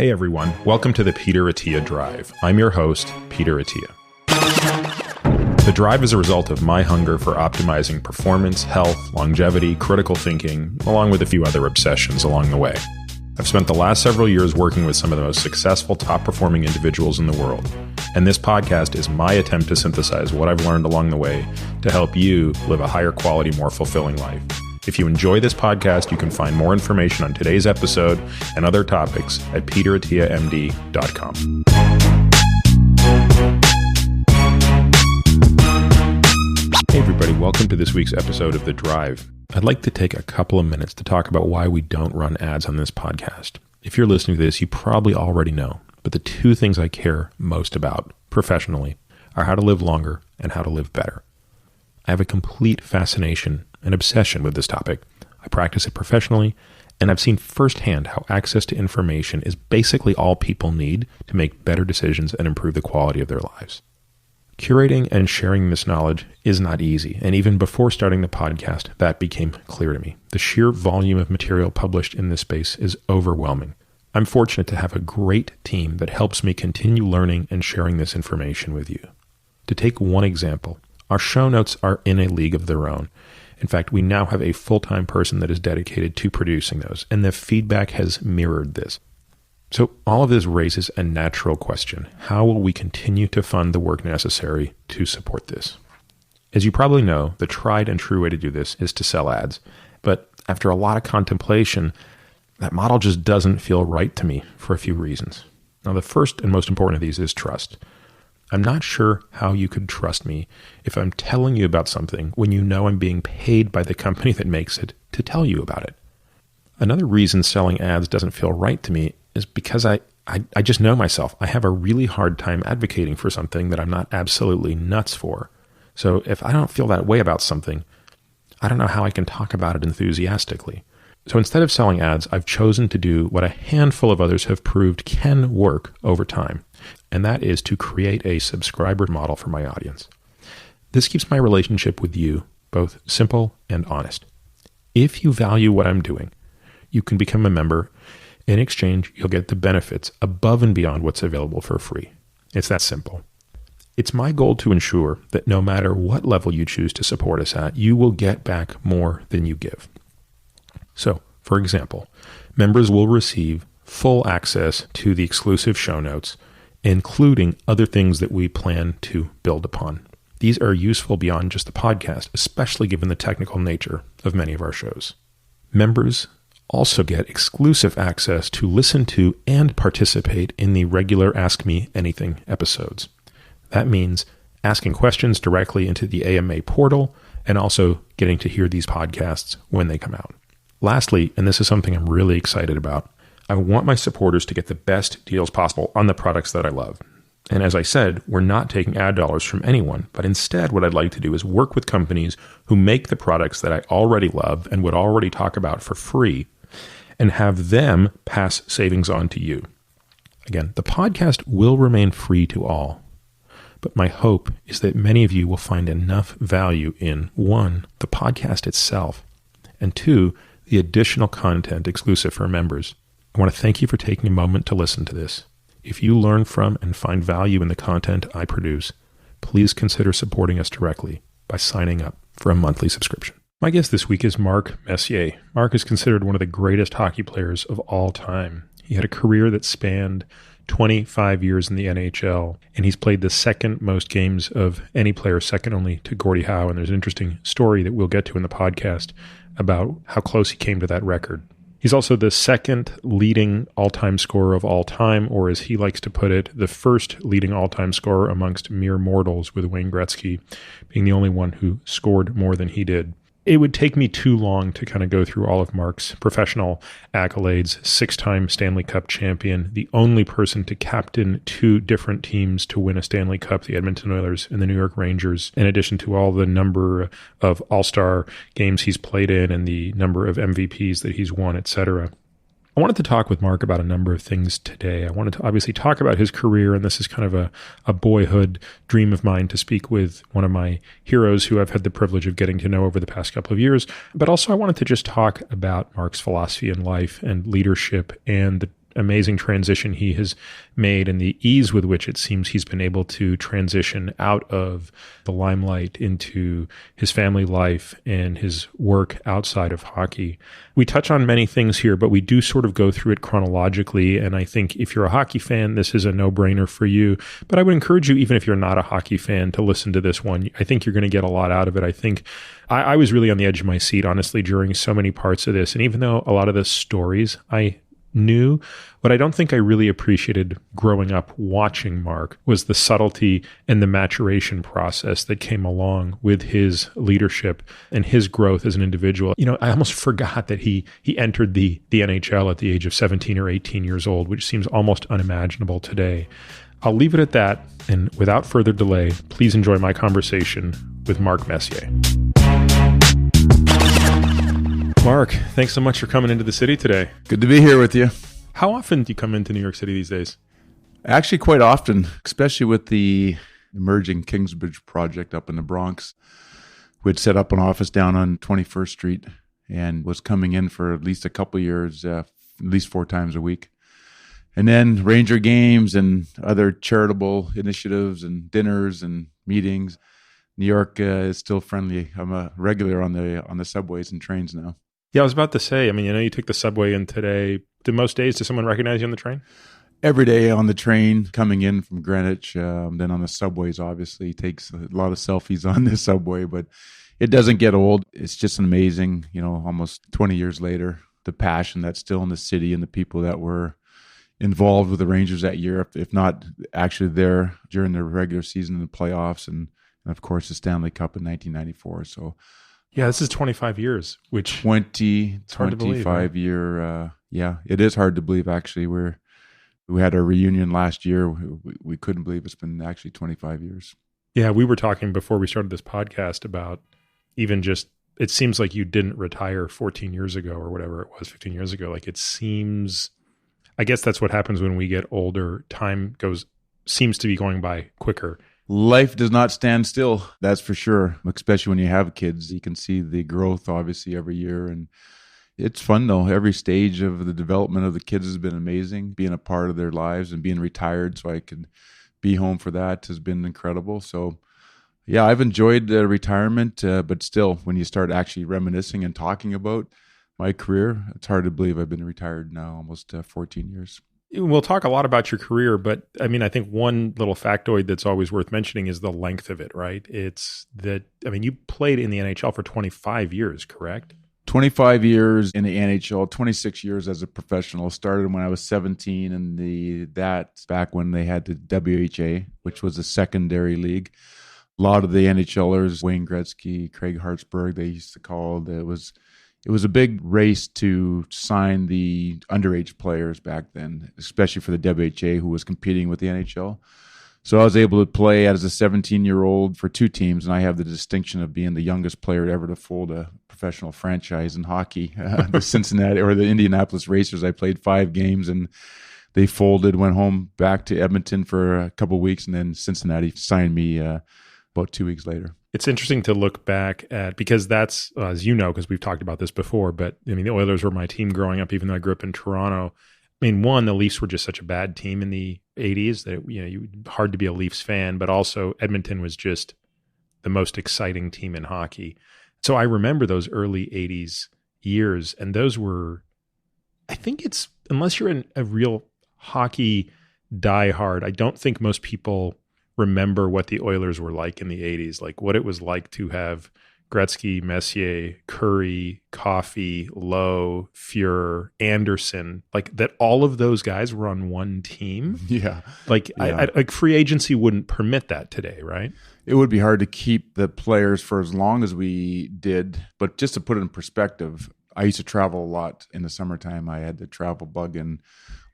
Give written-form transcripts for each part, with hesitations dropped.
Hey everyone, welcome to the Peter Attia Drive. I'm your host, Peter Attia. The drive is a result of my hunger for optimizing performance, health, longevity, critical thinking, along with a few other obsessions along the way. I've spent the last several years working with some of the most successful, top-performing individuals in the world, and this podcast is my attempt to synthesize what I've learned along the way to help you live a higher quality, more fulfilling life. If you enjoy this podcast, you can find more information on today's episode and other topics at peterattiamd.com. Hey everybody, welcome to this week's episode of The Drive. I'd like to take a couple of minutes to talk about why we don't run ads on this podcast. If you're listening to this, you probably already know, but the two things I care most about professionally are how to live longer and how to live better. I have a complete fascination and obsession with this topic. I practice it professionally, and I've seen firsthand how access to information is basically all people need to make better decisions and improve the quality of their lives. Curating and sharing this knowledge is not easy, and even before starting the podcast, that became clear to me. The sheer volume of material published in this space is overwhelming. I'm fortunate to have a great team that helps me continue learning and sharing this information with you. To take one example, our show notes are in a league of their own. In fact, we now have a full-time person that is dedicated to producing those, and the feedback has mirrored this. So all of this raises a natural question. How will we continue to fund the work necessary to support this? As you probably know, the tried and true way to do this is to sell ads. But after a lot of contemplation, that model just doesn't feel right to me for a few reasons. Now, the first and most important of these is trust. I'm not sure how you could trust me if I'm telling you about something when you know I'm being paid by the company that makes it to tell you about it. Another reason selling ads doesn't feel right to me is because I just know myself. I have a really hard time advocating for something that I'm not absolutely nuts for. So if I don't feel that way about something, I don't know how I can talk about it enthusiastically. So instead of selling ads, I've chosen to do what a handful of others have proved can work over time, and that is to create a subscriber model for my audience. This keeps my relationship with you both simple and honest. If you value what I'm doing, you can become a member. In exchange, you'll get the benefits above and beyond what's available for free. It's that simple. It's my goal to ensure that no matter what level you choose to support us at, you will get back more than you give. So, for example, members will receive full access to the exclusive show notes, including other things that we plan to build upon. These are useful beyond just the podcast, especially given the technical nature of many of our shows. Members also get exclusive access to listen to and participate in the regular Ask Me Anything episodes. That means asking questions directly into the AMA portal and also getting to hear these podcasts when they come out. Lastly, and this is something I'm really excited about, I want my supporters to get the best deals possible on the products that I love. And as I said, we're not taking ad dollars from anyone, but instead what I'd like to do is work with companies who make the products that I already love and would already talk about for free and have them pass savings on to you. Again, the podcast will remain free to all, but my hope is that many of you will find enough value in, one, the podcast itself, and two, the additional content exclusive for members. I want to thank you for taking a moment to listen to this. If you learn from and find value in the content I produce, please consider supporting us directly by signing up for a monthly subscription. My guest this week is Mark Messier. Mark is considered one of the greatest hockey players of all time. He had a career that spanned 25 years in the NHL, and he's played the second most games of any player, second only to Gordie Howe. And there's an interesting story that we'll get to in the podcast about how close he came to that record. He's also the second leading all-time scorer of all time, or as he likes to put it, the first leading all-time scorer amongst mere mortals, with Wayne Gretzky being the only one who scored more than he did. It would take me too long to kind of go through all of Mark's professional accolades. 6-time Stanley Cup champion, the only person to captain 2 different teams to win a Stanley Cup, the Edmonton Oilers and the New York Rangers, in addition to all the number of all-star games he's played in and the number of MVPs that he's won, etc. I wanted to talk with Mark about a number of things today. I wanted to obviously talk about his career, and this is kind of a boyhood dream of mine to speak with one of my heroes who I've had the privilege of getting to know over the past couple of years. But also I wanted to just talk about Mark's philosophy in life and leadership and amazing transition he has made and the ease with which it seems he's been able to transition out of the limelight into his family life and his work outside of hockey. We touch on many things here, but we do sort of go through it chronologically. And I think if you're a hockey fan, this is a no-brainer for you. But I would encourage you, even if you're not a hockey fan, to listen to this one. I think you're going to get a lot out of it. I think I was really on the edge of my seat, honestly, during so many parts of this. And even though a lot of the stories I knew, what I don't think I really appreciated growing up watching Mark was the subtlety and the maturation process that came along with his leadership and his growth as an individual. I almost forgot that he entered the NHL at the age of 17 or 18 years old, which seems almost unimaginable today. I'll leave it at that, and without further delay, please enjoy my conversation with Mark Messier. Mark, thanks so much for coming into the city today. Good to be here with you. How often do you come into New York City these days? Actually, quite often, especially with the emerging Kingsbridge project up in the Bronx. We'd set up an office down on 21st Street and was coming in for at least a couple of years, at least 4 times a week. And then Ranger games and other charitable initiatives and dinners and meetings. New York is still friendly. I'm a regular on the subways and trains now. Yeah, I was about to say, you took the subway in today. Do most days, does someone recognize you on the train? Every day on the train coming in from Greenwich, then on the subways, obviously, takes a lot of selfies on the subway, but it doesn't get old. It's just amazing, almost 20 years later, the passion that's still in the city and the people that were involved with the Rangers that year, if not actually there during the regular season and the playoffs, and of course the Stanley Cup in 1994. So yeah, this is 25 years, which 25 year. Yeah, it is hard to believe. Actually, we had our reunion last year. We couldn't believe it's been actually 25 years. Yeah, we were talking before we started this podcast about even just, it seems like you didn't retire 14 years ago or whatever it was, 15 years ago. Like it seems, I guess that's what happens when we get older. Time seems to be going by quicker. Life does not stand still, that's for sure, especially when you have kids. You can see the growth, obviously, every year. And it's fun, though. Every stage of the development of the kids has been amazing. Being a part of their lives and being retired so I could be home for that has been incredible. So, yeah, I've enjoyed retirement, but still, when you start actually reminiscing and talking about my career, it's hard to believe I've been retired now almost 14 years. We'll talk a lot about your career, but I think one little factoid that's always worth mentioning is the length of it, right? It's that, you played in the NHL for 25 years, correct? 25 years in the NHL, 26 years as a professional. Started when I was 17 and that's back when they had the WHA, which was a secondary league. A lot of the NHLers, Wayne Gretzky, Craig Hartsburg, they used to call it was a big race to sign the underage players back then, especially for the WHA, who was competing with the NHL. So I was able to play as a 17-year-old for 2 teams, and I have the distinction of being the youngest player ever to fold a professional franchise in hockey. The Cincinnati or the Indianapolis Racers, I played 5 games, and they folded, went home back to Edmonton for a couple of weeks, and then Cincinnati signed me about 2 weeks later. It's interesting to look back at, because that's, as you know, because we've talked about this before, but the Oilers were my team growing up, even though I grew up in Toronto. One, the Leafs were just such a bad team in the 80s that, hard to be a Leafs fan, but also Edmonton was just the most exciting team in hockey. So I remember those early 80s years, and those were, I think it's, unless you're a real hockey diehard, I don't think most people remember what the Oilers were like in the 80s, like what it was like to have Gretzky, Messier, Curry, Coffey, Lowe, Fuhrer, Anderson, like that all of those guys were on one team. Yeah. Like free agency wouldn't permit that today, right? It would be hard to keep the players for as long as we did. But just to put it in perspective, I used to travel a lot in the summertime. I had the travel bug and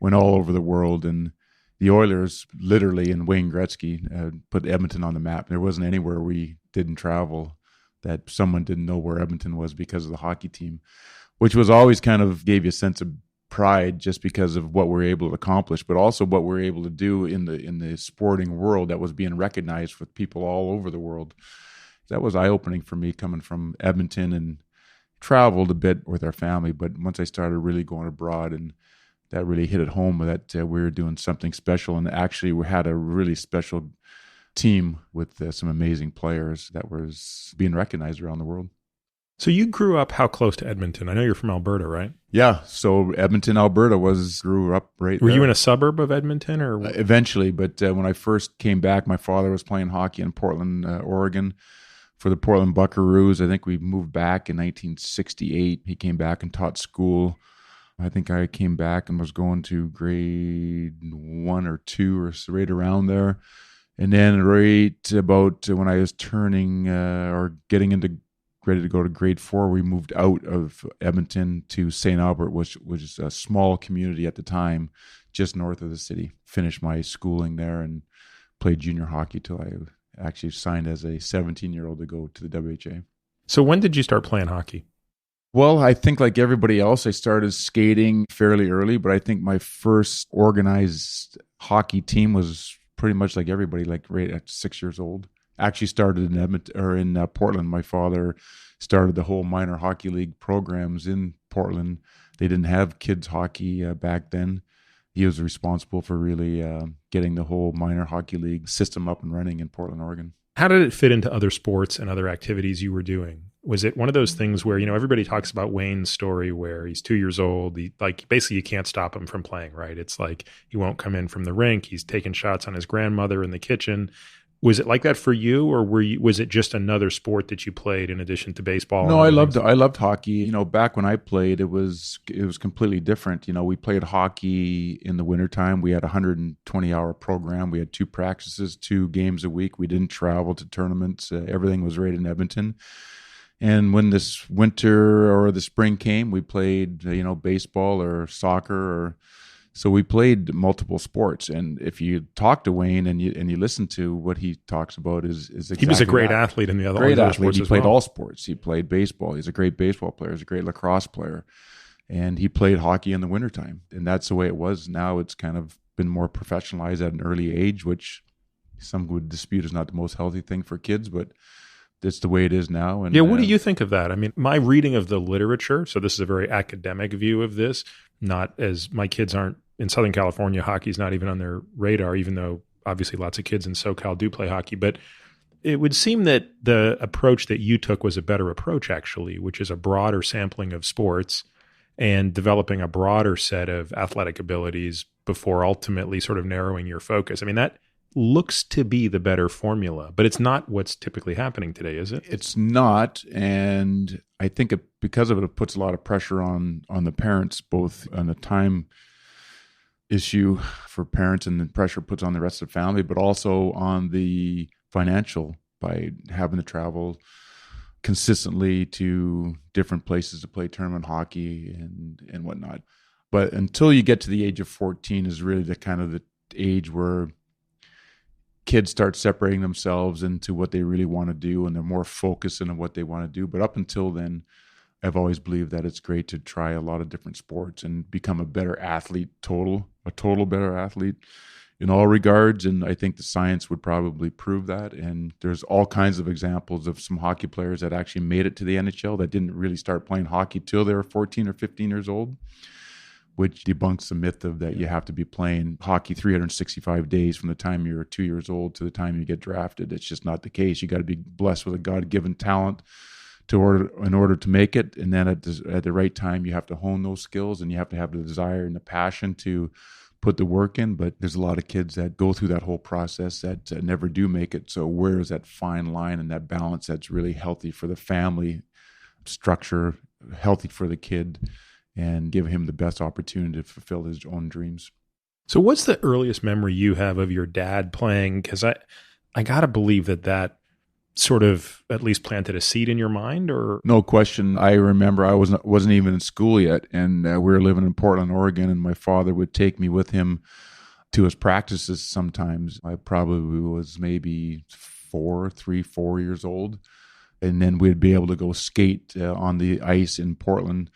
went all over the world, and the Oilers, literally, and Wayne Gretzky put Edmonton on the map. There wasn't anywhere we didn't travel that someone didn't know where Edmonton was because of the hockey team, which was always kind of gave you a sense of pride just because of what we're able to accomplish, but also what we're able to do in the sporting world that was being recognized with people all over the world. That was eye-opening for me coming from Edmonton, and traveled a bit with our family. But once I started really going abroad and that really hit it home that we were doing something special. And actually we had a really special team with some amazing players that was being recognized around the world. So you grew up how close to Edmonton? I know you're from Alberta, right? Yeah. So Edmonton, Alberta grew up right Were there. you in a suburb of Edmonton or? Eventually, but when I first came back, my father was playing hockey in Portland, Oregon for the Portland Buckaroos. I think we moved back in 1968. He came back and taught school. I think I came back and was going to grade 1 or 2 or right around there. And then right about when I was turning or getting into ready to go to grade 4, we moved out of Edmonton to St. Albert, which was a small community at the time, just north of the city. Finished my schooling there and played junior hockey till I actually signed as a 17-year-old to go to the WHA. So when did you start playing hockey? Well, I think like everybody else, I started skating fairly early, but I think my first organized hockey team was pretty much like everybody, like right at 6 years old. Actually started in Edmonton or in Portland. My father started the whole minor hockey league programs in Portland. They didn't have kids hockey back then. He was responsible for really getting the whole minor hockey league system up and running in Portland, Oregon. How did it fit into other sports and other activities you were doing? Was it one of those things where, everybody talks about Wayne's story where he's 2 years old. Basically you can't stop him from playing, right? It's like he won't come in from the rink. He's taking shots on his grandmother in the kitchen. Was it like that for you, or was it just another sport that you played in addition to baseball? No, I loved hockey. Back when I played, it was completely different. We played hockey in the wintertime. We had a 120-hour program. We had 2 practices, 2 games a week. We didn't travel to tournaments. Everything was right in Edmonton. And when this winter or the spring came, we played, baseball or soccer so we played multiple sports. And if you talk to Wayne and you listen to what he talks about is exactly he was a great that. athlete in the other Great athlete. sports. He as played well. all sports. He played baseball. He's a great baseball player. He's a great lacrosse player. And he played hockey in the wintertime. And that's the way it was. Now it's kind of been more professionalized at an early age, which some would dispute is not the most healthy thing for kids, but it's the way it is now. And yeah, what do you think of that? I mean, my reading of the literature, so this is a very academic view of this, not as my kids aren't in Southern California, hockey's not even on their radar, even though obviously lots of kids in SoCal do play hockey. But it would seem that the approach that you took was a better approach, actually, which is a broader sampling of sports and developing a broader set of athletic abilities before ultimately sort of narrowing your focus. I mean, that looks to be the better formula, but it's not what's typically happening today, is it? It's not, and I think because of it, it puts a lot of pressure on the parents, both on the time issue for parents and the pressure puts on the rest of the family, but also on the financial by having to travel consistently to different places to play tournament hockey and whatnot. But until you get to the age of 14 is really the age where kids start separating themselves into what they really want to do, and they're more focused on what they want to do. But up until then, I've always believed that it's great to try a lot of different sports and become a better athlete, a total better athlete in all regards. And I think the science would probably prove that. And there's all kinds of examples of some hockey players that actually made it to the NHL that didn't really start playing hockey till they were 14 or 15 years old, which debunks the myth of that you have to be playing hockey 365 days from the time you're 2 years old to the time you get drafted. It's just not the case. You got to be blessed with a God-given talent in order to make it. And then at the right time, you have to hone those skills, and you have to have the desire and the passion to put the work in. But there's a lot of kids that go through that whole process that never do make it. So where is that fine line and that balance that's really healthy for the family structure, healthy for the kid, and give him the best opportunity to fulfill his own dreams? So what's the earliest memory you have of your dad playing? Because I got to believe that sort of at least planted a seed in your mind, or? No question. I remember I wasn't even in school yet, and we were living in Portland, Oregon, and my father would take me with him to his practices sometimes. I probably was maybe 4 years old, and then we'd be able to go skate on the ice in Portland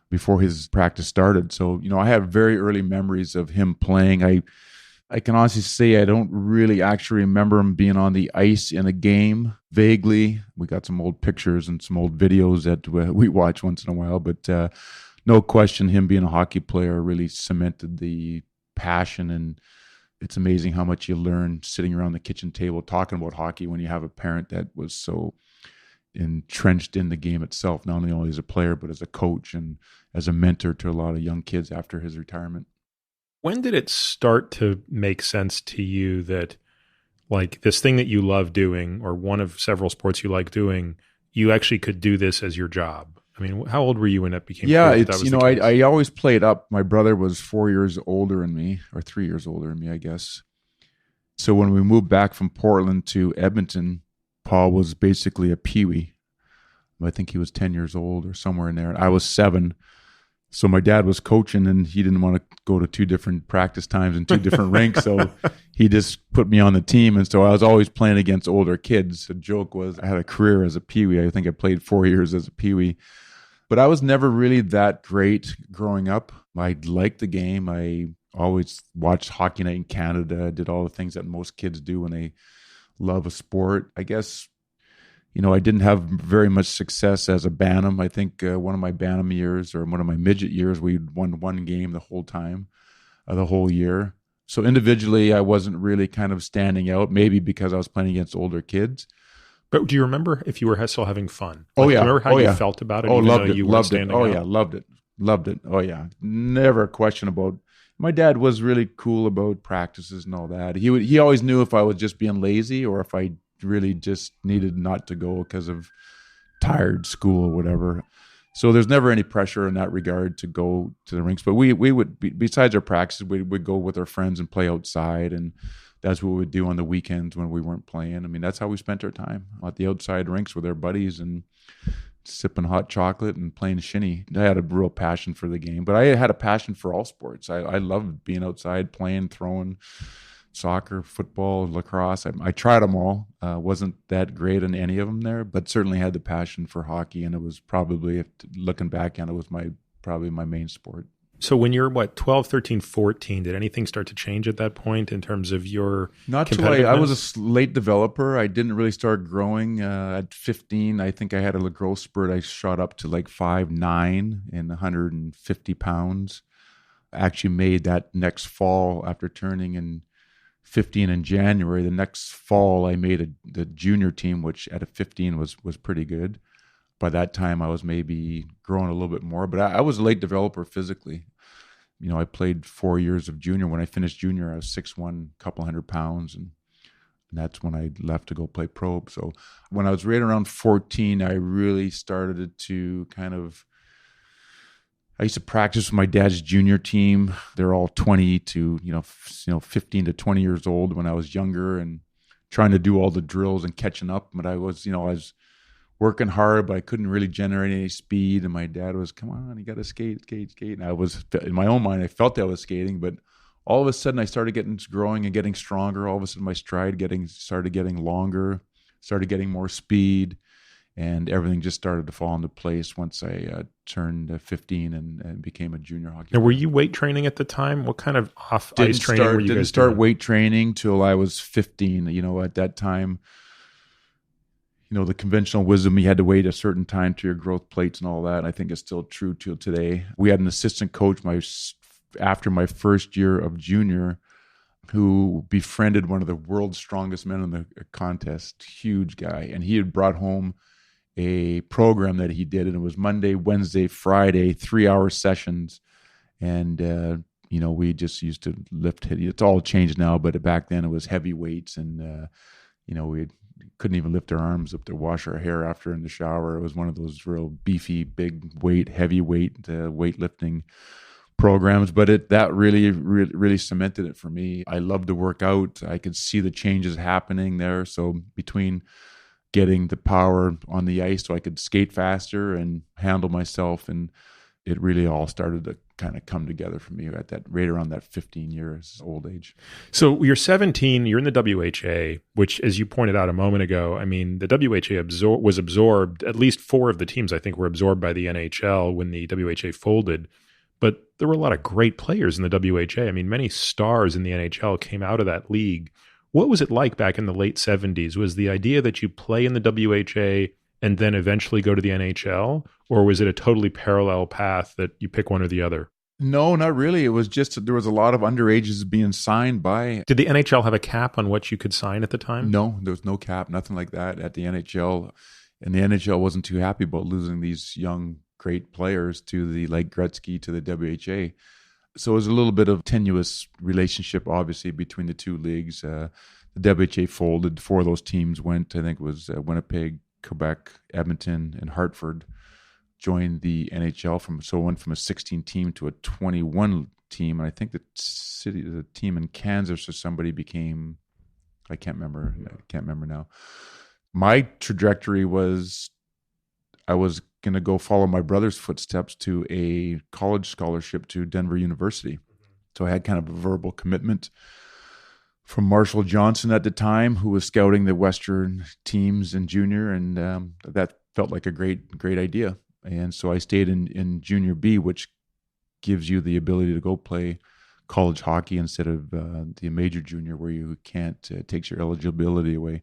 before his practice started. So, I have very early memories of him playing. I can honestly say I don't really actually remember him being on the ice in a game. Vaguely, we got some old pictures and some old videos that we watch once in a while, but no question, him being a hockey player really cemented the passion. And it's amazing how much you learn sitting around the kitchen table talking about hockey when you have a parent that was so entrenched in the game itself, not only as a player, but as a coach and as a mentor to a lot of young kids after his retirement. When did it start to make sense to you that like this thing that you love doing, or one of several sports you like doing, you actually could do this as your job? I mean, how old were you when it became clear that it's, was the case? I always played up. My brother was 4 years older than me, or 3 years older than me, I guess. So when we moved back from Portland to Edmonton, Paul was basically a peewee. I think he was 10 years old or somewhere in there. I was 7. So my dad was coaching, and he didn't want to go to 2 different practice times and 2 different rinks. So he just put me on the team. And so I was always playing against older kids. The joke was I had a career as a peewee. I think I played 4 years as a peewee. But I was never really that great growing up. I liked the game. I always watched Hockey Night in Canada, did all the things that most kids do when they love a sport. I guess, I didn't have very much success as a Bantam. I think one of my Bantam years or one of my midget years, we won 1 game the whole time, the whole year. So individually, I wasn't really kind of standing out, maybe because I was playing against older kids. But do you remember if you were still having fun? Oh, yeah. Do you remember how you felt about it? Loved it. You weren't standing out? Yeah, loved it. Loved it. Oh, yeah. Never a question about. My dad was really cool about practices and all that. He always knew if I was just being lazy or if I really just needed not to go because of tired school or whatever. So there's never any pressure in that regard to go to the rinks. But we would, besides our practices, we would go with our friends and play outside, and that's what we would do on the weekends when we weren't playing. I mean, that's how we spent our time, at the outside rinks with our buddies and sipping hot chocolate and playing shinny. I had a real passion for the game, but I had a passion for all sports. I loved being outside, playing, throwing, soccer, football, lacrosse. I tried them all. Wasn't that great in any of them there, but certainly had the passion for hockey, and it was probably, looking back on it, was probably my main sport. So when you're, 12, 13, 14, did anything start to change at that point in terms of your Not till I was a late developer. I didn't really start growing. At 15, I think I had a growth spurt. I shot up to like 5'9" and 150 pounds. I actually made that next fall after turning in 15 in January. The next fall, I made the junior team, which at a 15 was pretty good. By that time, I was maybe growing a little bit more, but I was a late developer physically. I played 4 years of junior. When I finished junior, I was 6'1", couple 100 pounds, and that's when I left to go play pro. So when I was right around 14, I really started to I used to practice with my dad's junior team. They're all 20 to 15 to 20 years old when I was younger, and trying to do all the drills and catching up. But I was working hard, but I couldn't really generate any speed. And my dad was, come on, you got to skate. And I was, in my own mind, I felt I was skating, but all of a sudden I started growing and getting stronger. All of a sudden my stride started getting longer, started getting more speed, and everything just started to fall into place once I turned 15 and became a junior hockey player. Now, were you weight training at the time? What kind of off-ice training were you guys doing? Didn't start weight training till I was 15. At that time, the conventional wisdom, you had to wait a certain time to your growth plates and all that. And I think it's still true till today. We had an assistant coach after my first year of junior who befriended one of the world's strongest men in the contest, huge guy. And he had brought home a program that he did, and it was Monday, Wednesday, Friday, 3-hour sessions. And, we just used to lift. It's all changed now, but back then it was heavy weights, and, we couldn't even lift our arms up to wash our hair after in the shower. It was one of those real beefy, big weight, heavy weight, weightlifting programs. But that really cemented it for me. I loved to work out. I could see the changes happening there. So between getting the power on the ice so I could skate faster and handle myself, and it really all started to kind of come together for me at that right around that 15 years old age. So you're 17, you're in the WHA, which, as you pointed out a moment ago, I mean, the WHA was absorbed, at least 4 of the teams I think were absorbed by the NHL when the WHA folded. But there were a lot of great players in the WHA. I mean, many stars in the NHL came out of that league. What was it like back in the late 70s? Was the idea that you play in the WHA and then eventually go to the NHL? Or was it a totally parallel path that you pick one or the other? No, not really. It was just there was a lot of underages being signed by. Did the NHL have a cap on what you could sign at the time? No, there was no cap, nothing like that at the NHL. And the NHL wasn't too happy about losing these young, great players to the like Gretzky to the WHA. So it was a little bit of tenuous relationship, obviously, between the two leagues. The WHA folded. 4 of those teams went. I think it was Winnipeg, Quebec, Edmonton, and Hartford joined the NHL. So it went from a 16 team to a 21 team. And I think the team in Kansas or somebody became, I can't remember now. My trajectory was I was going to go follow my brother's footsteps to a college scholarship to Denver University. So I had kind of a verbal commitment from Marshall Johnson at the time, who was scouting the Western teams in junior, and that felt like a great idea. And so I stayed in Junior B, which gives you the ability to go play college hockey instead of the major junior where you can't, takes your eligibility away.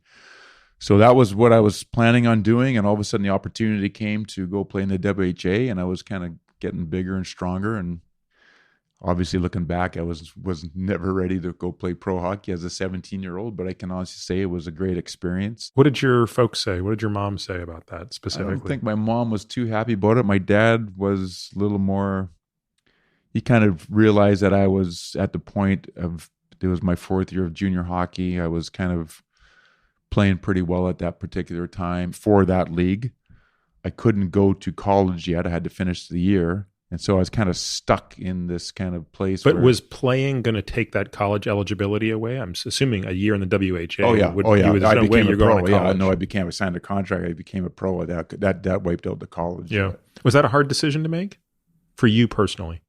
So that was what I was planning on doing, and all of a sudden the opportunity came to go play in the WHA, and I was kind of getting bigger and stronger. And obviously, looking back, I was never ready to go play pro hockey as a 17-year-old, but I can honestly say it was a great experience. What did your folks say? What did your mom say about that specifically? I don't think my mom was too happy about it. My dad was a little more. He kind of realized that I was at the point of, it was my 4th year of junior hockey. I was kind of playing pretty well at that particular time for that league. I couldn't go to college yet. I had to finish the year. And so I was kind of stuck in this kind of place. But was playing going to take that college eligibility away? I'm assuming a year in the WHA. Oh, yeah. There's no way you're going to college. No, I signed a contract. I became a pro. That wiped out the college. Yeah. Was that a hard decision to make for you personally?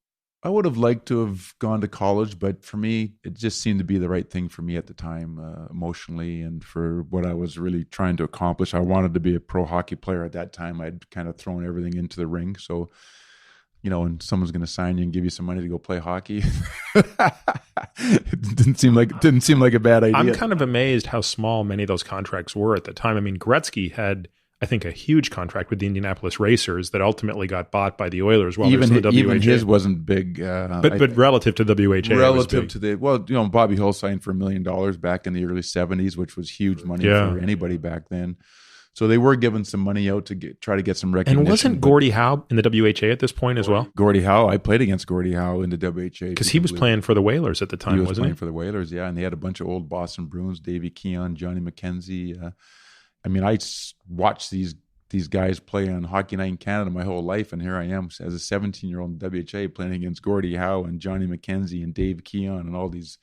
I would have liked to have gone to college, but for me, it just seemed to be the right thing for me at the time, emotionally, and for what I was really trying to accomplish. I wanted to be a pro hockey player at that time. I'd kind of thrown everything into the ring. So, and someone's going to sign you and give you some money to go play hockey. It didn't seem like a bad idea. I'm kind of amazed how small many of those contracts were at the time. I mean, Gretzky had, I think, a huge contract with the Indianapolis Racers that ultimately got bought by the Oilers. Even his wasn't big, but relative to WHA, relative to Bobby Hull signed for $1 million back in the early '70s, which was huge money for anybody back then. So they were giving some money out to try to get some recognition. And wasn't Gordie Howe in the WHA at this point as well? Gordie Howe, I played against Gordie Howe in the WHA because he was playing for the Whalers at the time. He was playing for the Whalers, yeah, and they had a bunch of old Boston Bruins: Davey Keon, Johnny McKenzie. I mean, I watched these guys play on Hockey Night in Canada my whole life, and here I am as a 17-year-old in WHA playing against Gordie Howe and Johnny McKenzie and Dave Keon and all these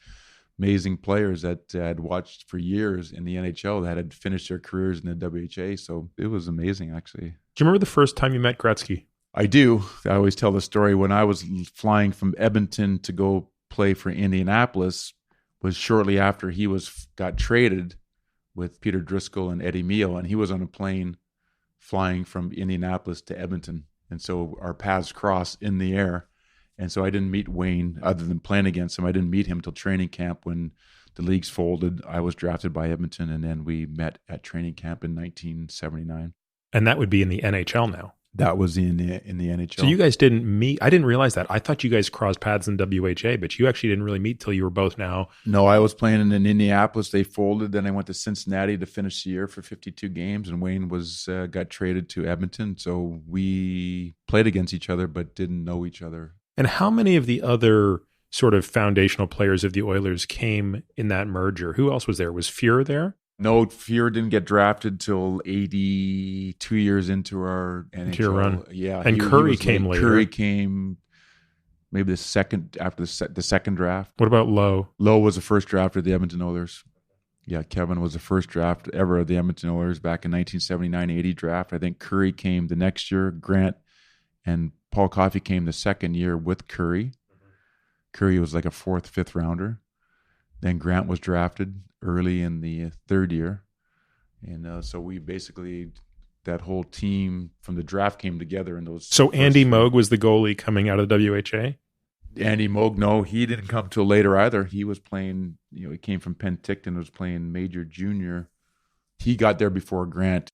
amazing players that I'd watched for years in the NHL that had finished their careers in the WHA. So it was amazing, actually. Do you remember the first time you met Gretzky? I do. I always tell the story. When I was flying from Edmonton to go play for Indianapolis was shortly after he got traded with Peter Driscoll and Eddie Mio, and he was on a plane flying from Indianapolis to Edmonton. And so our paths crossed in the air. And so I didn't meet Wayne other than playing against him. I didn't meet him till training camp when the leagues folded. I was drafted by Edmonton, and then we met at training camp in 1979. And that would be in the NHL now. That was in the NHL. So you guys didn't meet. I didn't realize that. I thought you guys crossed paths in WHA, but you actually didn't really meet till you were both now. No, I was playing in Indianapolis. They folded. Then I went to Cincinnati to finish the year for 52 games, and Wayne got traded to Edmonton. So we played against each other, but didn't know each other. And how many of the other sort of foundational players of the Oilers came in that merger? Who else was there? Was Fuhr there? No, Fuhr didn't get drafted till 82 years into our NHL run. Yeah, and Curry came later. Curry came maybe the second after the second draft. What about Lowe? Lowe was the first draft of the Edmonton Oilers. Yeah, Kevin was the first draft ever of the Edmonton Oilers back in 1979-80 draft. I think Curry came the next year. Grant and Paul Coffey came the second year with Curry. Curry was like a 4th, 5th rounder. Then Grant was drafted early in the 3rd year. And so we basically, that whole team from the draft came together in those. So Andy Moog was the goalie coming out of the WHA? Andy Moog, no, he didn't come till later either. He was playing, he came from Penticton, was playing major junior. He got there before Grant.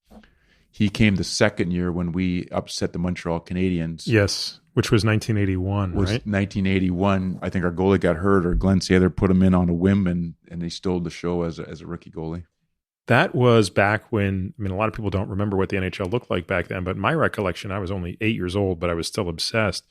He came the second year when we upset the Montreal Canadiens. Yes, which was 1981, was right? 1981. I think our goalie got hurt, or Glenn Sather put him in on a whim, and he stole the show as a rookie goalie. That was back when, I mean, a lot of people don't remember what the NHL looked like back then, but my recollection, I was only 8 years old, but I was still obsessed.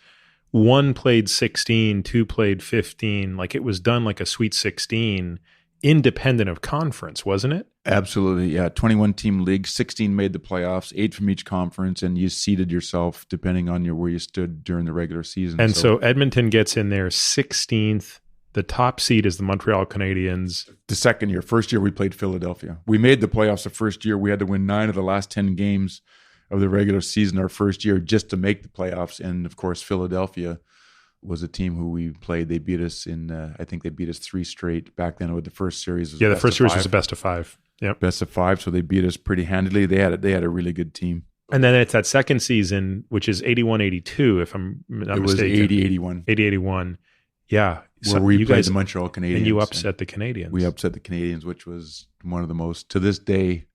1 played 16, 2 played 15. Like it was done like a Sweet 16, independent of conference, wasn't it? Absolutely, yeah. 21-team league, 16 made the playoffs, 8 from each conference, and you seeded yourself depending on where you stood during the regular season. And so Edmonton gets in there 16th. The top seed is the Montreal Canadiens. The second year. First year, we played Philadelphia. We made the playoffs the first year. We had to win 9 of the last 10 games of the regular season our first year just to make the playoffs. And, of course, Philadelphia was a team who we played. They beat us I think they beat us 3 straight. Back then, with the first series was the first series was a best of 5. Yep. Best of 5, so they beat us pretty handily. They had a really good team. And then it's that second season, which is 81-82, if I'm not mistaken. It was 80-81. 80-81. Yeah. Where we played the Montreal Canadiens. And you upset the Canadiens. We upset the Canadiens, which was one of the most, to this day,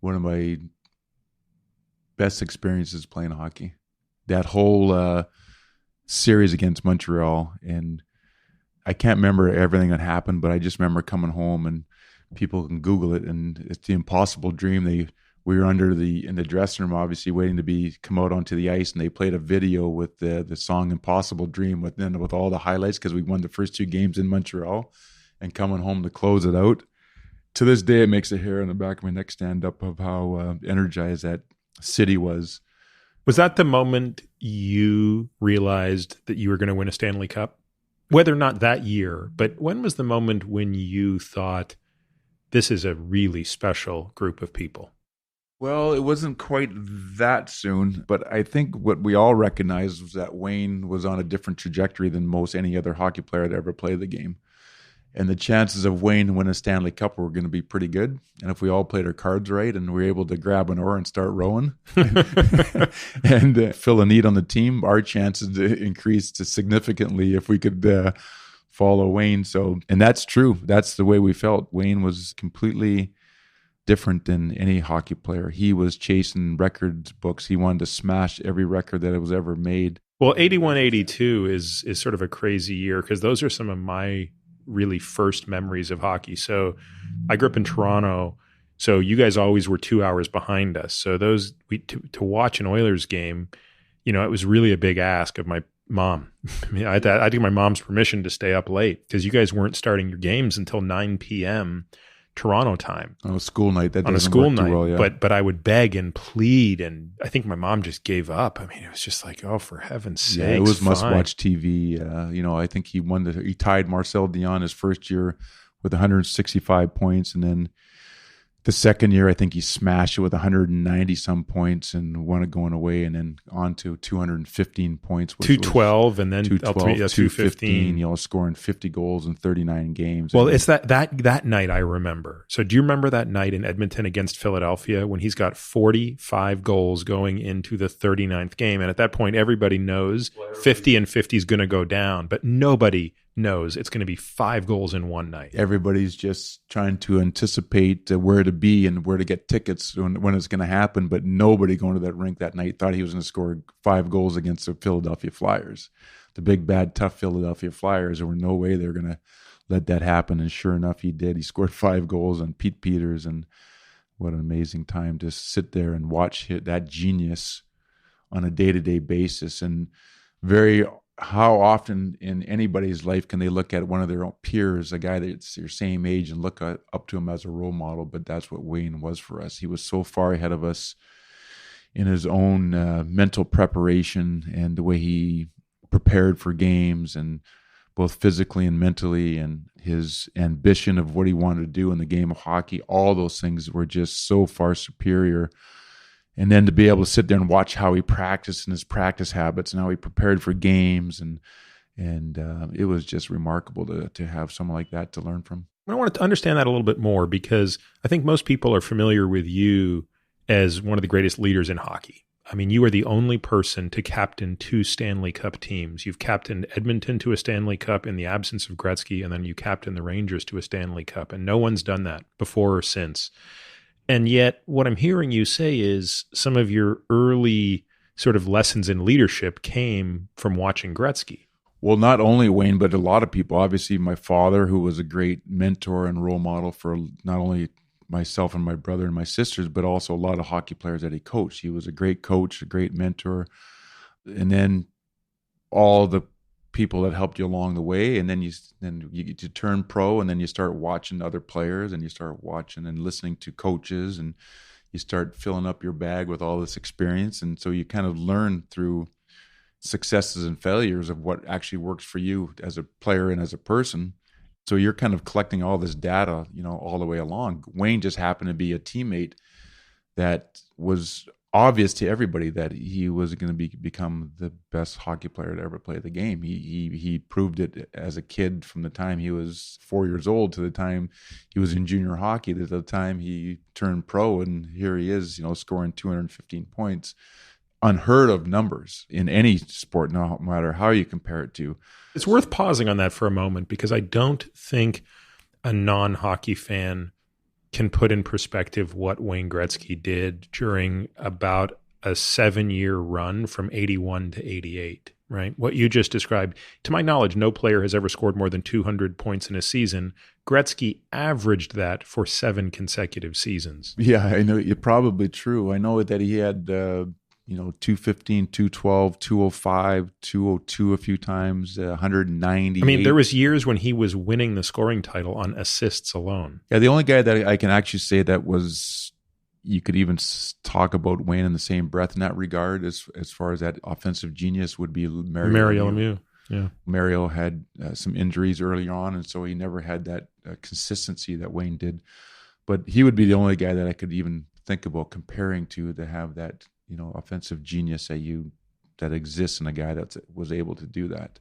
one of my best experiences playing hockey. That whole series against Montreal, and I can't remember everything that happened, but I just remember coming home, and people can Google it, and it's the impossible dream. We were in the dressing room, obviously waiting to come out onto the ice, and they played a video with the song "Impossible Dream" with all the highlights, because we won the first 2 games in Montreal, and coming home to close it out. To this day, it makes the hair on the back of my neck stand up of how energized that city was. Was that the moment you realized that you were going to win a Stanley Cup? Whether or not that year, but when was the moment when you thought, this is a really special group of people? Well, it wasn't quite that soon, but I think what we all recognized was that Wayne was on a different trajectory than most any other hockey player that ever played the game. And the chances of Wayne winning a Stanley Cup were going to be pretty good. And if we all played our cards right and we were able to grab an oar and start rowing and fill a need on the team, our chances increased significantly if we could follow Wayne. And that's true. That's the way we felt. Wayne was completely different than any hockey player. He was chasing records books. He wanted to smash every record that was ever made. Well, 81-82 is sort of a crazy year, because those are some of my really first memories of hockey. So I grew up in Toronto, so you guys always were 2 hours behind us. So to watch an Oilers game, it was really a big ask of my mom. I mean, I had to get my mom's permission to stay up late, because you guys weren't starting your games until 9 p.m. Toronto time. On a school night. On a school night. Well, yeah. But I would beg and plead, and I think my mom just gave up. I mean, it was just like, oh, for heaven's sake. Yeah, it was must-watch TV. I think he tied Marcel Dion his first year with 165 points, and then the second year, I think he smashed it with 190-some points and won it going away, and then on to 215 points. 212, and then 215, scoring 50 goals in 39 games. Well, it's that night I remember. So do you remember that night in Edmonton against Philadelphia when he's got 45 goals going into the 39th game? And at that point, everybody knows 50 and 50 is going to go down, but nobody knows it's going to be 5 goals in one night. Everybody's just trying to anticipate where to be and where to get tickets when it's going to happen, but nobody going to that rink that night thought he was going to score 5 goals against the Philadelphia Flyers. The big, bad, tough Philadelphia Flyers. There were no way they were going to let that happen, and sure enough, he did. He scored 5 goals on Pete Peters, and what an amazing time to sit there and watch that genius on a day-to-day basis. And how often in anybody's life can they look at one of their own peers, a guy that's their same age, and look up to him as a role model? But that's what Wayne was for us. He was so far ahead of us in his own mental preparation and the way he prepared for games, and both physically and mentally, and his ambition of what he wanted to do in the game of hockey. All those things were just so far superior. And then to be able to sit there and watch how he practiced and his practice habits and how he prepared for games, and it was just remarkable to have someone like that to learn from. I want to understand that a little bit more, because I think most people are familiar with you as one of the greatest leaders in hockey. I mean, you are the only person to captain 2 Stanley Cup teams. You've captained Edmonton to a Stanley Cup in the absence of Gretzky, and then you captained the Rangers to a Stanley Cup, and no one's done that before or since. And yet what I'm hearing you say is some of your early sort of lessons in leadership came from watching Gretzky. Well, not only Wayne, but a lot of people. Obviously, my father, who was a great mentor and role model for not only myself and my brother and my sisters, but also a lot of hockey players that he coached. He was a great coach, a great mentor. And then all the people that helped you along the way, and then you get to turn pro, and then you start watching other players, and you start watching and listening to coaches, and you start filling up your bag with all this experience. And so you kind of learn through successes and failures of what actually works for you as a player and as a person. So you're kind of collecting all this data, all the way along. Wayne just happened to be a teammate that was obvious to everybody that he was going to become the best hockey player to ever play the game. He proved it as a kid, from the time he was 4 years old to the time he was in junior hockey, to the time he turned pro, and here he is, scoring 215 points. Unheard of numbers in any sport, no matter how you compare it to. It's worth pausing on that for a moment, because I don't think a non-hockey fan can put in perspective what Wayne Gretzky did during about a 7-year run from 81 to 88, right? What you just described, to my knowledge, no player has ever scored more than 200 points in a season. Gretzky averaged that for 7 consecutive seasons. Yeah, I know. You're probably true. I know that he had 215, 212, 205, 202 a few times, 190. I mean, there was years when he was winning the scoring title on assists alone. Yeah, the only guy that I can actually say that was, you could even talk about Wayne in the same breath in that regard, as far as that offensive genius, would be Mario Lemieux. Yeah, Mario had some injuries early on, and so he never had that consistency that Wayne did. But he would be the only guy that I could even think about comparing to have that offensive genius that exists in a guy that was able to do that.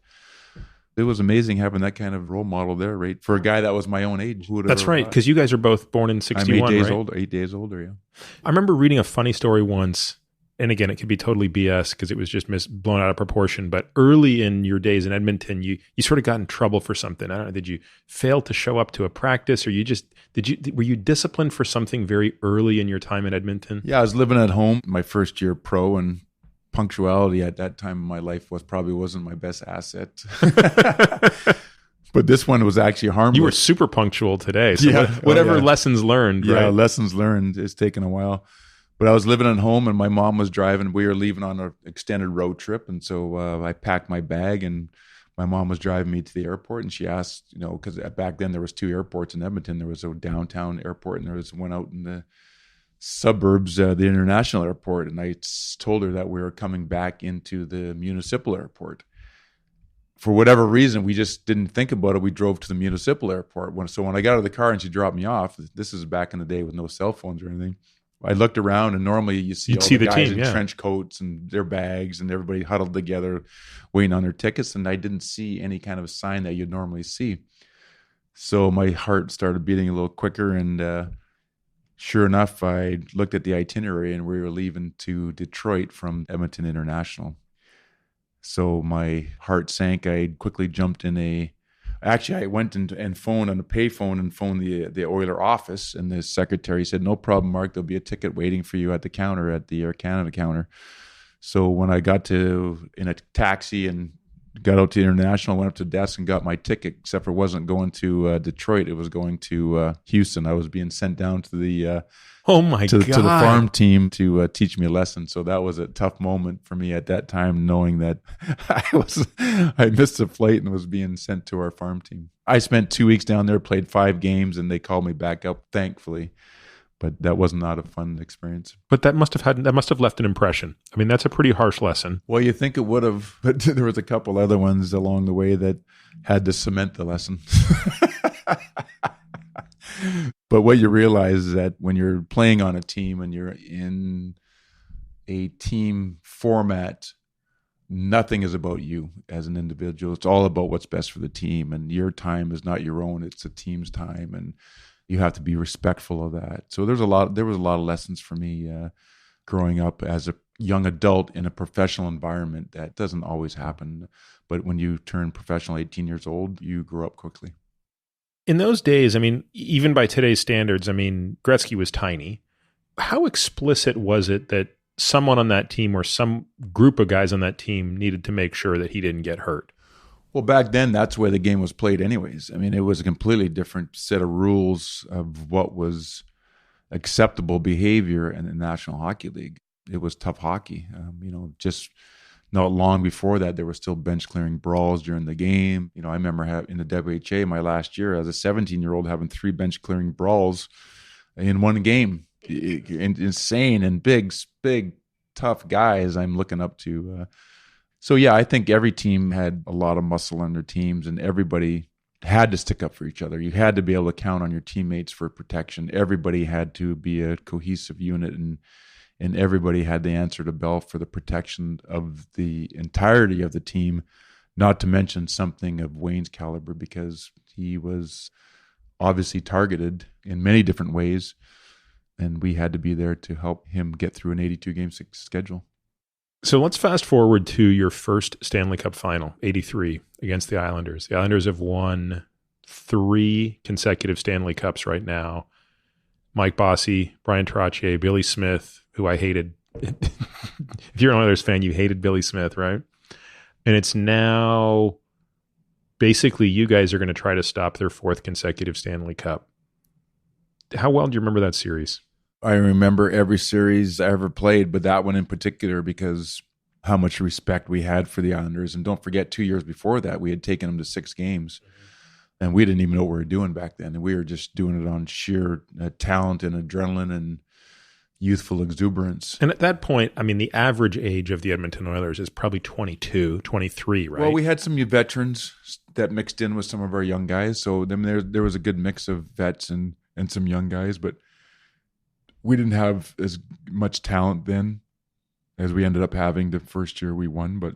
It was amazing having that kind of role model there, right? For a guy that was my own age. That's right, because you guys are both born in 61, I'm 8 days right? older. 8 days older, yeah. I remember reading a funny story once, and again, it could be totally BS because it was just blown out of proportion, but early in your days in Edmonton, you sort of got in trouble for something. I don't know, did you fail to show up to a practice, or were you disciplined for something very early in your time in Edmonton? Yeah, I was living at home my first year pro, and punctuality at that time in my life wasn't my best asset. But this one was actually harmless. You were super punctual today. So whatever lessons learned, right? Yeah, lessons learned. It's taken a while. But I was living at home, and my mom was driving. We were leaving on an extended road trip, and so I packed my bag, and my mom was driving me to the airport, and she asked, because back then there was 2 airports in Edmonton. There was a downtown airport, and there was one out in the suburbs, the international airport. And I told her that we were coming back into the municipal airport. For whatever reason, we just didn't think about it. We drove to the municipal airport. So when I got out of the car and she dropped me off, this is back in the day with no cell phones or anything, I looked around, and normally you'd see the guys team, in trench coats and their bags and everybody huddled together waiting on their tickets. And I didn't see any kind of sign that you'd normally see. So my heart started beating a little quicker. And sure enough, I looked at the itinerary, and we were leaving to Detroit from Edmonton International. So my heart sank. I quickly jumped in I went and phoned on a payphone and phoned the Oiler office, and the secretary said, "No problem, Mark. There'll be a ticket waiting for you at the counter, at the Air Canada counter." So when I got in a taxi and got out to International, went up to the desk and got my ticket, except for it wasn't going to Detroit. It was going to Houston. I was being sent down to the to the farm team to teach me a lesson. So that was a tough moment for me at that time, knowing that I missed a flight and was being sent to our farm team. I spent 2 weeks down there, played 5 games, and they called me back up, thankfully. But that was not a fun experience. But that must have left an impression. I mean, that's a pretty harsh lesson. Well, you think it would have, but there was a couple other ones along the way that had to cement the lesson. But what you realize is that when you're playing on a team and you're in a team format, nothing is about you as an individual. It's all about what's best for the team, and your time is not your own. It's the team's time, and you have to be respectful of that. So there was a lot of lessons for me growing up as a young adult in a professional environment. That doesn't always happen, but when you turn professional 18 years old, you grow up quickly. In those days, I mean, even by today's standards, I mean, Gretzky was tiny. How explicit was it that someone on that team or some group of guys on that team needed to make sure that he didn't get hurt? Well, back then, that's the way the game was played anyways. I mean, it was a completely different set of rules of what was acceptable behavior in the National Hockey League. It was tough hockey. Just not long before that, there were still bench-clearing brawls during the game. I remember in the WHA my last year as a 17-year-old having 3 bench-clearing brawls in one game. Insane and big, tough guys I'm looking up to. So, yeah, I think every team had a lot of muscle on their teams, and everybody had to stick up for each other. You had to be able to count on your teammates for protection. Everybody had to be a cohesive unit, and everybody had to answer the bell for the protection of the entirety of the team, not to mention something of Wayne's caliber, because he was obviously targeted in many different ways, and we had to be there to help him get through an 82-game schedule. So let's fast forward to your first Stanley Cup final, 83, against the Islanders. The Islanders have won 3 consecutive Stanley Cups right now. Mike Bossy, Brian Trottier, Billy Smith, who I hated. If you're an Oilers fan, you hated Billy Smith, right? And it's now basically you guys are going to try to stop their 4th consecutive Stanley Cup. How well do you remember that series? I remember every series I ever played, but that one in particular because how much respect we had for the Islanders. And don't forget, 2 years before that, we had taken them to 6 games. And we didn't even know what we were doing back then. And we were just doing it on sheer talent and adrenaline and youthful exuberance. And at that point, I mean, the average age of the Edmonton Oilers is probably 22, 23, right? Well, we had some veterans that mixed in with some of our young guys. So there was a good mix of vets and some young guys. But we didn't have as much talent then as we ended up having the first year we won. But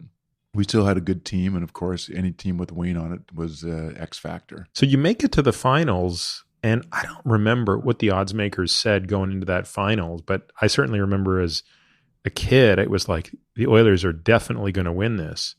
we still had a good team. And, of course, any team with Wayne on it was X factor. So you make it to the finals. And I don't remember what the odds makers said going into that finals, but I certainly remember as a kid, it was like the Oilers are definitely going to win this.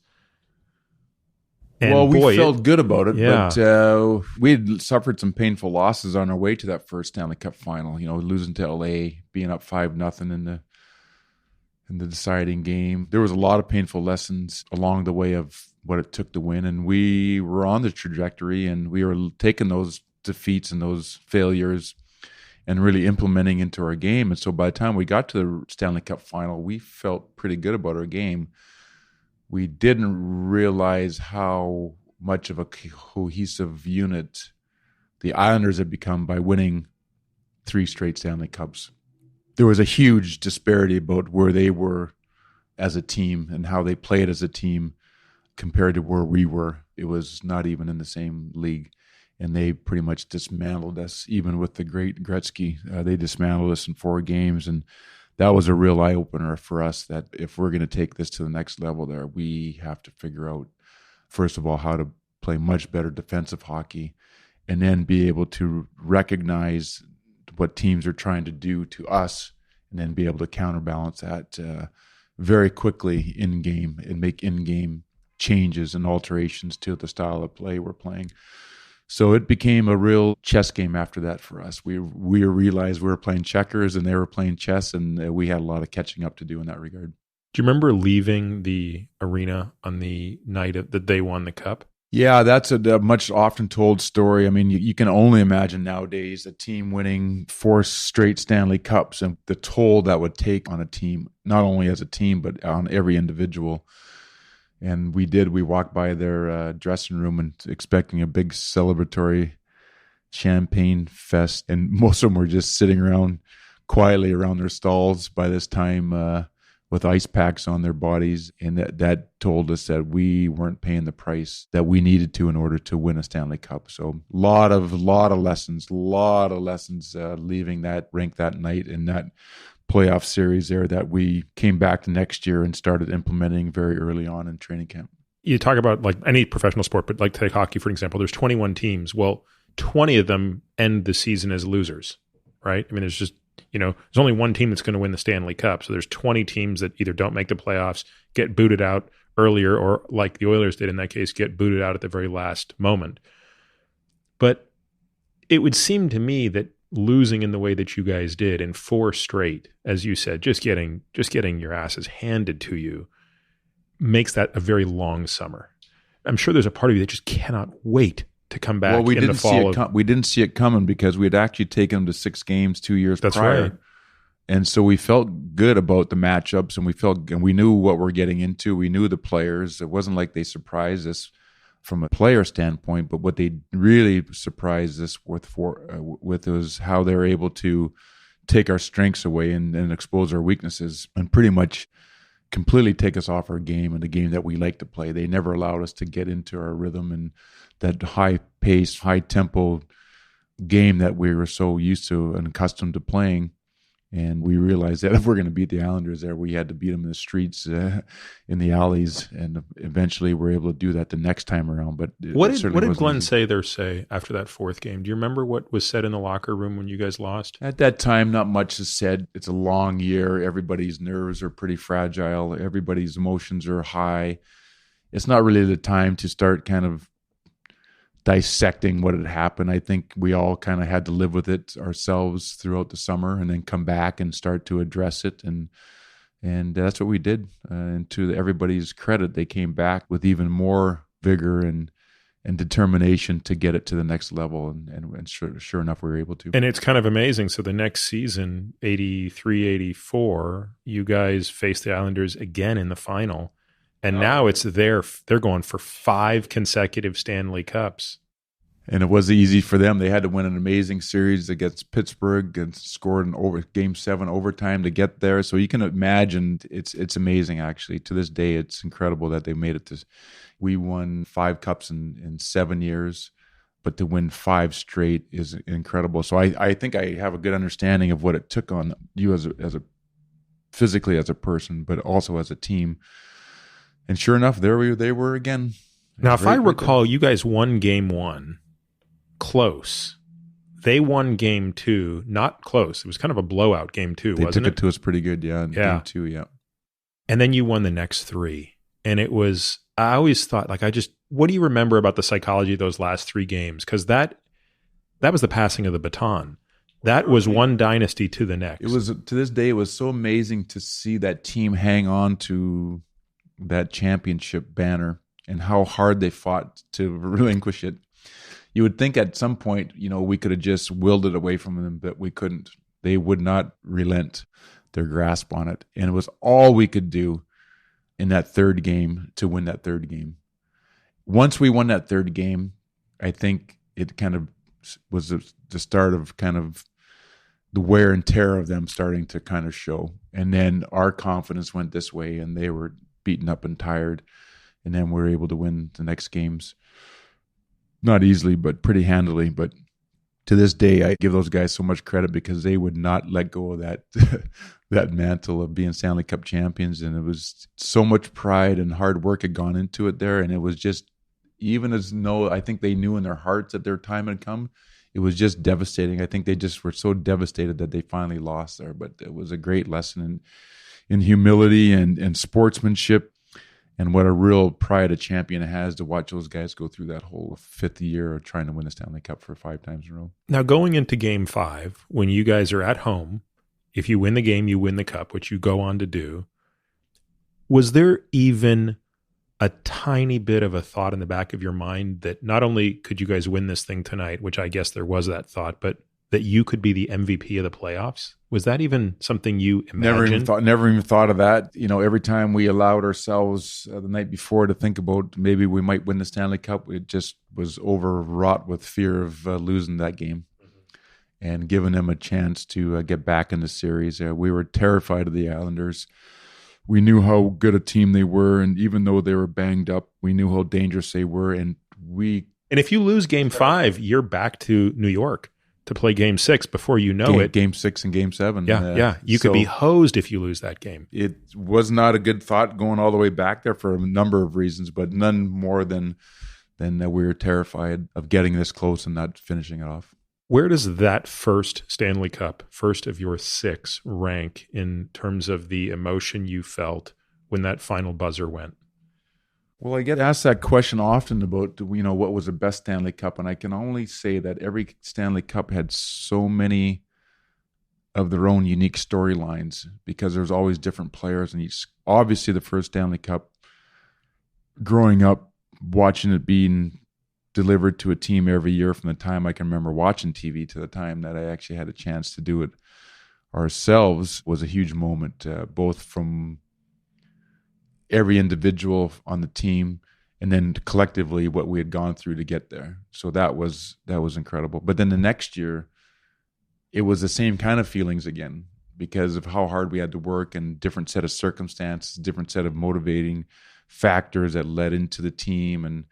And we felt good about it, yeah. But we had suffered some painful losses on our way to that first Stanley Cup final. Losing to LA, being up 5-0 in the deciding game. There was a lot of painful lessons along the way of what it took to win, and we were on the trajectory, and we were taking those defeats and those failures and really implementing into our game. And so by the time we got to the Stanley Cup final, we felt pretty good about our game. We didn't realize how much of a cohesive unit the Islanders had become by winning 3 straight Stanley Cups. There was a huge disparity about where they were as a team and how they played as a team compared to where we were. It was not even in the same league. And they pretty much dismantled us, even with the great Gretzky. They dismantled us in 4 games. And that was a real eye-opener for us that if we're going to take this to the next level there, we have to figure out, first of all, how to play much better defensive hockey and then be able to recognize what teams are trying to do to us and then be able to counterbalance that very quickly in-game and make in-game changes and alterations to the style of play we're playing. So it became a real chess game after that for us. We realized we were playing checkers and they were playing chess, and we had a lot of catching up to do in that regard. Do you remember leaving the arena on the night that they won the cup? Yeah, that's a much often told story. I mean, you can only imagine nowadays a team winning 4 straight Stanley Cups and the toll that would take on a team, not only as a team, but on every individual. And we walked by their dressing room and expecting a big celebratory champagne fest. And most of them were just sitting around quietly around their stalls by this time with ice packs on their bodies. And that told us that we weren't paying the price that we needed to in order to win a Stanley Cup. So lot of lessons leaving that rink that night in that playoff series there that we came back the next year and started implementing very early on in training camp. You talk about like any professional sport, but like take hockey, for example, there's 21 teams. Well, 20 of them end the season as losers, right? I mean, there's just, there's only one team that's going to win the Stanley Cup. So there's 20 teams that either don't make the playoffs, get booted out earlier, or like the Oilers did in that case, get booted out at the very last moment. But it would seem to me that losing in the way that you guys did in 4 straight, as you said, just getting your asses handed to you, makes that a very long summer. I'm sure there's a part of you that just cannot wait to come back in the fall. We didn't see it coming because we had actually taken them to 6 games 2 years prior. That's right. And so we felt good about the matchups, and we knew what we're getting into. We knew the players. It wasn't like they surprised us from a player standpoint, but what they really surprised us with was how they're able to take our strengths away and expose our weaknesses and pretty much completely take us off our game and the game that we like to play. They never allowed us to get into our rhythm and that high-paced, high-tempo game that we were so used to and accustomed to playing. And we realized that if we're going to beat the Islanders there, we had to beat them in the streets, in the alleys, and eventually we're able to do that the next time around. But what did Glenn Sather say after that 4th game? Do you remember what was said in the locker room when you guys lost? At that time, not much is said. It's a long year. Everybody's nerves are pretty fragile. Everybody's emotions are high. It's not really the time to start kind of dissecting what had happened. I think we all kind of had to live with it ourselves throughout the summer and then come back and start to address it. And that's what we did. And to everybody's credit, they came back with even more vigor and determination to get it to the next level. And sure enough, we were able to. And it's kind of amazing. So the next season, 83-84, you guys faced the Islanders again in the final. And now they're going for 5 consecutive Stanley Cups. And it wasn't easy for them. They had to win an amazing series against Pittsburgh and scored in Game 7 overtime to get there. So you can imagine it's amazing, actually. To this day, it's incredible that they made it to. We won 5 cups in 7 years, but to win 5 straight is incredible. So I think I have a good understanding of what it took on you as a physically as a person, but also as a team. And sure enough, they were again. Now, if I recall, you guys won Game 1 close. They won Game 2 not close. It was kind of a blowout Game 2, wasn't it? They took it to us pretty good, yeah. Game 2, yeah. And then you won the next 3. And it was, I always thought, what do you remember about the psychology of those last 3 games? Because that was the passing of the baton. That was one dynasty to the next. It was, to this day, it was so amazing to see that team hang on to that championship banner and how hard they fought to relinquish it. You would think at some point, we could have just willed it away from them, but we couldn't. They would not relent their grasp on it. And it was all we could do in that 3rd game to win that 3rd game. Once we won that 3rd game, I think it kind of was the start of kind of the wear and tear of them starting to kind of show. And then our confidence went this way and they were beaten up and tired, and then we were able to win the next games. Not easily, but pretty handily. But to this day, I give those guys so much credit because they would not let go of that that mantle of being Stanley Cup champions, and it was so much pride and hard work had gone into it there, and it was just, I think they knew in their hearts that their time had come. It was just devastating. I think they just were so devastated that they finally lost there, but it was a great lesson in humility and sportsmanship, and what a real pride a champion has to watch those guys go through that whole 5th year of trying to win the Stanley Cup for 5 times in a row. Now, going into Game 5, when you guys are at home, if you win the game, you win the cup, which you go on to do. Was there even a tiny bit of a thought in the back of your mind that not only could you guys win this thing tonight, which I guess there was that thought, but that you could be the MVP of the playoffs? Was that even something you imagined? Never even thought of that. Every time we allowed ourselves the night before to think about maybe we might win the Stanley Cup, it just was overwrought with fear of losing that game and giving them a chance to get back in the series. We were terrified of the Islanders. We knew how good a team they were, and even though they were banged up, we knew how dangerous they were. And if you lose Game 5, you're back to New York to play Game 6 before you know it. Game 6 and Game 7. Yeah. You could be hosed if you lose that game. It was not a good thought going all the way back there for a number of reasons, but none more than that we were terrified of getting this close and not finishing it off. Where does that first Stanley Cup, first of your 6, rank in terms of the emotion you felt when that final buzzer went? Well, I get asked that question often about, what was the best Stanley Cup? And I can only say that every Stanley Cup had so many of their own unique storylines because there's always different players in each. Obviously, the first Stanley Cup, growing up, watching it being delivered to a team every year from the time I can remember watching TV to the time that I actually had a chance to do it ourselves was a huge moment, both from every individual on the team and then collectively what we had gone through to get there. So that was incredible. But then the next year, it was the same kind of feelings again because of how hard we had to work and different set of circumstances, different set of motivating factors that led into the team. And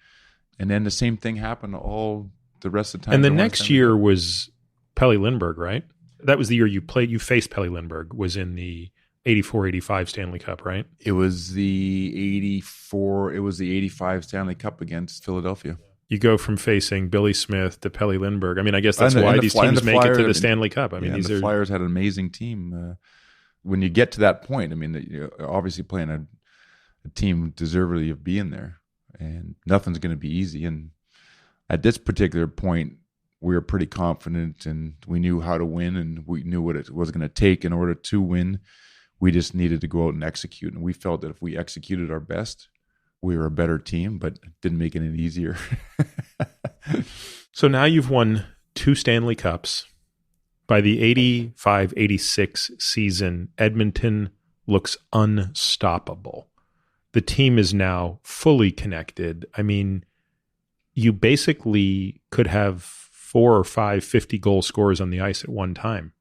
then the same thing happened all the rest of the time. And the next year was Pelle Lindbergh, right? That was the year you faced Pelle Lindbergh, was in the 84-85 Stanley Cup, right? It was the 85 Stanley Cup against Philadelphia. You go from facing Billy Smith to Pelle Lindbergh. I mean, I guess that's why these teams make it to the Stanley Cup. I mean, the Flyers had an amazing team. When you get to that point, I mean, you're obviously playing a team deservedly of being there, and nothing's going to be easy. And at this particular point, we were pretty confident, and we knew how to win, and we knew what it was going to take in order to win. We just needed to go out and execute, and we felt that if we executed our best, we were a better team, but it didn't make it any easier. So now you've won 2 Stanley Cups. By the 85-86 season, Edmonton looks unstoppable. The team is now fully connected. I mean, you basically could have 4 or 5 50-goal scorers on the ice at one time.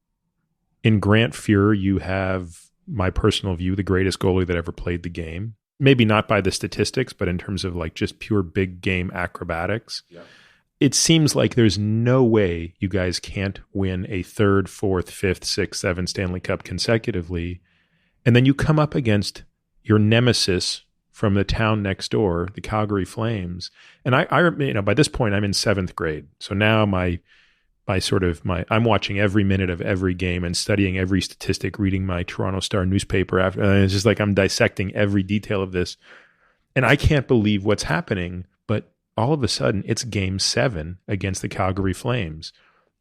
In Grant Fuhr, you have, my personal view, the greatest goalie that ever played the game. Maybe not by the statistics, but in terms of like just pure big game acrobatics. Yeah. It seems like there's no way you guys can't win a 3rd, 4th, 5th, 6th, 7th Stanley Cup consecutively. And then you come up against your nemesis from the town next door, the Calgary Flames. And I by this point, I'm in 7th grade. So now I'm watching every minute of every game and studying every statistic, reading my Toronto Star newspaper after. And it's just like I'm dissecting every detail of this. And I can't believe what's happening. But all of a sudden, it's Game 7 against the Calgary Flames.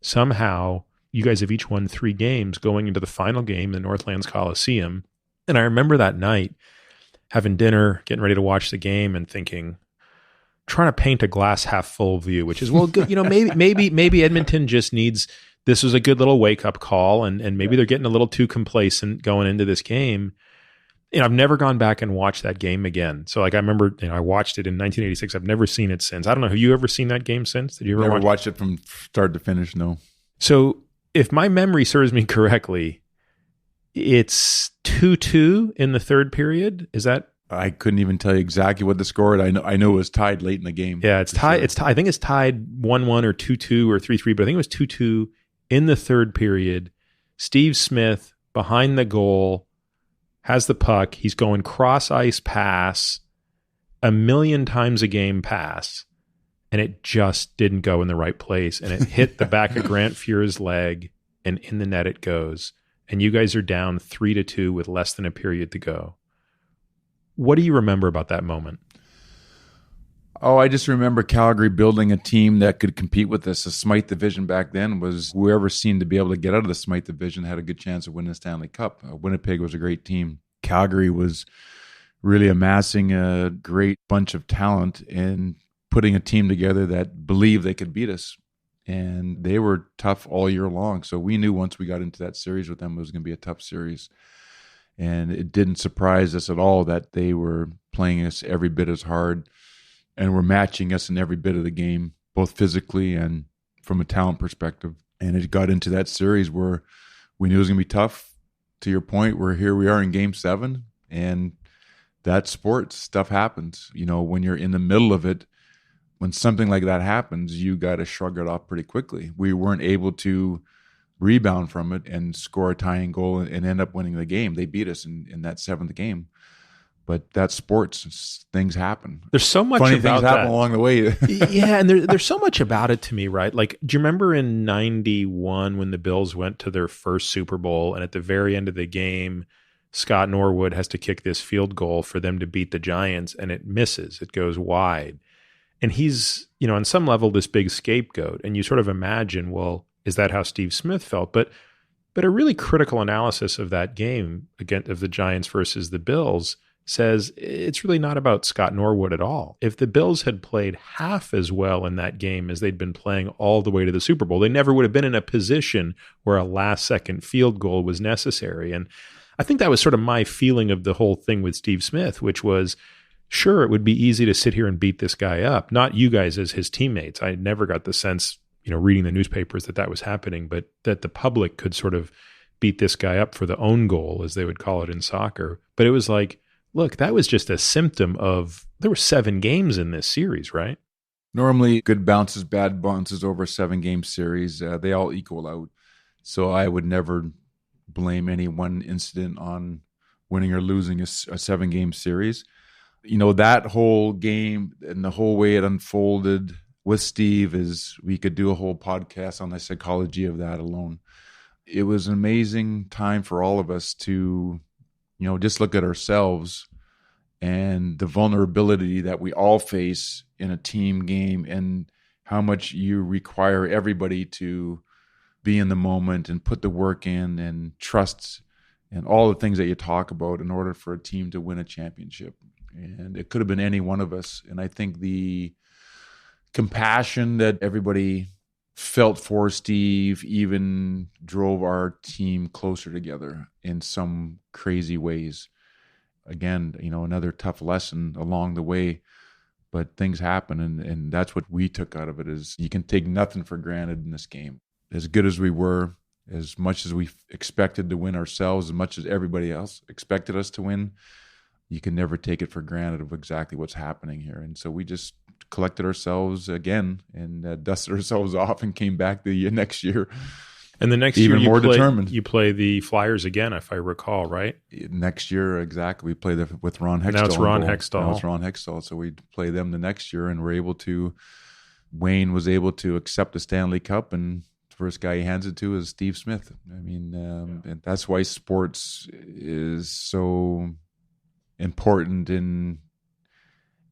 Somehow, you guys have each won 3 games going into the final game in the Northlands Coliseum. And I remember that night having dinner, getting ready to watch the game and thinking, trying to paint a glass half full view, which is, well, good, maybe Edmonton just needs, this was a good little wake up call, and maybe they're getting a little too complacent going into this game. I've never gone back and watched that game again. So like I remember, I watched it in 1986. I've never seen it since. I don't know. Have you ever seen that game since? Did you ever watch it from start to finish? No. So if my memory serves me correctly, it's 2-2 in the 3rd period. Is that? I couldn't even tell you exactly what the score is. I know it was tied late in the game. Yeah, it's tied. Sure. I think it's tied 1-1 or 2-2 or 3-3, but I think it was 2-2 in the 3rd period. Steve Smith behind the goal has the puck. He's going cross ice pass, 1,000,000 times a game pass, and it just didn't go in the right place. And it hit the back of Grant Fuhr's leg, and in the net it goes. And you guys are down 3-2 with less than a period to go. What do you remember about that moment? Oh, I just remember Calgary building a team that could compete with us. The Smythe Division back then was whoever seemed to be able to get out of the Smythe Division had a good chance of winning the Stanley Cup. Winnipeg was a great team. Calgary was really amassing a great bunch of talent and putting a team together that believed they could beat us. And they were tough all year long. So we knew once we got into that series with them, it was going to be a tough series. And it didn't surprise us at all that they were playing us every bit as hard and were matching us in every bit of the game, both physically and from a talent perspective. And it got into that series where we knew it was going to be tough. To your point, here we are in Game 7, and that's sports. Stuff happens. When you're in the middle of it, when something like that happens, you got to shrug it off pretty quickly. We weren't able to rebound from it and score a tying goal and end up winning the game. They beat us in that 7th game. But that's sports. Things happen. There's so much funny about things happen along the way. Yeah, and there's so much about it to me, right? Like, do you remember in 91 when the Bills went to their first Super Bowl, and at the very end of the game, Scott Norwood has to kick this field goal for them to beat the Giants, and it misses. It goes wide. And he's, on some level, this big scapegoat. And you sort of imagine, well, is that how Steve Smith felt? But a really critical analysis of that game, again, of the Giants versus the Bills, says it's really not about Scott Norwood at all. If the Bills had played half as well in that game as they'd been playing all the way to the Super Bowl, they never would have been in a position where a last-second field goal was necessary. And I think that was sort of my feeling of the whole thing with Steve Smith, which was, sure, it would be easy to sit here and beat this guy up. Not you guys as his teammates. I never got the sense, reading the newspapers that was happening, but that the public could sort of beat this guy up for the own goal, as they would call it in soccer. But it was like, look, that was just a symptom of, there were 7 games in this series, right? Normally, good bounces, bad bounces over a 7-game series, they all equal out. So I would never blame any one incident on winning or losing a 7-game series. That whole game and the whole way it unfolded with Steve is, we could do a whole podcast on the psychology of that alone. It was an amazing time for all of us to, just look at ourselves and the vulnerability that we all face in a team game, and how much you require everybody to be in the moment and put the work in and trust and all the things that you talk about in order for a team to win a championship. And it could have been any one of us. And I think the compassion that everybody felt for Steve even drove our team closer together in some crazy ways. Again, another tough lesson along the way, but things happen. And that's what we took out of it, is you can take nothing for granted in this game. As good as we were, as much as we expected to win ourselves, as much as everybody else expected us to win, you can never take it for granted of exactly what's happening here. And so we just collected ourselves again and dusted ourselves off and came back the next year. And the next even year more determined. You play the Flyers again, if I recall, right? Next year, exactly. We played with Ron Hextall. Now it's Ron Hextall. Now it's Ron Hextall. So we play them the next year, and Wayne was able to accept the Stanley Cup, and the first guy he hands it to is Steve Smith. And that's why sports is so important in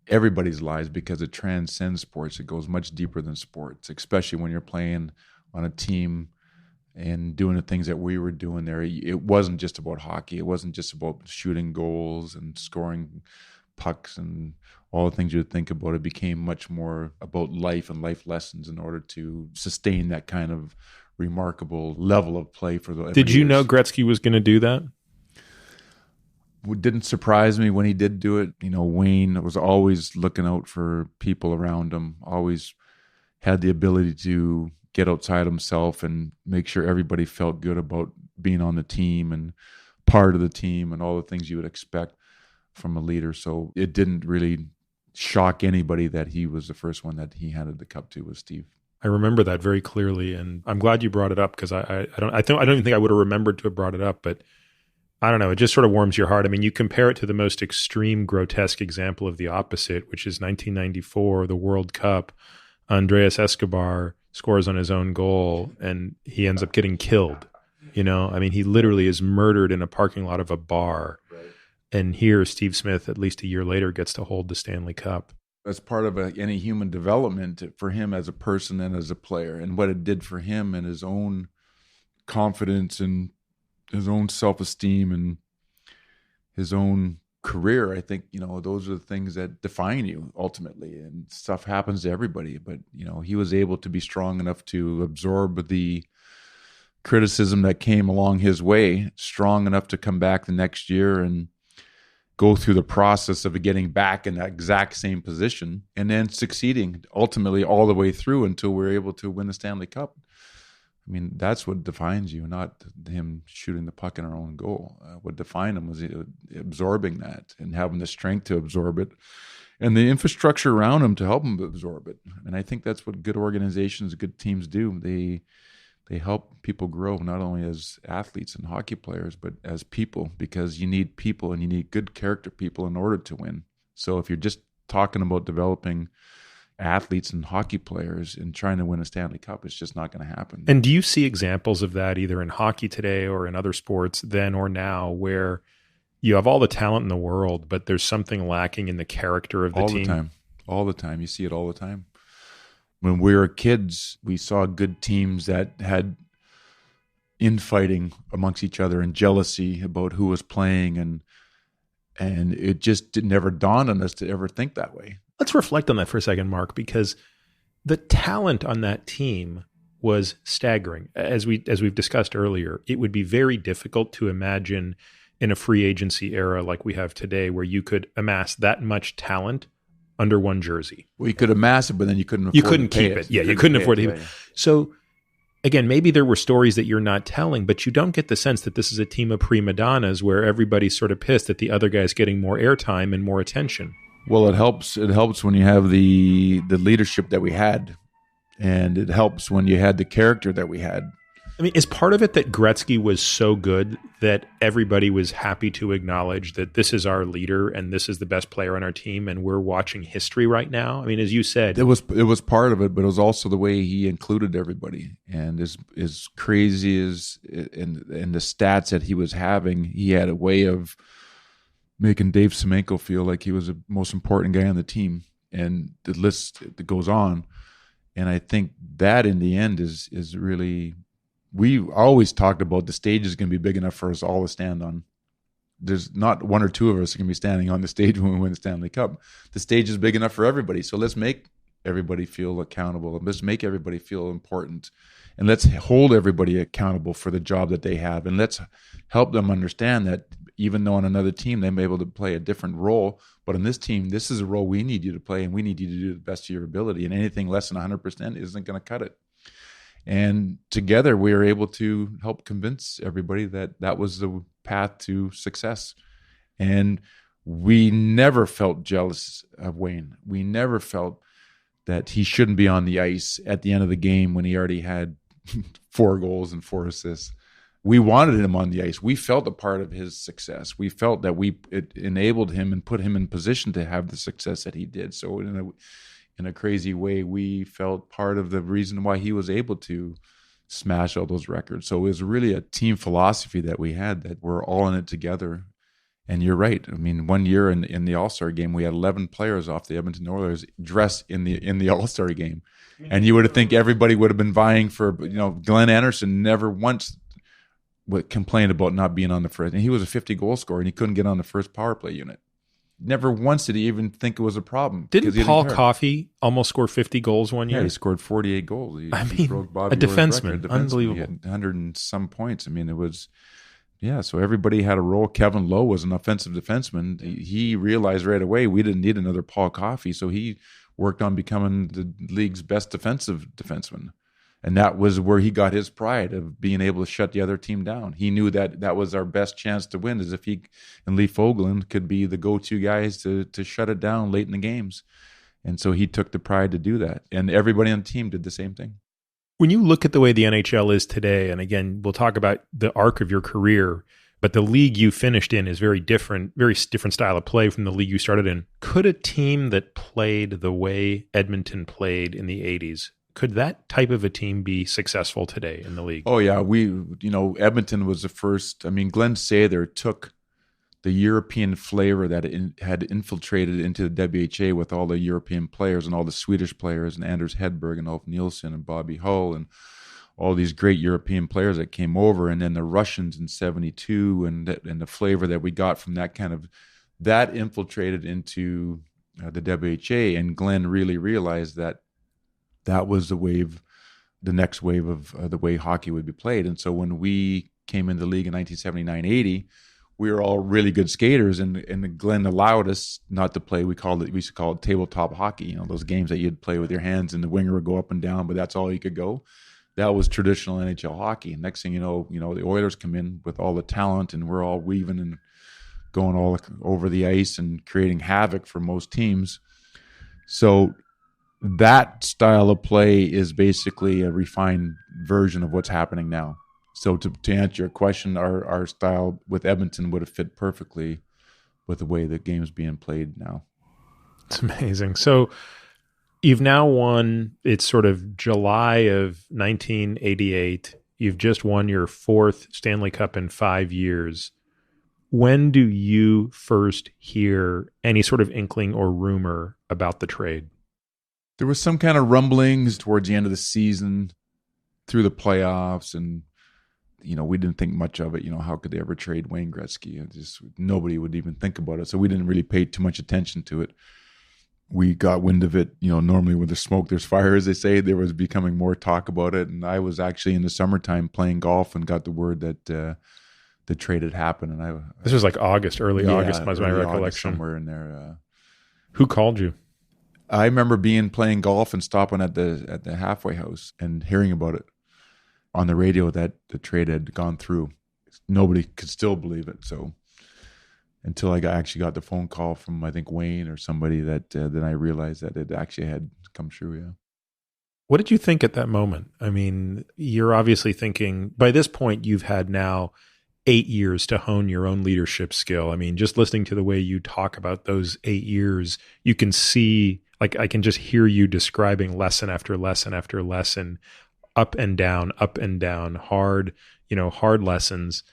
everybody's lives, because it transcends sports. It goes much deeper than sports, especially when you're playing on a team and doing the things that we were doing there. It wasn't just about hockey. It wasn't just about shooting goals and scoring pucks and all the things you would think about. It became much more about life and life lessons in order to sustain that kind of remarkable level of play for the. Did you know Gretzky was going to do that? It didn't surprise me when he did do it. Wayne was always looking out for people around him, always had the ability to get outside himself and make sure everybody felt good about being on the team and part of the team and all the things you would expect from a leader. So it didn't really shock anybody that he was the first one that he handed the cup to, was Steve. I remember that very clearly, and I'm glad you brought it up, because I don't even think I would have remembered to have brought it up, but I don't know, it just sort of warms your heart. I mean, you compare it to the most extreme, grotesque example of the opposite, which is 1994, the World Cup. Andreas Escobar scores on his own goal, and he ends up getting killed. He literally is murdered in a parking lot of a bar. Right. And here, Steve Smith, at least a year later, gets to hold the Stanley Cup. As part of any human development for him as a person and as a player, and what it did for him and his own confidence and his own self-esteem and his own career. I think, those are the things that define you ultimately, and stuff happens to everybody. But, he was able to be strong enough to absorb the criticism that came along his way, strong enough to come back the next year and go through the process of getting back in that exact same position, and then succeeding ultimately all the way through until we're able to win the Stanley Cup. That's what defines you, not him shooting the puck in our own goal. What defined him was absorbing that and having the strength to absorb it, and the infrastructure around him to help him absorb it. And I think that's what good organizations, good teams do. They help people grow, not only as athletes and hockey players, but as people, because you need people and you need good character people in order to win. So if you're just talking about developing athletes and hockey players and trying to win a Stanley Cup, it's just not going to happen. And do you see examples of that either in hockey today or in other sports then or now, where you have all the talent in the world, but there's something lacking in the character of the team. All the time. You see it all the time. When we were kids, we saw good teams that had infighting amongst each other and jealousy about who was playing, and it just never dawned on us to ever think that way. Let's reflect on that for a second, Mark, because the talent on that team was staggering. As we've discussed earlier, it would be very difficult to imagine in a free agency era like we have today where you could amass that much talent under one jersey. Well, you could amass it, but then you couldn't afford to keep it. Yeah, you couldn't afford to keep it. So again, maybe there were stories that you're not telling, but you don't get the sense that this is a team of prima donnas where everybody's sort of pissed that the other guy's getting more airtime and more attention. Well, it helps. It helps when you have the leadership that we had, and it helps when you had the character that we had. I mean, is part of it that Gretzky was so good that everybody was happy to acknowledge that this is our leader and this is the best player on our team and we're watching history right now? I mean, as you said, it was part of it, but it was also the way he included everybody. And as crazy as in the stats that he was having, he had a way of making Dave Semenko feel like he was the most important guy on the team. And the list that goes on. And I think that in the end is really. We always talked about the stage is going to be big enough for us all to stand on. There's not one or two of us going to be standing on the stage when we win the Stanley Cup. The stage is big enough for everybody. So let's make everybody feel accountable. Let's make everybody feel important. And let's hold everybody accountable for the job that they have. And let's help them understand that even though on another team they may be able to play a different role, but on this team, this is a role we need you to play and we need you to do the best of your ability. And anything less than 100% isn't going to cut it. And together we were able to help convince everybody that that was the path to success. And we never felt jealous of Wayne. We never felt that he shouldn't be on the ice at the end of the game when he already had 4 goals and 4 assists. We wanted him on the ice. We felt a part of his success. We felt that it enabled him and put him in position to have the success that he did. So in a crazy way, we felt part of the reason why he was able to smash all those records. So it was really a team philosophy that we had, that we're all in it together. And you're right. I mean, one year in the All-Star game, we had 11 players off the Edmonton Oilers dressed in the All-Star game. And you would think everybody would have been vying for, Glenn Anderson never once complained about not being on the first. And he was a 50-goal scorer, and he couldn't get on the first power play unit. Never once did he even think it was a problem. Didn't Paul Coffey almost score 50 goals one year? Yeah, he scored 48 goals. He broke Bobby a defenseman. Unbelievable. He had 100 and some points. I mean, it was, so everybody had a role. Kevin Lowe was an offensive defenseman. He realized right away we didn't need another Paul Coffey, so he worked on becoming the league's best defensive defenseman. And that was where he got his pride of being able to shut the other team down. He knew that was our best chance to win, is if he and Lee Fogelin could be the go-to guys to shut it down late in the games. And so he took the pride to do that. And everybody on the team did the same thing. When you look at the way the NHL is today, and again, we'll talk about the arc of your career, but the league you finished in is very different style of play from the league you started in. Could a team that played the way Edmonton played in the 80s, could that type of a team be successful today in the league? Oh, yeah. Edmonton was the first. I mean, Glenn Sather took the European flavor that had infiltrated into the WHA with all the European players and all the Swedish players and Anders Hedberg and Ulf Nielsen and Bobby Hull and all these great European players that came over, and then the Russians in 72 and the flavor that we got from that infiltrated into the WHA. And Glenn really realized that was the next wave of the way hockey would be played. And so when we came into the league in 1979-80, we were all really good skaters, and Glenn allowed us not to play. We used to call it tabletop hockey, those games that you'd play with your hands and the winger would go up and down, but that's all you could go. That was traditional NHL hockey. And next thing you know, the Oilers come in with all the talent, and we're all weaving and going all over the ice and creating havoc for most teams. So that style of play is basically a refined version of what's happening now. So to answer your question, our style with Edmonton would have fit perfectly with the way the game's being played now. It's amazing. So you've now won, it's sort of July of 1988. You've just won your 4th Stanley Cup in 5 years. When do you first hear any sort of inkling or rumor about the trade? There was some kind of rumblings towards the end of the season through the playoffs, and we didn't think much of it. How could they ever trade Wayne Gretzky? Nobody would even think about it. So we didn't really pay too much attention to it. We got wind of it, normally when there's smoke, there's fire, as they say. There was becoming more talk about it. And I was actually in the summertime playing golf and got the word that the trade had happened. And this was like early August was my recollection. August, somewhere in there. Who called you? I remember playing golf and stopping at the halfway house and hearing about it on the radio that the trade had gone through. Nobody could still believe it. So until I actually got the phone call from, I think, Wayne or somebody, that then I realized that it actually had come true. Yeah. What did you think at that moment? I mean, you're obviously thinking, by this point, you've had now 8 years to hone your own leadership skill. I mean, just listening to the way you talk about those 8 years, you can see, like, I can just hear you describing lesson after lesson after lesson, up and down, hard lessons.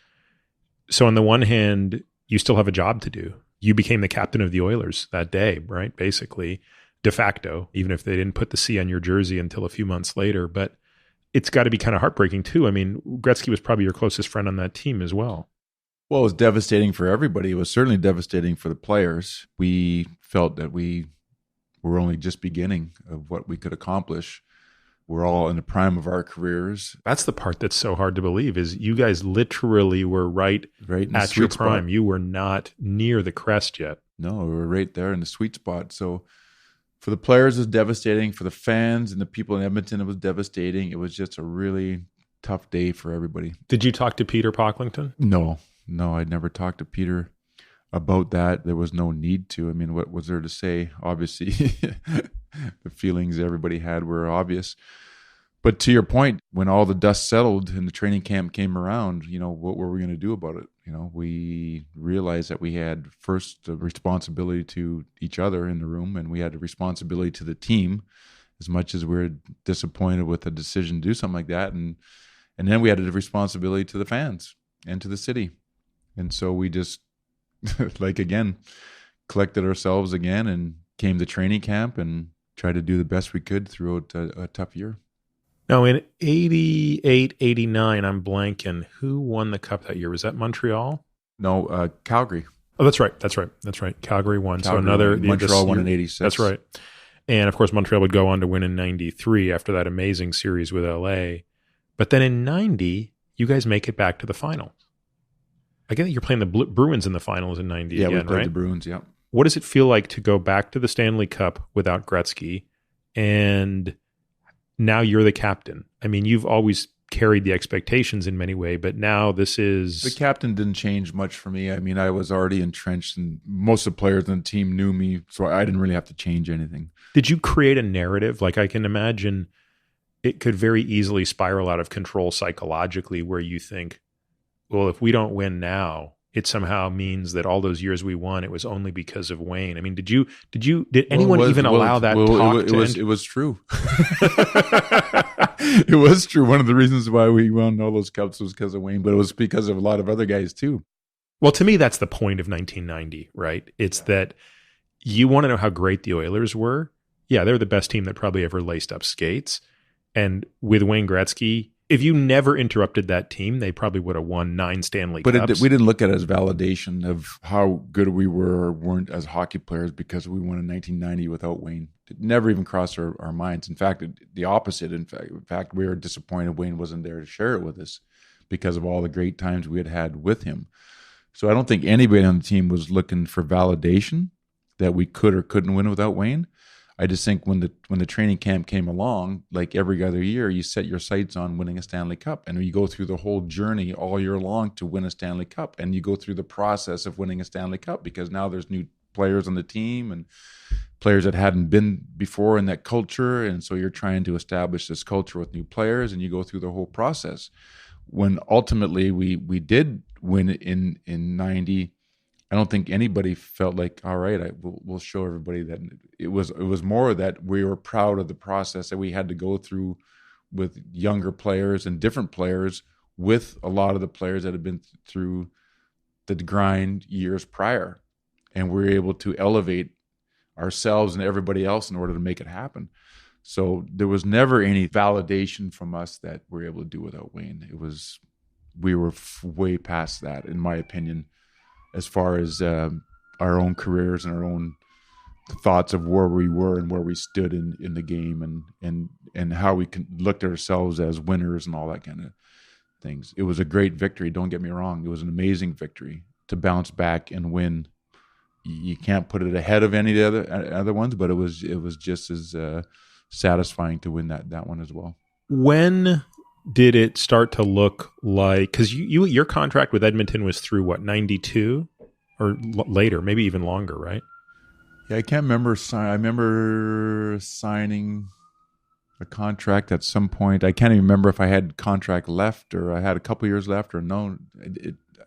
So on the one hand, you still have a job to do. You became the captain of the Oilers that day, right? Basically, de facto, even if they didn't put the C on your jersey until a few months later. But it's got to be kind of heartbreaking too. I mean, Gretzky was probably your closest friend on that team as well. Well, it was devastating for everybody. It was certainly devastating for the players. We felt that we were only just beginning of what we could accomplish. We're all in the prime of our careers. That's the part that's so hard to believe, is you guys literally were right at your prime. Spot. You were not near the crest yet. No, we were right there in the sweet spot. So for the players, it was devastating. For the fans and the people in Edmonton, it was devastating. It was just a really tough day for everybody. Did you talk to Peter Pocklington? No, I'd never talked to Peter about that. There was no need to. I mean, what was there to say? Obviously, the feelings everybody had were obvious. But to your point, when all the dust settled and the training camp came around, what were we going to do about it? We realized that we had first a responsibility to each other in the room, and we had a responsibility to the team, as much as we were disappointed with the decision to do something like that. And then we had a responsibility to the fans and to the city. And so we just, collected ourselves again and came to training camp and tried to do the best we could throughout a tough year. Now, in 88, 89, I'm blanking. Who won the cup that year? Was that Montreal? No, Calgary. Oh, that's right. Calgary won. Montreal won in 86. That's right. And, of course, Montreal would go on to win in 93 after that amazing series with LA. But then in 90, you guys make it back to the finals. I get that you're playing the Bruins in the finals in 90 again, right? Yeah, we played the Bruins, yeah. What does it feel like to go back to the Stanley Cup without Gretzky, and now you're the captain? I mean, you've always carried the expectations in many ways, but now this is... The captain didn't change much for me. I mean, I was already entrenched, and most of the players on the team knew me, so I didn't really have to change anything. Did you create a narrative? Like, I can imagine it could very easily spiral out of control psychologically, where you think, well, if we don't win now, it somehow means that all those years we won, it was only because of Wayne. I mean, did anyone allow that talk to end? It was true. It was true. One of the reasons why we won all those cups was because of Wayne, but it was because of a lot of other guys too. Well, to me, that's the point of 1990, right? It's that you want to know how great the Oilers were. Yeah, they're the best team that probably ever laced up skates. And with Wayne Gretzky, if you never interrupted that team, they probably would have won 9 Stanley Cups. But we didn't look at it as validation of how good we were or weren't as hockey players because we won in 1990 without Wayne. It never even crossed our minds. In fact, the opposite. In fact, we were disappointed Wayne wasn't there to share it with us because of all the great times we had had with him. So I don't think anybody on the team was looking for validation that we could or couldn't win without Wayne. I just think when the training camp came along, like every other year, you set your sights on winning a Stanley Cup, and you go through the whole journey all year long to win a Stanley Cup, and you go through the process of winning a Stanley Cup because now there's new players on the team and players that hadn't been before in that culture, and so you're trying to establish this culture with new players, and you go through the whole process. When ultimately we did win in 90. I don't think anybody felt like, all right, we'll show everybody that it was more that we were proud of the process that we had to go through with younger players and different players with a lot of the players that had been through the grind years prior, and we were able to elevate ourselves and everybody else in order to make it happen. So there was never any validation from us that we were able to do without Wayne. We were way past that, in my opinion, as far as our own careers and our own thoughts of where we were and where we stood in the game, and how we looked at ourselves as winners and all that kind of things. It was a great victory. Don't get me wrong. It was an amazing victory to bounce back and win. You can't put it ahead of any of the other ones, but it was just as satisfying to win that one as well. When did it start to look like, because your contract with Edmonton was through what, 92 or later, maybe even longer, right? Yeah, I can't remember. I remember signing a contract at some point. I can't even remember if I had contract left or I had a couple years left or no.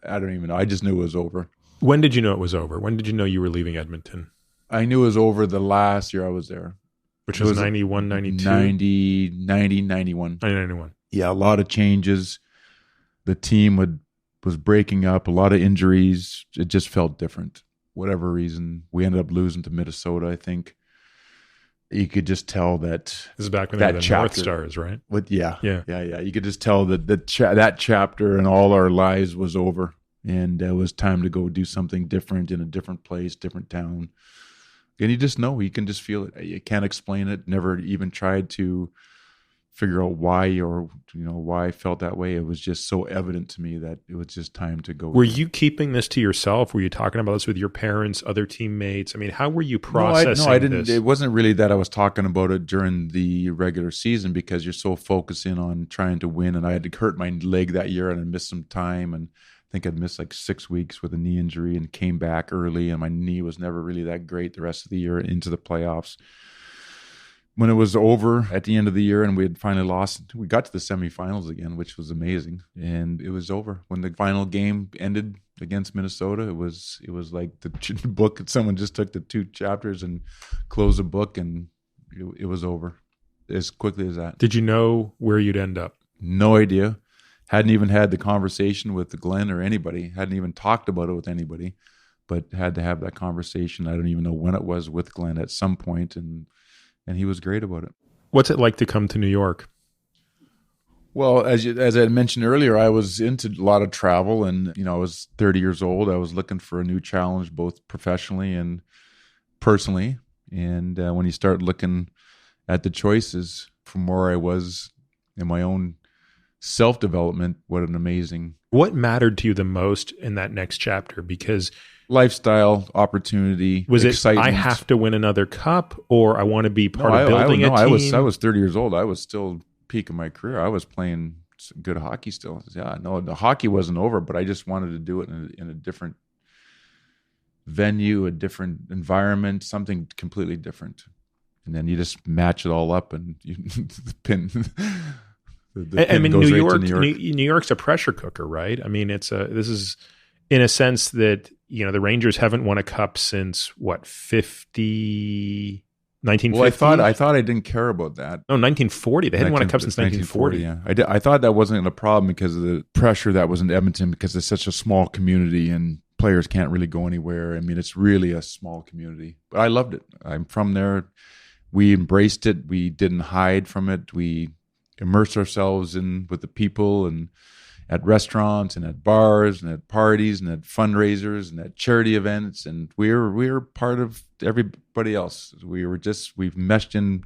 I don't even know. I just knew it was over. When did you know it was over? When did you know you were leaving Edmonton? I knew it was over the last year I was there. Which was 91, 92? 90, 91. 91. Yeah, a lot of changes. The team was breaking up, a lot of injuries. It just felt different. Whatever reason, we ended up losing to Minnesota, I think. You could just tell that. This is back when they were the North Stars, right? Yeah. You could just tell that that chapter in all our lives was over, and it was time to go do something different in a different place, different town. And you just know, you can just feel it. You can't explain it. Never even tried to figure out why why I felt that way. It was just so evident to me that it was just time to go. Were you keeping this to yourself? Were you talking about this with your parents, other teammates? I mean, how were you processing No, I didn't. this? It wasn't really that I was talking about it during the regular season, because you're so focusing on trying to win. And I had hurt my leg that year and I missed some time. And I think I'd missed like 6 weeks with a knee injury and came back early. And my knee was never really that great the rest of the year into the playoffs. When it was over at the end of the year and we had finally lost, we got to the semifinals again, which was amazing. And it was over. When the final game ended against Minnesota, it was like the book, someone just took the 2 chapters and closed the book, and it was over as quickly as that. Did you know where you'd end up? No idea. Hadn't even had the conversation with Glenn or anybody. Hadn't even talked about it with anybody, but had to have that conversation. I don't even know when it was with Glenn at some point, and he was great about it. What's it like to come to New York? Well, as I mentioned earlier, I was into a lot of travel, and I was 30 years old. I was looking for a new challenge, both professionally and personally. And when you start looking at the choices from where I was in my own self-development, what an amazing... What mattered to you the most in that next chapter? Because lifestyle, opportunity, was excitement. I have to win another cup, or I want to be part of building a team? I was 30 years old. I was still peak of my career. I was playing good hockey still. Yeah, no, the hockey wasn't over, but I just wanted to do it in a different venue, a different environment, something completely different. And then you just match it all up, and you the pin. I mean, New York's a pressure cooker, right? I mean, this is in a sense that, the Rangers haven't won a cup since what, 1950? Well, I thought I didn't care about that. No, 1940. They hadn't won a cup since 1940. Yeah, I thought that wasn't a problem because of the pressure that was in Edmonton, because it's such a small community and players can't really go anywhere. I mean, it's really a small community. But I loved it. I'm from there. We embraced it. We didn't hide from it. We immersed ourselves with the people, and at restaurants and at bars and at parties and at fundraisers and at charity events, and we were part of everybody else. We've meshed in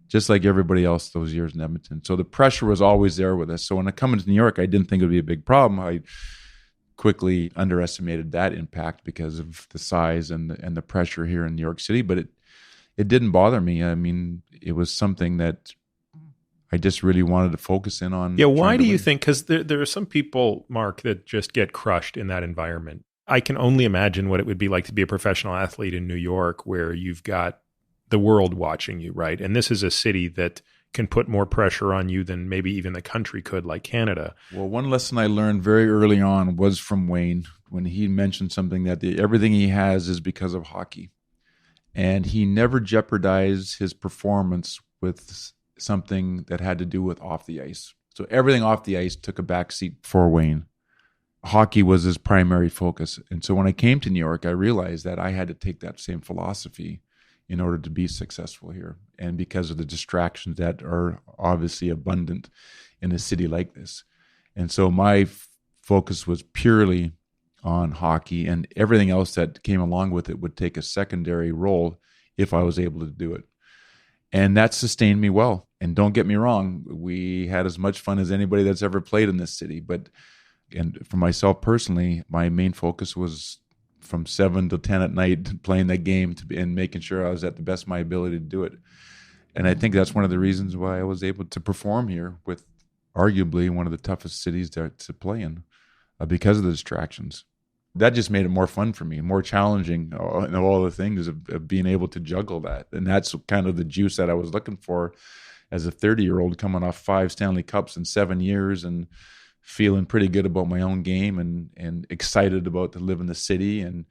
just like everybody else those years in Edmonton. So the pressure was always there with us. So when I come into New York, I didn't think it would be a big problem. I quickly underestimated that impact because of the size and the pressure here in New York City, but it didn't bother me. I mean, it was something that I just really wanted to focus in on. Yeah, why do you think? Because there are some people, Mark, that just get crushed in that environment. I can only imagine what it would be like to be a professional athlete in New York, where you've got the world watching you, right? And this is a city that can put more pressure on you than maybe even the country could, like Canada. Well, one lesson I learned very early on was from Wayne, when he mentioned something that everything he has is because of hockey. And he never jeopardized his performance with something that had to do with off the ice. So everything off the ice took a backseat for Wayne. hockey was his primary focus. And so when I came to New York, I realized that I had to take that same philosophy in order to be successful here. And because of the distractions that are obviously abundant in a city like this. And so my focus was purely on hockey, and everything else that came along with it would take a secondary role if I was able to do it. And that sustained me well. And don't get me wrong, we had as much fun as anybody that's ever played in this city. And for myself personally, my main focus was from 7 to 10 at night playing that game and making sure I was at the best of my ability to do it. And I think that's one of the reasons why I was able to perform here with arguably one of the toughest cities to play in because of the distractions. That just made it more fun for me, more challenging, and all the things of being able to juggle that. And that's kind of the juice that I was looking for as a 30-year-old coming off 5 Stanley Cups in 7 years and feeling pretty good about my own game and excited about to live in the city and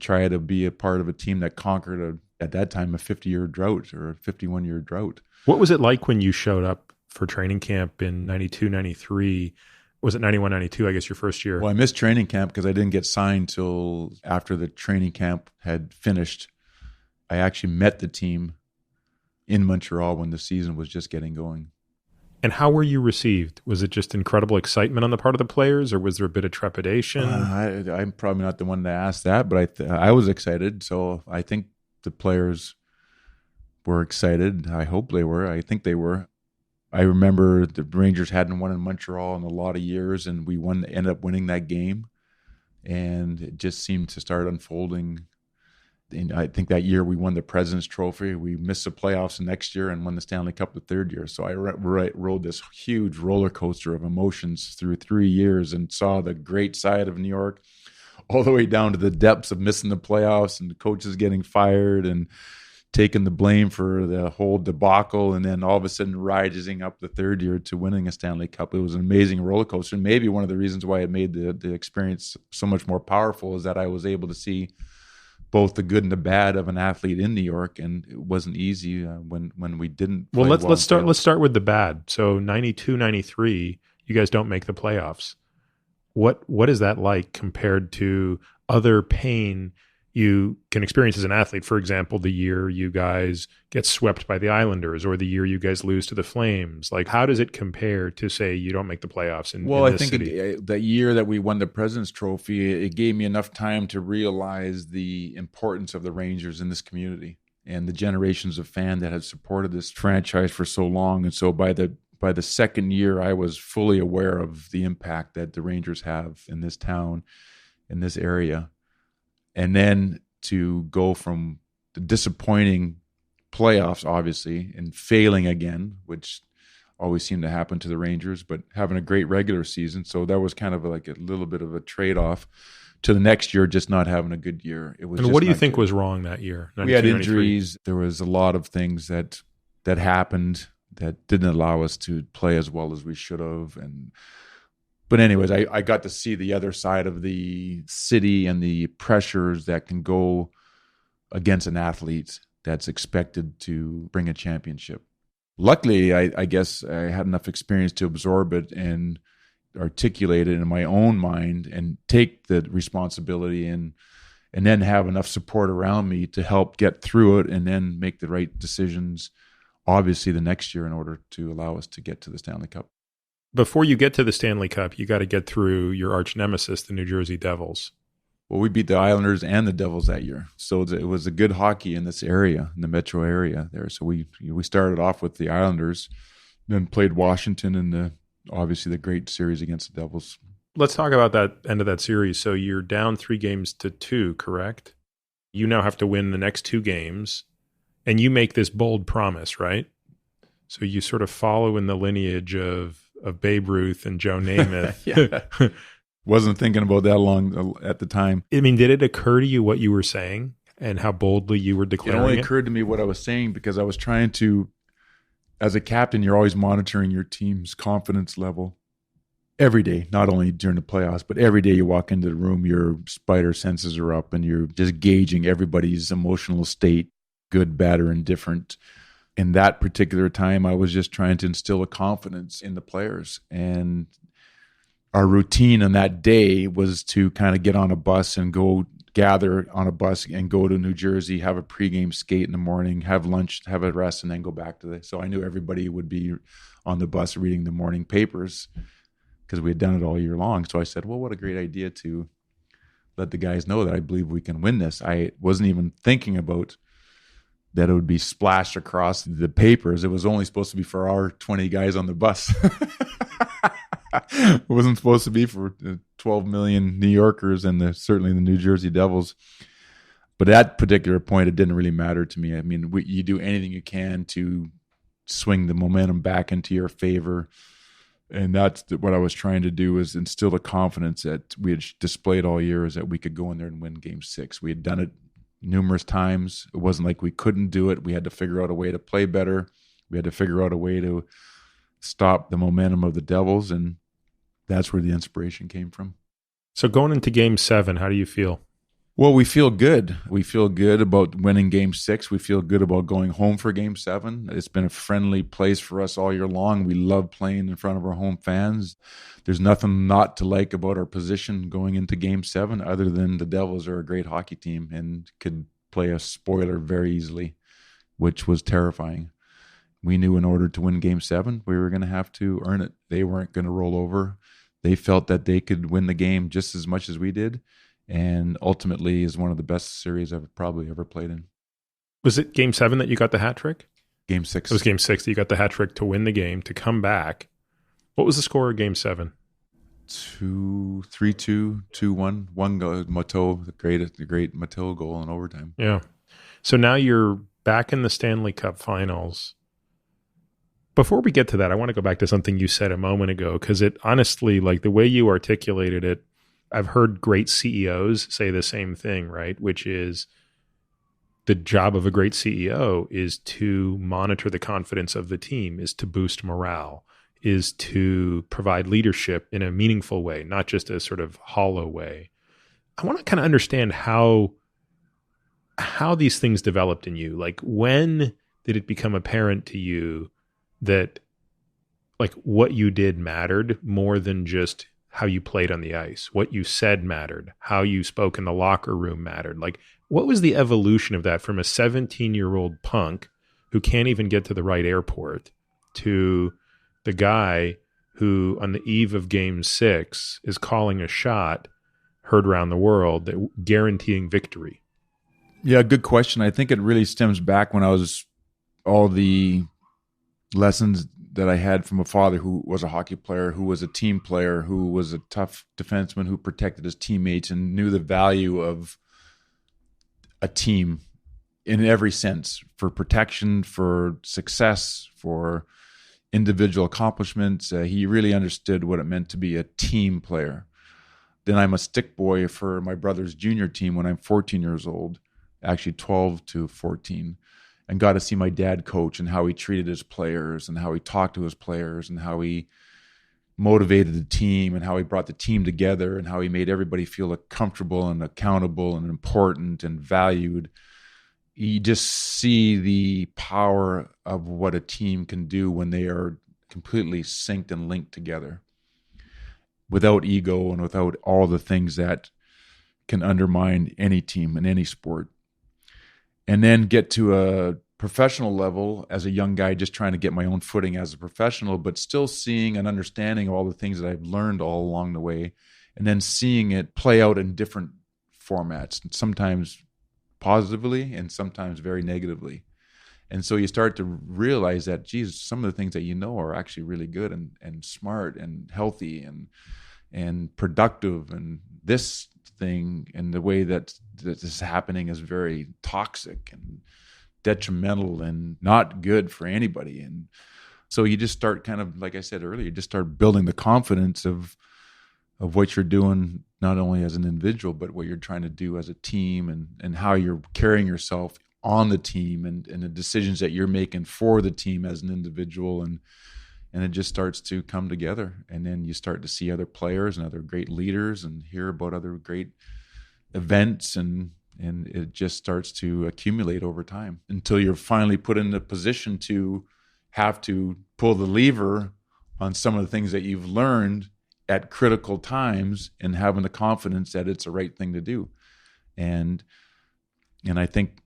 try to be a part of a team that conquered, at that time, a 50-year drought or a 51-year drought. What was it like when you showed up for training camp in 92, 93? Was it 91, 92, I guess your first year? Well, I missed training camp because I didn't get signed till after the training camp had finished. I actually met the team in Montreal when the season was just getting going. And how were you received? Was it just incredible excitement on the part of the players, or was there a bit of trepidation? I'm probably not the one to ask that, but I was excited. So I think the players were excited. I hope they were. I think they were. I remember the Rangers hadn't won in Montreal in a lot of years, and we ended up winning that game. And it just seemed to start unfolding. And I think that year we won the President's Trophy. We missed the playoffs the next year and won the Stanley Cup the third year. So I rode this huge roller coaster of emotions through 3 years and saw the great side of New York all the way down to the depths of missing the playoffs and the coaches getting fired and taking the blame for the whole debacle, and then all of a sudden rising up the third year to winning a Stanley Cup. It was an amazing roller coaster. And maybe one of the reasons why it made the experience so much more powerful is that I was able to see both the good and the bad of an athlete in New York, and it wasn't easy when we didn't play well. Let's start with the bad. So 92, 93, you guys don't make the playoffs. What is that like compared to other pain you can experience as an athlete? For example, the year you guys get swept by the Islanders, or the year you guys lose to the Flames. Like, how does it compare to, say, you don't make the playoffs in I this think city? The year that we won the President's Trophy, it gave me enough time to realize the importance of the Rangers in this community and the generations of fans that had supported this franchise for so long. And so by the second year, I was fully aware of the impact that the Rangers have in this town, in this area. And then to go from the disappointing playoffs, obviously, and failing again, which always seemed to happen to the Rangers, but having a great regular season. So that was kind of like a little bit of a trade-off to the next year, just not having a good year. It was. And what do you think was wrong that year? We had injuries. There was a lot of things that happened that didn't allow us to play as well as we should have. But anyways, I got to see the other side of the city and the pressures that can go against an athlete that's expected to bring a championship. Luckily, I guess I had enough experience to absorb it and articulate it in my own mind and take the responsibility and then have enough support around me to help get through it and then make the right decisions, obviously, the next year in order to allow us to get to the Stanley Cup. Before you get to the Stanley Cup, you got to get through your arch nemesis, the New Jersey Devils. Well, we beat the Islanders and the Devils that year. So it was a good hockey in this area, in the metro area there. So we started off with the Islanders, then played Washington in obviously the great series against the Devils. Let's talk about that end of that series. So you're down 3-2, correct? You now have to win the next 2 games, and you make this bold promise, right? So you sort of follow in the lineage of Babe Ruth and Joe Namath. Wasn't thinking about that long at the time. I mean, did it occur to you what you were saying and how boldly you were declaring it? It only occurred to me what I was saying because I was trying to, as a captain, you're always monitoring your team's confidence level every day, not only during the playoffs, but every day you walk into the room, your spider senses are up and you're just gauging everybody's emotional state, good, bad, or indifferent. In that particular time, I was just trying to instill a confidence in the players. And our routine on that day was to kind of get on a bus and go gather on a bus and go to New Jersey, have a pregame skate in the morning, have lunch, have a rest, and then go back to so I knew everybody would be on the bus reading the morning papers because we had done it all year long. So I said, well, what a great idea to let the guys know that I believe we can win this. I wasn't even thinking about that it would be splashed across the papers. It was only supposed to be for our 20 guys on the bus. It wasn't supposed to be for 12 million New Yorkers and certainly the New Jersey Devils. But at that particular point, it didn't really matter to me. I mean, you do anything you can to swing the momentum back into your favor. And that's what I was trying to do, is instill the confidence that we had displayed all year, is that we could go in there and win Game 6. We had done it numerous times. It wasn't like we couldn't do it. We had to figure out a way to play better. We had to figure out a way to stop the momentum of the Devils, and that's where the inspiration came from. So going into Game 7, how do you feel? Well, we feel good. We feel good about winning Game 6. We feel good about going home for Game 7. It's been a friendly place for us all year long. We love playing in front of our home fans. There's nothing not to like about our position going into Game 7 other than the Devils are a great hockey team and could play a spoiler very easily, which was terrifying. We knew in order to win Game 7, we were going to have to earn it. They weren't going to roll over. They felt that they could win the game just as much as we did, and ultimately is one of the best series I've probably ever played in. Was it Game 7 that you got the hat trick? Game 6. It was Game 6 that you got the hat trick to win the game, to come back. What was the score of Game 7? 3-2, 2-1. One goal, Mateau, the great Mateau goal in overtime. Yeah. So now you're back in the Stanley Cup Finals. Before we get to that, I want to go back to something you said a moment ago, because it honestly, like the way you articulated it, I've heard great CEOs say the same thing, right? Which is the job of a great CEO is to monitor the confidence of the team, is to boost morale, is to provide leadership in a meaningful way, not just a sort of hollow way. I want to kind of understand how these things developed in you. Like, when did it become apparent to you that like what you did mattered more than just how you played on the ice? What you said mattered. How you spoke in the locker room mattered. Like, what was the evolution of that from a 17-year-old punk who can't even get to the right airport to the guy who on the eve of Game 6 is calling a shot heard around the world, guaranteeing victory? Yeah, good question. I think it really stems back when I was all the lessons that I had from a father who was a hockey player, who was a team player, who was a tough defenseman, who protected his teammates and knew the value of a team in every sense, for protection, for success, for individual accomplishments. He really understood what it meant to be a team player. Then I'm a stick boy for my brother's junior team when I'm 14 years old, actually 12 to 14. And got to see my dad coach and how he treated his players and how he talked to his players and how he motivated the team and how he brought the team together and how he made everybody feel comfortable and accountable and important and valued. You just see the power of what a team can do when they are completely synced and linked together, without ego and without all the things that can undermine any team in any sport. And then get to a professional level as a young guy, just trying to get my own footing as a professional, but still seeing and understanding all the things that I've learned all along the way, and then seeing it play out in different formats, sometimes positively and sometimes very negatively. And so you start to realize that, geez, some of the things that you know are actually really good and smart and healthy and productive, and this thing and the way that this is happening is very toxic and detrimental and not good for anybody. And so you just start kind of, like I said earlier, you just start building the confidence of what you're doing, not only as an individual, but what you're trying to do as a team, and how you're carrying yourself on the team, and the decisions that you're making for the team as an individual. And it just starts to come together. And then you start to see other players and other great leaders and hear about other great events, and it just starts to accumulate over time until you're finally put in the position to have to pull the lever on some of the things that you've learned at critical times and having the confidence that it's the right thing to do. And I think,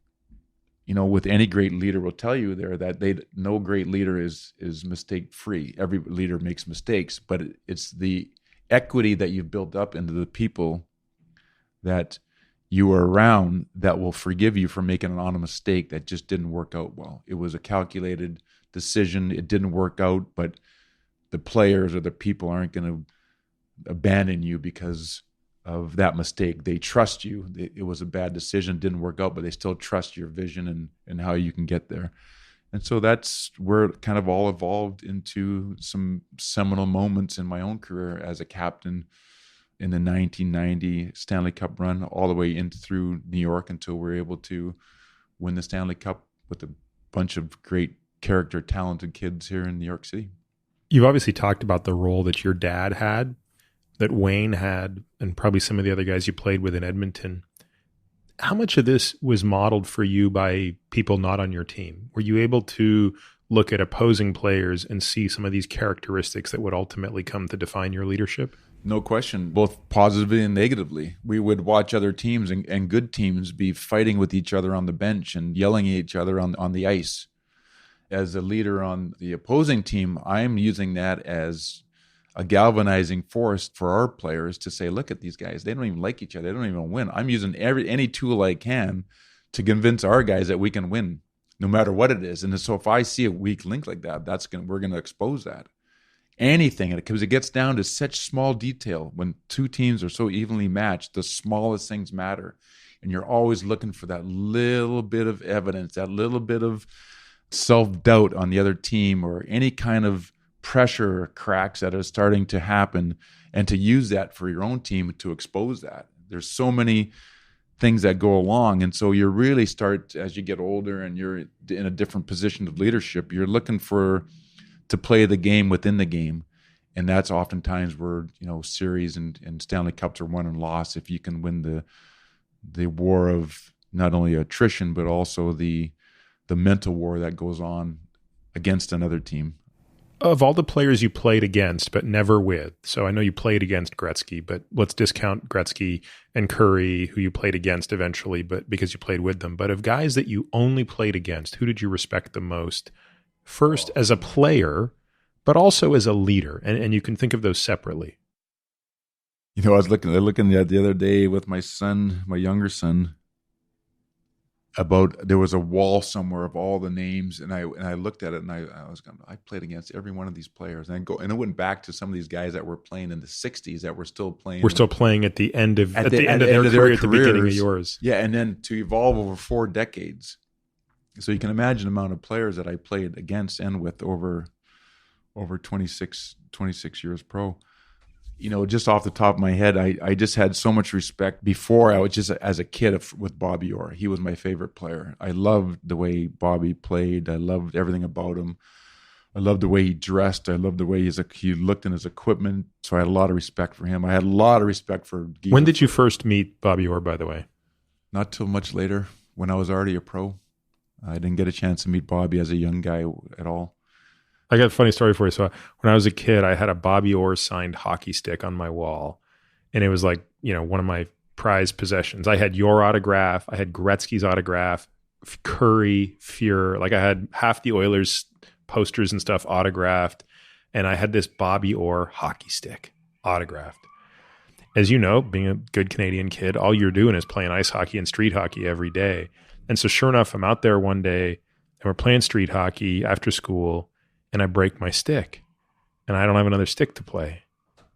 with any great leader will tell you there that no great leader is mistake free. Every leader makes mistakes, but it's the equity that you've built up into the people that you are around that will forgive you for making an honest mistake that just didn't work out well. It was a calculated decision. It didn't work out, but the players or the people aren't going to abandon you because of that mistake. They trust you. It was a bad decision, didn't work out, but they still trust your vision and how you can get there. And so that's where it kind of all evolved into some seminal moments in my own career as a captain in the 1990 Stanley Cup run, all the way into through New York until we were able to win the Stanley Cup with a bunch of great character, talented kids here in New York City. You've obviously talked about the role that your dad had, that Wayne had, and probably some of the other guys you played with in Edmonton. How much of this was modeled for you by people not on your team? Were you able to look at opposing players and see some of these characteristics that would ultimately come to define your leadership? No question, both positively and negatively. We would watch other teams and good teams be fighting with each other on the bench and yelling at each other on the ice. As a leader on the opposing team, I'm using that as a galvanizing force for our players to say, look at these guys. They don't even like each other. They don't even win. I'm using any tool I can to convince our guys that we can win no matter what it is. And so if I see a weak link like that, we're going to expose that. Anything, because it gets down to such small detail. When two teams are so evenly matched, the smallest things matter. And you're always looking for that little bit of evidence, that little bit of self-doubt on the other team, or any kind of pressure or cracks that are starting to happen, and to use that for your own team to expose that. There's so many things that go along. And so you really start, as you get older and you're in a different position of leadership, you're looking to play the game within the game. And that's oftentimes where, series and Stanley Cups are won and lost if you can win the war of not only attrition, but also the mental war that goes on against another team. Of all the players you played against, but never with, so I know you played against Gretzky, but let's discount Gretzky and Curry, who you played against eventually, but because you played with them. But of guys that you only played against, who did you respect the most? First, as a player, but also as a leader, and you can think of those separately. I was looking at the other day with my son, my younger son, about there was a wall somewhere of all the names, and I looked at it, and I played against every one of these players, and I went back to some of these guys that were playing in the '60s that were still playing. We're still playing at the end of their career, at the beginning of yours. Yeah, and then to evolve over 4 decades. So you can imagine the amount of players that I played against and with over 26 years pro. Just off the top of my head, I just had so much respect. Before, I was just as a kid with Bobby Orr. He was my favorite player. I loved the way Bobby played. I loved everything about him. I loved the way he dressed. I loved the way he looked in his equipment. So I had a lot of respect for him. I had a lot of respect for Guy. When did you first meet Bobby Orr, by the way? Not till much later, when I was already a pro. I didn't get a chance to meet Bobby as a young guy at all. I got a funny story for you. So when I was a kid, I had a Bobby Orr signed hockey stick on my wall. And it was like, one of my prized possessions. I had your autograph. I had Gretzky's autograph, Curry, Fuhr. Like I had half the Oilers posters and stuff autographed. And I had this Bobby Orr hockey stick autographed. As you know, being a good Canadian kid, all you're doing is playing ice hockey and street hockey every day. And so sure enough, I'm out there one day and we're playing street hockey after school, and I break my stick and I don't have another stick to play.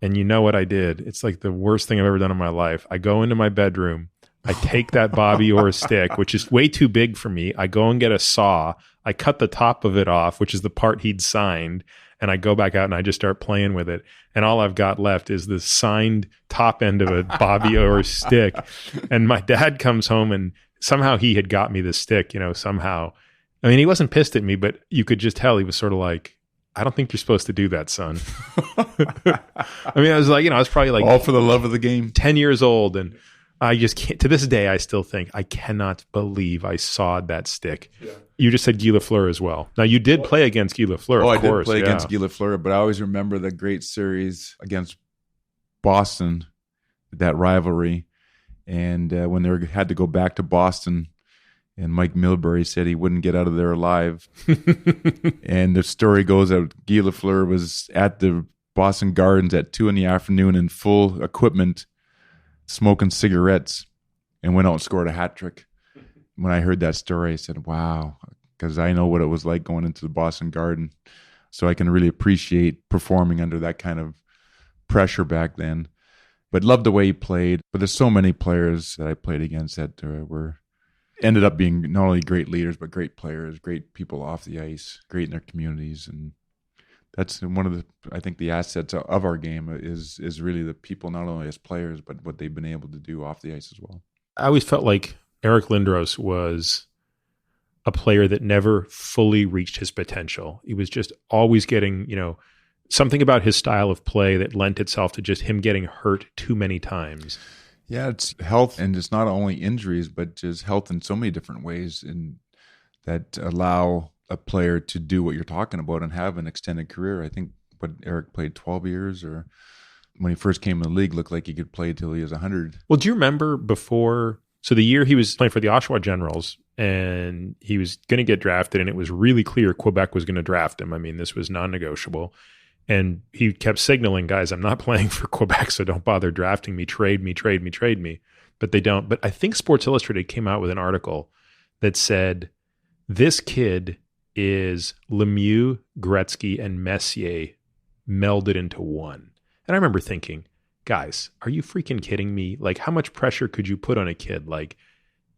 And you know what I did? It's like the worst thing I've ever done in my life. I go into my bedroom, I take that Bobby Orr stick, which is way too big for me. I go and get a saw. I cut the top of it off, which is the part he'd signed. And I go back out and I just start playing with it. And all I've got left is the signed top end of a Bobby Orr stick. And my dad comes home and somehow he had got me this stick, somehow. I mean, he wasn't pissed at me, but you could just tell he was sort of like, I don't think you're supposed to do that, son. I mean, I was like, I was probably like... all for the love of the game. 10 years old. And I just can't, to this day, I still think, I cannot believe I sawed that stick. Yeah. You just said Guy Lafleur as well. Now, you did play against Guy Lafleur, of course. I did play against Guy Lafleur, but I always remember the great series against Boston, that rivalry. And when they had to go back to Boston, and Mike Milbury said he wouldn't get out of there alive. And the story goes that Guy Lafleur was at the Boston Gardens at 2 p.m. in full equipment, smoking cigarettes, and went out and scored a hat trick. When I heard that story, I said, wow, because I know what it was like going into the Boston Garden. So I can really appreciate performing under that kind of pressure back then. But loved the way he played. But there's so many players that I played against that ended up being not only great leaders, but great players, great people off the ice, great in their communities. And that's one of I think the assets of our game is really the people, not only as players, but what they've been able to do off the ice as well. I always felt like Eric Lindros was a player that never fully reached his potential. He was just always getting, something about his style of play that lent itself to just him getting hurt too many times. Yeah, it's health, and it's not only injuries, but just health in so many different ways that allow a player to do what you're talking about and have an extended career. I think Eric played 12 years, or when he first came in the league, looked like he could play till he was 100. Well, do you remember so the year he was playing for the Oshawa Generals and he was going to get drafted, and it was really clear Quebec was going to draft him. I mean, this was non-negotiable. And he kept signaling, guys, I'm not playing for Quebec, so don't bother drafting me. Trade me, trade me, trade me. But they don't. But I think Sports Illustrated came out with an article that said, this kid is Lemieux, Gretzky, and Messier melded into one. And I remember thinking, guys, are you freaking kidding me? Like, how much pressure could you put on a kid? Like,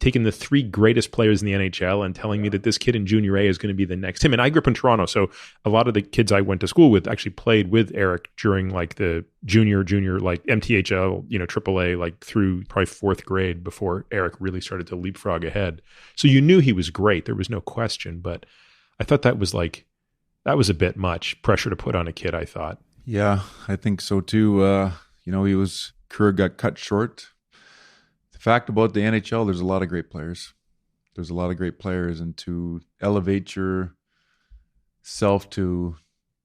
taking the 3 greatest players in the NHL and telling me that this kid in junior A is going to be the next him. And I grew up in Toronto, so a lot of the kids I went to school with actually played with Eric during like the junior, like MTHL, AAA, like through probably 4th grade before Eric really started to leapfrog ahead. So you knew he was great. There was no question, but I thought that was a bit much pressure to put on a kid, I thought. Yeah, I think so too. Career got cut short. The fact about the NHL, there's a lot of great players. And to elevate yourself to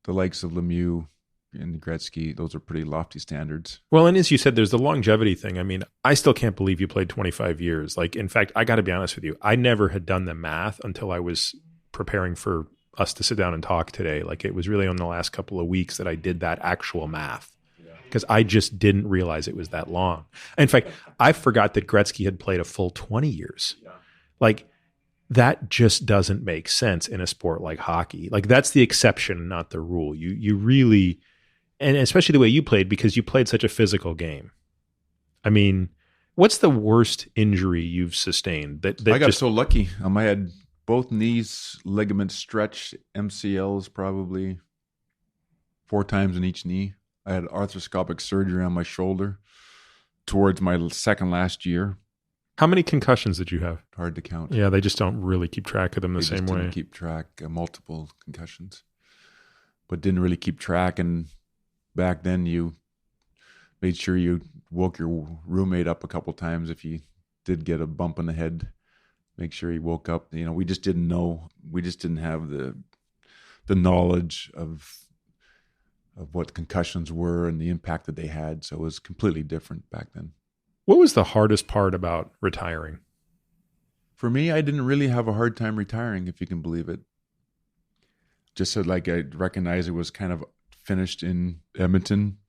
the likes of Lemieux and Gretzky, those are pretty lofty standards. Well, and as you said, there's the longevity thing. I mean, I still can't believe you played 25 years. Like, in fact, I got to be honest with you. I never had done the math until I was preparing for us to sit down and talk today. Like, it was really on the last couple of weeks that I did that actual math, because I just didn't realize it was that long. In fact, I forgot that Gretzky had played a full 20 years. Yeah. Like, that just doesn't make sense in a sport like hockey. Like, that's the exception, not the rule. You really, and especially the way you played, because you played such a physical game. I mean, what's the worst injury you've sustained? I got so lucky. I had both knees ligaments stretched, MCLs probably 4 times in each knee. I had arthroscopic surgery on my shoulder towards my second last year. How many concussions did you have? Hard to count. Yeah, they just don't really keep track of them the same way. Didn't keep track of multiple concussions, but didn't really keep track. And back then, you made sure you woke your roommate up a couple times if you did get a bump in the head. Make sure he woke up. We just didn't know. We just didn't have the knowledge of what concussions were and the impact that they had. So it was completely different back then. What was the hardest part about retiring? For me, I didn't really have a hard time retiring, if you can believe it. Just so I recognized it was kind of finished in Edmonton.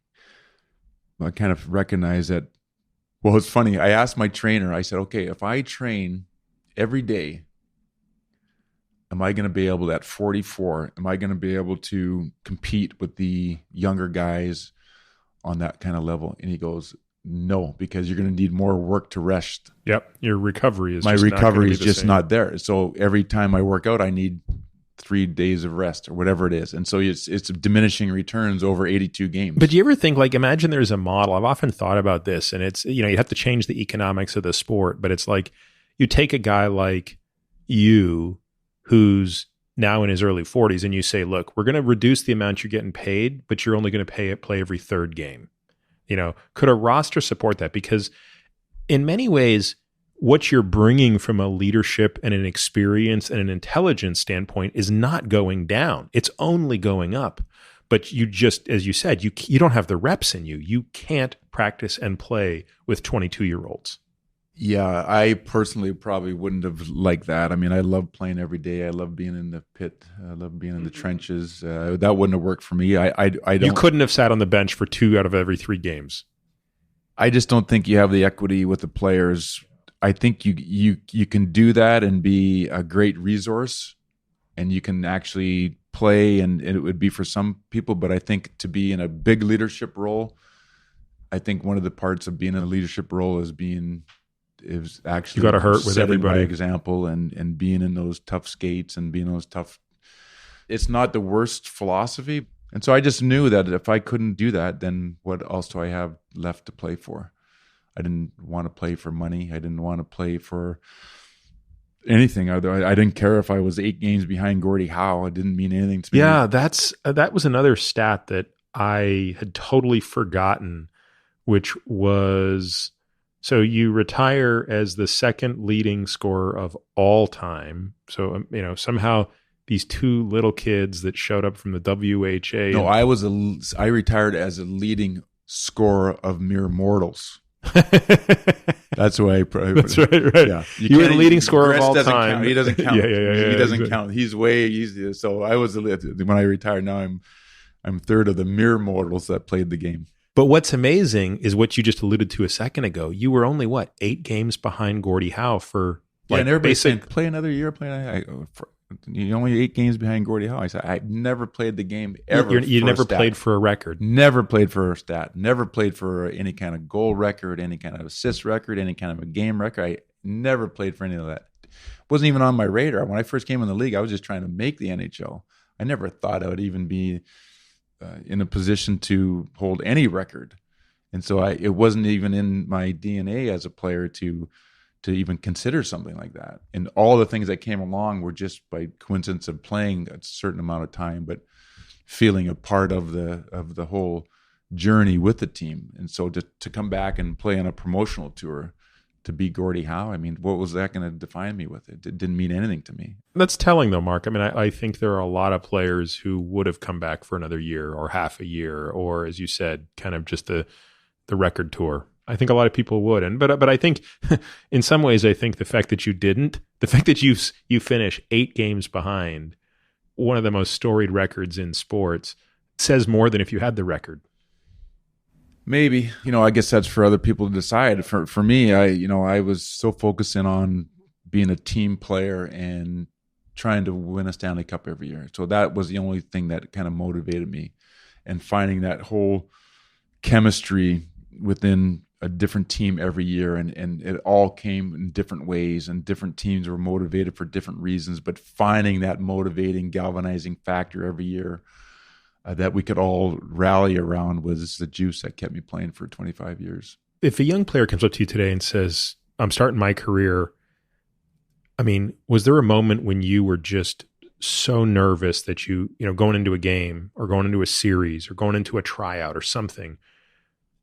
I kind of recognized that. Well, it's funny. I asked my trainer, I said, okay, if I train every day, am I going to be able, at 44, am I going to be able to compete with the younger guys on that kind of level? And he goes, no, because you're going to need more work to rest. Yep. Your recovery is just not there. So every time I work out, I need 3 days of rest or whatever it is. And so it's diminishing returns over 82 games. But do you ever think, like, imagine there's a model. I've often thought about this, and it's, you have to change the economics of the sport, but it's like you take a guy like you, who's now in his early 40s, and you say, look, we're going to reduce the amount you're getting paid, but you're only going to play every 3rd game. Could a roster support that? Because in many ways, what you're bringing from a leadership and an experience and an intelligence standpoint is not going down. It's only going up. but you just, as you said, you don't have the reps in you. You can't practice and play with 22-year-olds. Yeah, I personally probably wouldn't have liked that. I mean, I love playing every day. I love being in the pit. I love being in the trenches. That wouldn't have worked for me. I don't. You couldn't have sat on the bench for 2 out of every 3 games. I just don't think you have the equity with the players. I think you can do that and be a great resource, and you can actually play, and it would be for some people. But I think to be in a big leadership role, I think one of the parts of being in a leadership role is actually you got to hurt with everybody. By example, and being in those tough skates and being in those tough. It's not the worst philosophy, and so I just knew that if I couldn't do that, then what else do I have left to play for? I didn't want to play for money. I didn't want to play for anything. I didn't care if I was 8 games behind Gordie Howe. It didn't mean anything to me. Yeah, that was another stat that I had totally forgotten, which was, so you retire as the second leading scorer of all time. So, somehow these 2 little kids that showed up from the WHA. No, I retired as a leading scorer of mere mortals. That's why. That's right. Yeah, you were the leading scorer of all time. Count. He doesn't count. Yeah, he doesn't count. He's way easier. So I was when I retired. Now I'm third of the mere mortals that played the game. But what's amazing is what you just alluded to a second ago. You were only 8 games behind Gordie Howe for and everybody saying play another year. You're only 8 games behind Gordie Howe. I said I've never played the game ever. You never played for a record. Never played for a stat. Never played for any kind of goal record, any kind of assist record, any kind of a game record. I never played for any of that. Wasn't even on my radar. When I first came in the league, I was just trying to make the NHL. I never thought I would even be in a position to hold any record. And so it wasn't even in my DNA as a player to even consider something like that. And all the things that came along were just by coincidence of playing a certain amount of time, but feeling a part of the whole journey with the team. And so to come back and play on a promotional tour, to beat Gordie Howe, I mean, what was that going to define me with? It didn't mean anything to me. That's telling though, Mark. I mean, I think there are a lot of players who would have come back for another year or half a year, or as you said, kind of just the record tour. I think a lot of people would, but I think in some ways, I think the fact that you didn't, the fact that you finish 8 games behind one of the most storied records in sports, says more than if you had the record. Maybe, I guess that's for other people to decide. For me, I was so focused in on being a team player and trying to win a Stanley Cup every year. So that was the only thing that kind of motivated me, and finding that whole chemistry within a different team every year, and it all came in different ways, and different teams were motivated for different reasons, but finding that motivating, galvanizing factor every year that we could all rally around was the juice that kept me playing for 25 years. If a young player comes up to you today and says, I'm starting my career, I mean, was there a moment when you were just so nervous that you going into a game or going into a series or going into a tryout or something,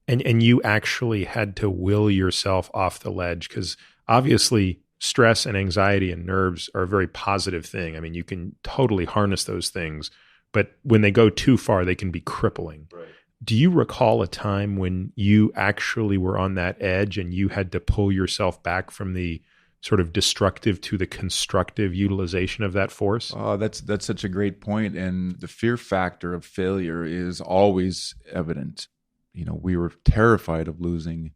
and you actually had to will yourself off the ledge? Because obviously stress and anxiety and nerves are a very positive thing. I mean, you can totally harness those things, but when they go too far, they can be crippling. Right. Do you recall a time when you actually were on that edge and you had to pull yourself back from the sort of destructive to the constructive utilization of that force? Oh, that's such a great point. And the fear factor of failure is always evident. We were terrified of losing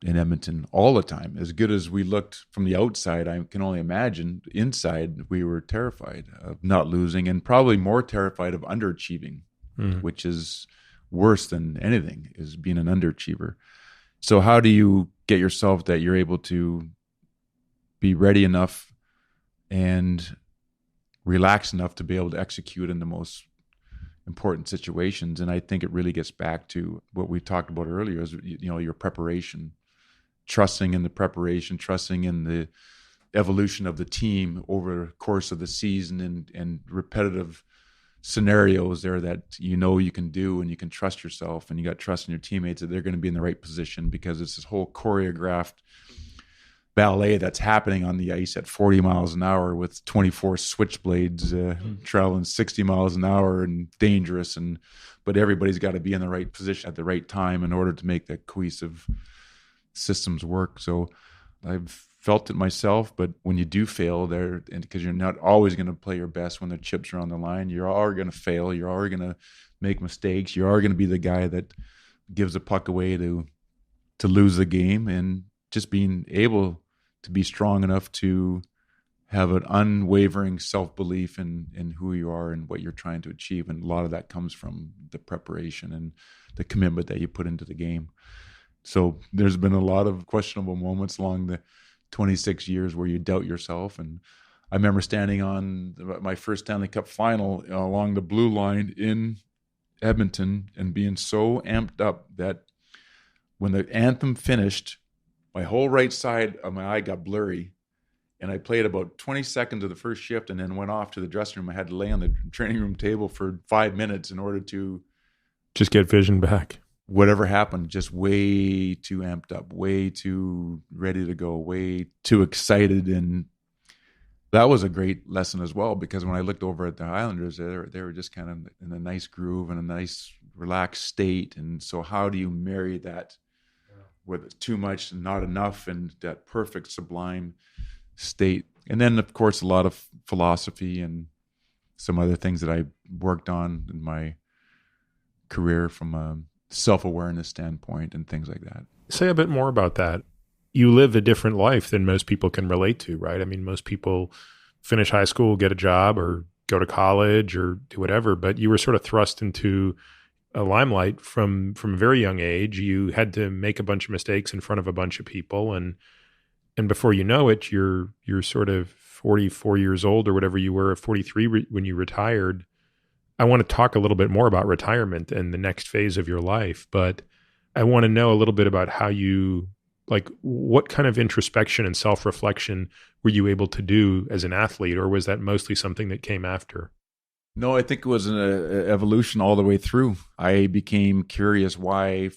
in Edmonton all the time. As good as we looked from the outside, I can only imagine inside we were terrified of not losing, and probably more terrified of underachieving, which is worse than anything, is being an underachiever. So how do you get yourself that you're able to be ready enough and relaxed enough to be able to execute in the most important situations? And I think it really gets back to what we talked about earlier, is your preparation, trusting in the preparation, trusting in the evolution of the team over the course of the season, and repetitive scenarios there that you can do, and you can trust yourself, and you got trust in your teammates that they're going to be in the right position, because it's this whole choreographed ballet that's happening on the ice at 40 miles an hour with 24 switchblades traveling 60 miles an hour and dangerous. But everybody's got to be in the right position at the right time in order to make that cohesive systems work. So I've felt it myself, but when you do fail there, and because you're not always going to play your best when the chips are on the line, you're already going to fail. You're already going to make mistakes. You're already going to be the guy that gives a puck away to lose the game. And just being able to be strong enough to have an unwavering self-belief in who you are and what you're trying to achieve. And a lot of that comes from the preparation and the commitment that you put into the game. So there's been a lot of questionable moments along the 26 years where you doubt yourself. And I remember standing on my first Stanley Cup final along the blue line in Edmonton and being so amped up that when the anthem finished, my whole right side of my eye got blurry. And I played about 20 seconds of the first shift and then went off to the dressing room. I had to lay on the training room table for 5 minutes in order to just get vision back. Whatever happened, just way too amped up, way too ready to go, way too excited. And that was a great lesson as well, because when I looked over at the Islanders, they were just kind of in a nice groove and a nice relaxed state. And so how do you marry that with too much and not enough and that perfect sublime state? And then, of course, a lot of philosophy and some other things that I worked on in my career from a self-awareness standpoint and things like that. Say a bit more about that. You live a different life than most people can relate to, right? I mean, most people finish high school, get a job, or go to college, or do whatever, but you were sort of thrust into a limelight from a very young age. You had to make a bunch of mistakes in front of a bunch of people, and before you know it, you're sort of 44 years old or whatever you were at 43 when you retired. I want to talk a little bit more about retirement and the next phase of your life, but I want to know a little bit about how you, like, what kind of introspection and self-reflection were you able to do as an athlete, or was that mostly something that came after? No, I think it was an evolution all the way through. I became curious to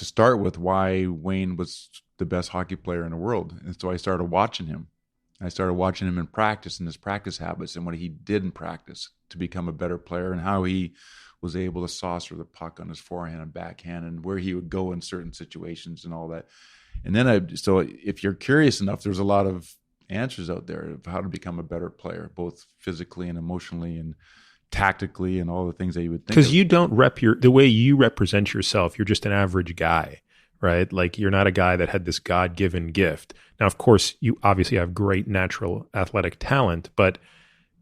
start with why Wayne was the best hockey player in the world. And so I started watching him. I started watching him in practice and his practice habits and what he did in practice to become a better player, and how he was able to saucer the puck on his forehand and backhand, and where he would go in certain situations and all that. And then so if you're curious enough, there's a lot of answers out there of how to become a better player, both physically and emotionally and tactically and all the things that you would think. Because you don't the way you represent yourself, you're just an average guy, right? Like, you're not a guy that had this God-given gift. Now, of course, you obviously have great natural athletic talent, but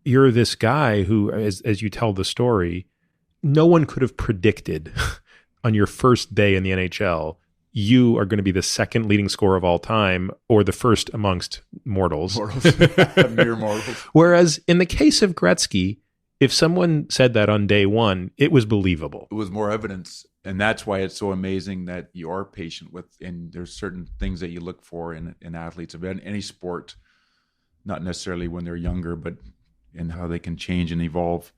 you're this guy who, as you tell the story, no one could have predicted on your first day in the NHL, you are going to be the second leading scorer of all time, or the first amongst mortals. Mere mortals. Whereas in the case of Gretzky, if someone said that on day one, it was believable. It was more evidence. And that's why it's so amazing that you are patient with, and there's certain things that you look for in athletes of any sport, not necessarily when they're younger, but in how they can change and evolve.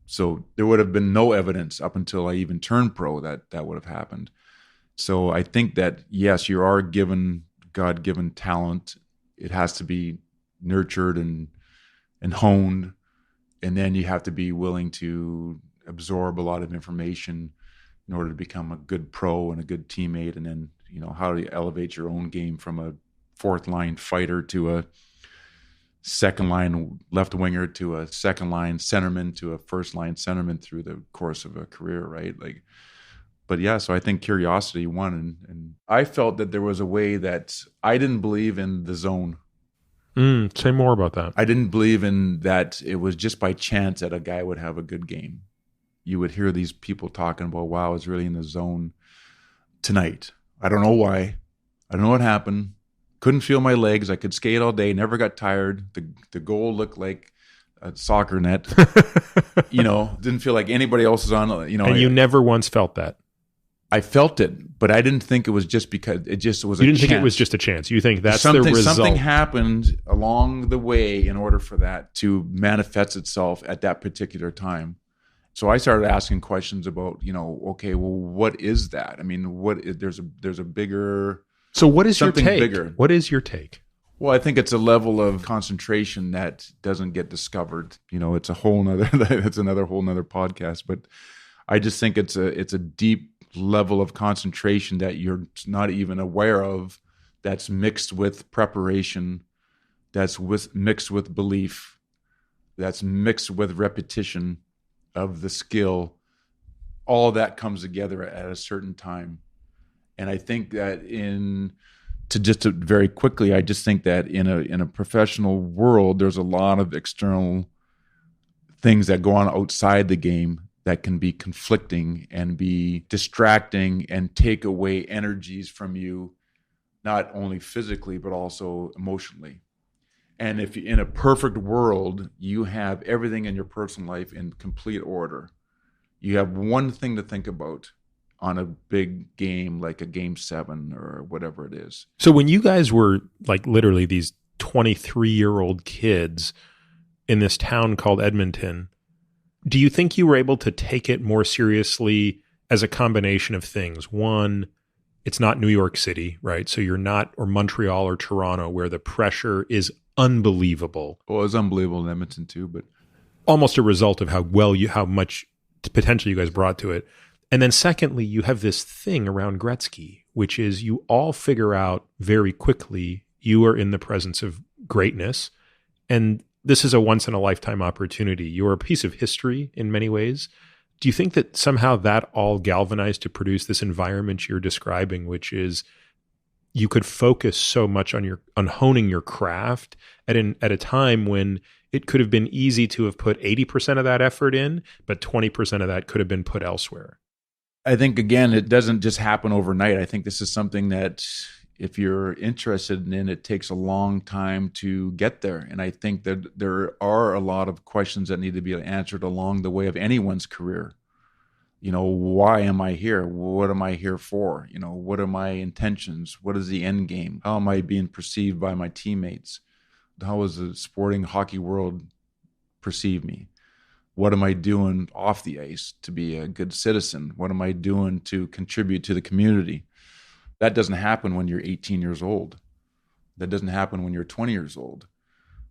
So there would have been no evidence up until I even turned pro that would have happened. So I think that, yes, you are given God-given talent. It has to be nurtured and honed. And then you have to be willing to absorb a lot of information in order to become a good pro and a good teammate. And then, how do you elevate your own game from a fourth line fighter to a second line left winger to a second line centerman to a first line centerman through the course of a career, right? But yeah, so I think curiosity won. And I felt that there was a way that I didn't believe in the zone. Say more about that. I didn't believe in that it was just by chance that a guy would have a good game. You would hear these people talking about, wow, I was really in the zone tonight. I don't know why. I don't know what happened. Couldn't feel my legs. I could skate all day, never got tired. The goal looked like a soccer net. Didn't feel like anybody else was on. And you never once felt that? I felt it, but I didn't think it was just because it just was a chance. You didn't think it was just a chance. You think that's the result. Something happened along the way in order for that to manifest itself at that particular time. So I started asking questions about, okay, well, what is that? I mean, there's a bigger. So what is your take? Bigger. What is your take? Well, I think it's a level of concentration that doesn't get discovered. It's a whole nother, it's another whole nother podcast, but I just think it's a deep level of concentration that you're not even aware of, that's mixed with preparation, mixed with belief, that's mixed with repetition of the skill. All of that comes together at a certain time. And I think that very quickly, I just think that in a professional world, there's a lot of external things that go on outside the game that can be conflicting and be distracting and take away energies from you, not only physically, but also emotionally. And if in a perfect world, you have everything in your personal life in complete order, you have one thing to think about on a big game, like a game 7 or whatever it is. So when you guys were like literally these 23-year-old kids in this town called Edmonton, do you think you were able to take it more seriously as a combination of things? One, it's not New York City, right? So you're not, or Montreal or Toronto, where the pressure is unbelievable. Well, it was unbelievable in Edmonton too, but almost a result of how much potential you guys brought to it. And then secondly, you have this thing around Gretzky, which is you all figure out very quickly you are in the presence of greatness. And this is a once-in-a-lifetime opportunity. You're a piece of history in many ways. Do you think that somehow that all galvanized to produce this environment you're describing, which is you could focus so much on honing your craft at a time when it could have been easy to have put 80% of that effort in, but 20% of that could have been put elsewhere? I think, again, it doesn't just happen overnight. I think this is something that if you're interested in, it takes a long time to get there. And I think that there are a lot of questions that need to be answered along the way of anyone's career. Why am I here? What am I here for? What are my intentions? What is the end game? How am I being perceived by my teammates? How does the sporting hockey world perceive me? What am I doing off the ice to be a good citizen? What am I doing to contribute to the community? That doesn't happen when you're 18 years old. That doesn't happen when you're 20 years old.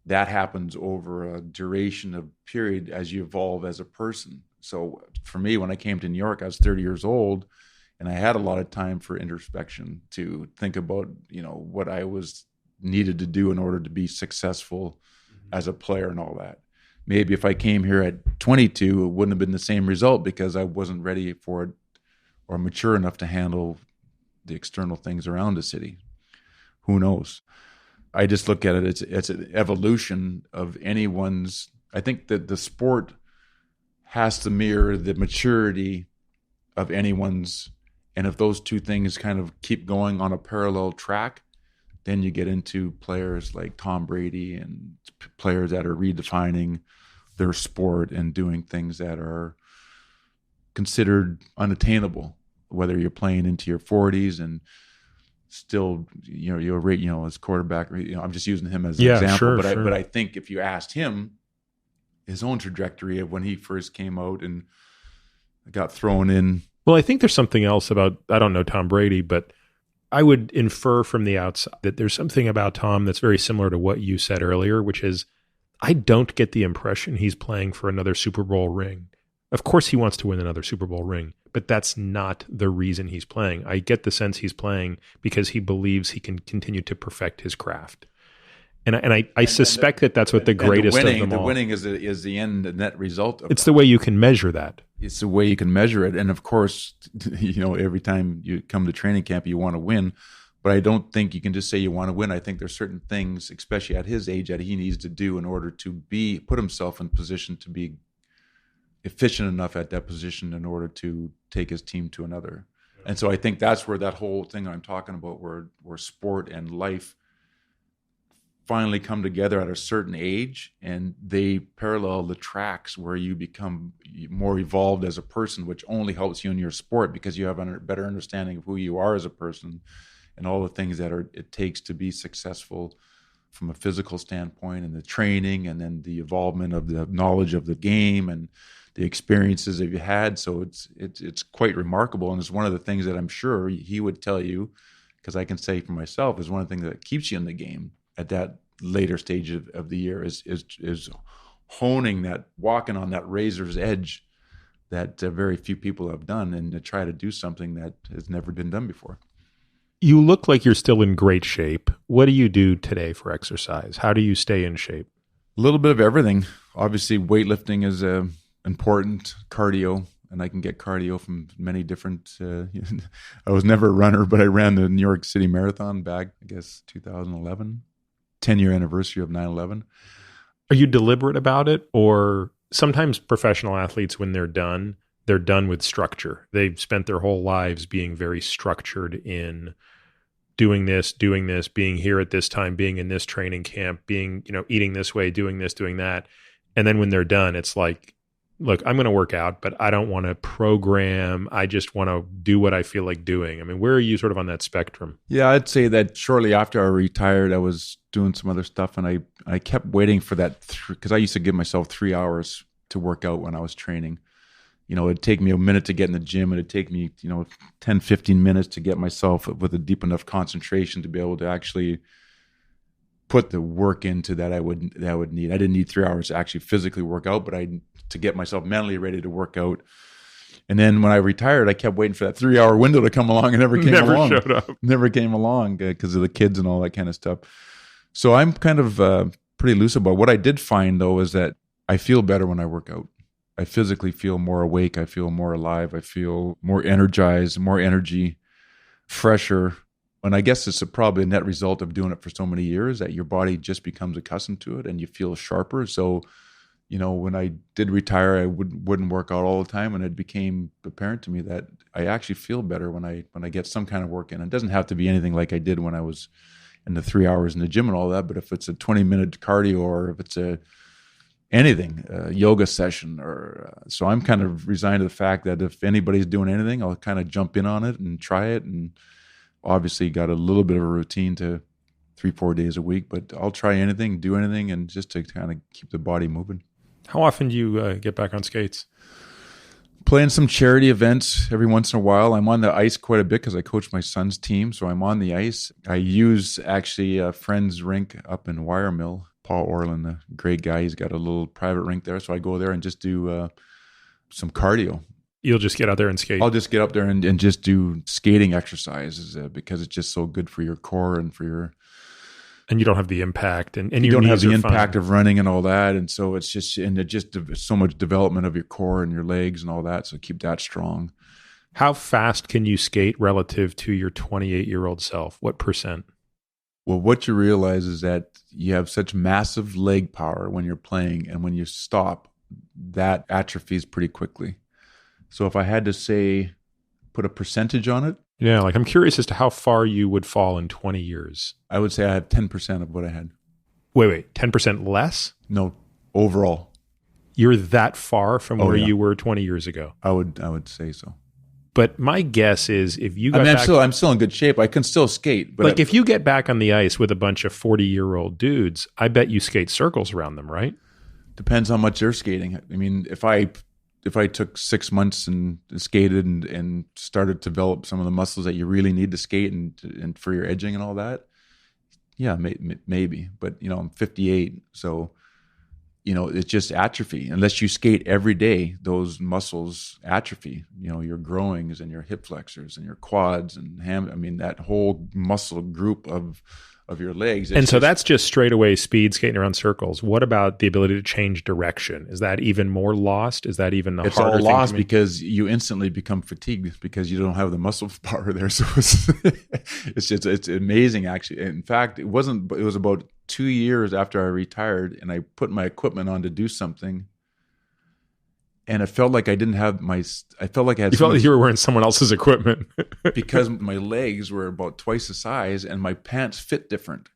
That happens over a duration of period as you evolve as a person. So for me, when I came to New York, I was 30 years old, and I had a lot of time for introspection to think about, what I was needed to do in order to be successful as a player and all that. Maybe if I came here at 22, it wouldn't have been the same result because I wasn't ready for it or mature enough to handle the external things around the city. Who knows? I just look at it, it's an evolution of anyone's. I think that the sport has to mirror the maturity of anyone's. And if those two things kind of keep going on a parallel track, then you get into players like Tom Brady and players that are redefining their sport and doing things that are considered unattainable, whether you're playing into your 40s and still, you're rate, as quarterback, I'm just using him as an example, sure. But I think if you asked him his own trajectory of when he first came out and got thrown in. Well, I think there's something else about, I don't know Tom Brady, but I would infer from the outside that there's something about Tom that's very similar to what you said earlier, which is I don't get the impression he's playing for another Super Bowl ring. Of course he wants to win another Super Bowl ring, but that's not the reason he's playing. I get the sense he's playing because he believes he can continue to perfect his craft. And I suspect that's what the greatest of them all. The winning is the end net result of it's that. The way you can measure that. It's the way you can measure it. And of course, every time you come to training camp, you want to win. But I don't think you can just say you want to win. I think there's certain things, especially at his age, that he needs to do in order to put himself in position to be efficient enough at that position in order to take his team to another. And so I think that's where that whole thing I'm talking about, where sport and life finally come together at a certain age, and they parallel the tracks where you become more evolved as a person, which only helps you in your sport because you have a better understanding of who you are as a person and all the things that it takes to be successful from a physical standpoint, and the training, and then the involvement of the knowledge of the game and the experiences that you had. So it's quite remarkable, and it's one of the things that I'm sure he would tell you, because I can say for myself, is one of the things that keeps you in the game at that later stage of the year is honing that, walking on that razor's edge that very few people have done, and to try to do something that has never been done before. You look like you're still in great shape. What do you do today for exercise? How do you stay in shape? A little bit of everything. Obviously, weightlifting is important, cardio, and I can get cardio from many different. I was never a runner, but I ran the New York City Marathon back, I guess, 2011, 10-year anniversary of 9/11. Are you deliberate about it? Or sometimes professional athletes, when they're done with structure. They've spent their whole lives being very structured in doing this, being here at this time, being in this training camp, being, eating this way, doing this, doing that. And then when they're done, it's like, look, I'm going to work out, but I don't want to program. I just want to do what I feel like doing. I mean, where are you sort of on that spectrum? Yeah, I'd say that shortly after I retired, I was doing some other stuff, and I kept waiting for that, because I used to give myself 3 hours to work out when I was training. It'd take me a minute to get in the gym, and it'd take me, 10, 15 minutes to get myself with a deep enough concentration to be able to actually put the work into that I would need. I didn't need 3 hours to actually physically work out, but to get myself mentally ready to work out. And then when I retired, I kept waiting for that 3-hour window to come along, and never came along. Never showed up. Never came along because of the kids and all that kind of stuff. So I'm kind of pretty loose about it. What I did find, though, is that I feel better when I work out. I physically feel more awake. I feel more alive. I feel more energized, more energy, fresher. And I guess it's probably a net result of doing it for so many years that your body just becomes accustomed to it, and you feel sharper. So, when I did retire, I wouldn't work out all the time, and it became apparent to me that I actually feel better when I get some kind of work in. It doesn't have to be anything like I did when I was in the 3 hours in the gym and all that, but if it's a 20-minute cardio, or if it's anything, yoga session, or so I'm kind of resigned to the fact that if anybody's doing anything, I'll kind of jump in on it and try it. And obviously got a little bit of a routine to 3-4 days a week, but I'll try anything, do anything, and just to kind of keep the body moving. How often do you get back on skates? Playing some charity events every once in a while. I'm on the ice quite a bit because I coach my son's team, so I'm on the ice. I use actually a friend's rink up in Wiremill. Paul Orland, a great guy. He's got a little private rink there, so I go there and just do some cardio. You'll just get out there and skate? I'll just get up there and just do skating exercises because it's just so good for your core and for your... And you don't have the impact, and you don't have the impact of running and all that, and so it's just so much development of your core and your legs and all that. So keep that strong. How fast can you skate relative to your 28-year-old self? What percent? Well, what you realize is that you have such massive leg power when you're playing, and when you stop, that atrophies pretty quickly. So if I had to say, put a percentage on it. Yeah, I'm curious as to how far you would fall in 20 years. I would say I have 10% of what I had. Wait, 10% less? No, overall. You're that far from where you were 20 years ago? I would say so. But my guess is if you got I'm still in good shape. I can still skate. But if you get back on the ice with a bunch of 40-year-old dudes, I bet you skate circles around them, right? Depends how much they're skating. I mean, if I took 6 months and skated and started to develop some of the muscles that you really need to skate and for your edging and all that, yeah, maybe. But, I'm 58, so, it's just atrophy. Unless you skate every day, those muscles atrophy. Your growings and your hip flexors and your quads and that whole muscle group of your legs. And so that's just straight away speed skating around circles. What about the ability to change direction? Is that even more lost? Is that even a harder thing? It's all lost because you instantly become fatigued because you don't have the muscle power there. So it's amazing, actually. In fact, it was about 2 years after I retired, and I put my equipment on to do something, and it felt like I didn't have I felt like I had... You felt like you were wearing someone else's equipment. Because my legs were about twice the size and my pants fit different.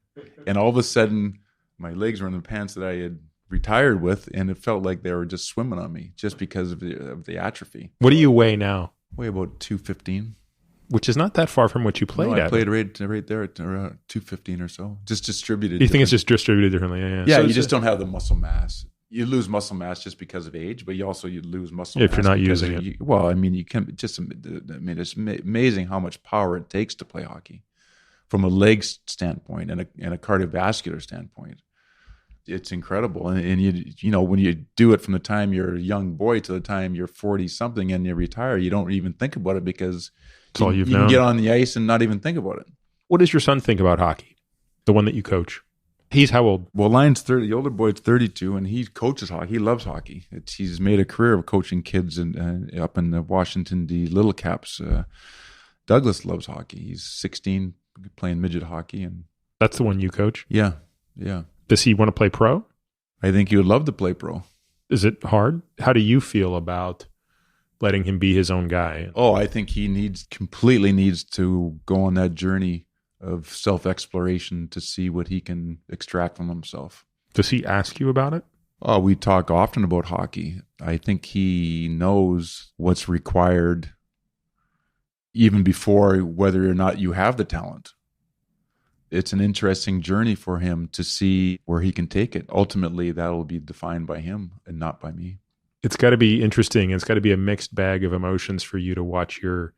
And all of a sudden, my legs were in the pants that I had retired with, and it felt like they were just swimming on me just because of the atrophy. What do you weigh now? Weigh about 215. Which is not that far from what you played at. I played right there at around 215 or so. Just distributed. You think it's just distributed differently? Yeah. Yeah, so you just don't have the muscle mass. You lose muscle mass just because of age, but you lose muscle mass if you're not using it. You can just. It's amazing how much power it takes to play hockey. from a leg standpoint and a cardiovascular standpoint. It's incredible. And you know, when you do it from the time you're a young boy to the time you're 40 something and you retire, you don't even think about it because you can get on the ice and not even think about it. What does your son think about hockey? The one that you coach? He's how old? Well, Lion's 30. The older boy's 32, and he coaches hockey. He loves hockey. He's made a career of coaching kids up in the Washington, D. Little Caps. Douglas loves hockey. He's 16, playing midget hockey. And that's the one you coach? Yeah. Does he want to play pro? I think he would love to play pro. Is it hard? How do you feel about letting him be his own guy? Oh, I think he completely needs to go on that journey of self-exploration to see what he can extract from himself. Does he ask you about it? Oh, we talk often about hockey. I think he knows what's required even before whether or not you have the talent. It's an interesting journey for him to see where he can take it. Ultimately, that'll be defined by him and not by me. It's got to be interesting. It's got to be a mixed bag of emotions for you to watch your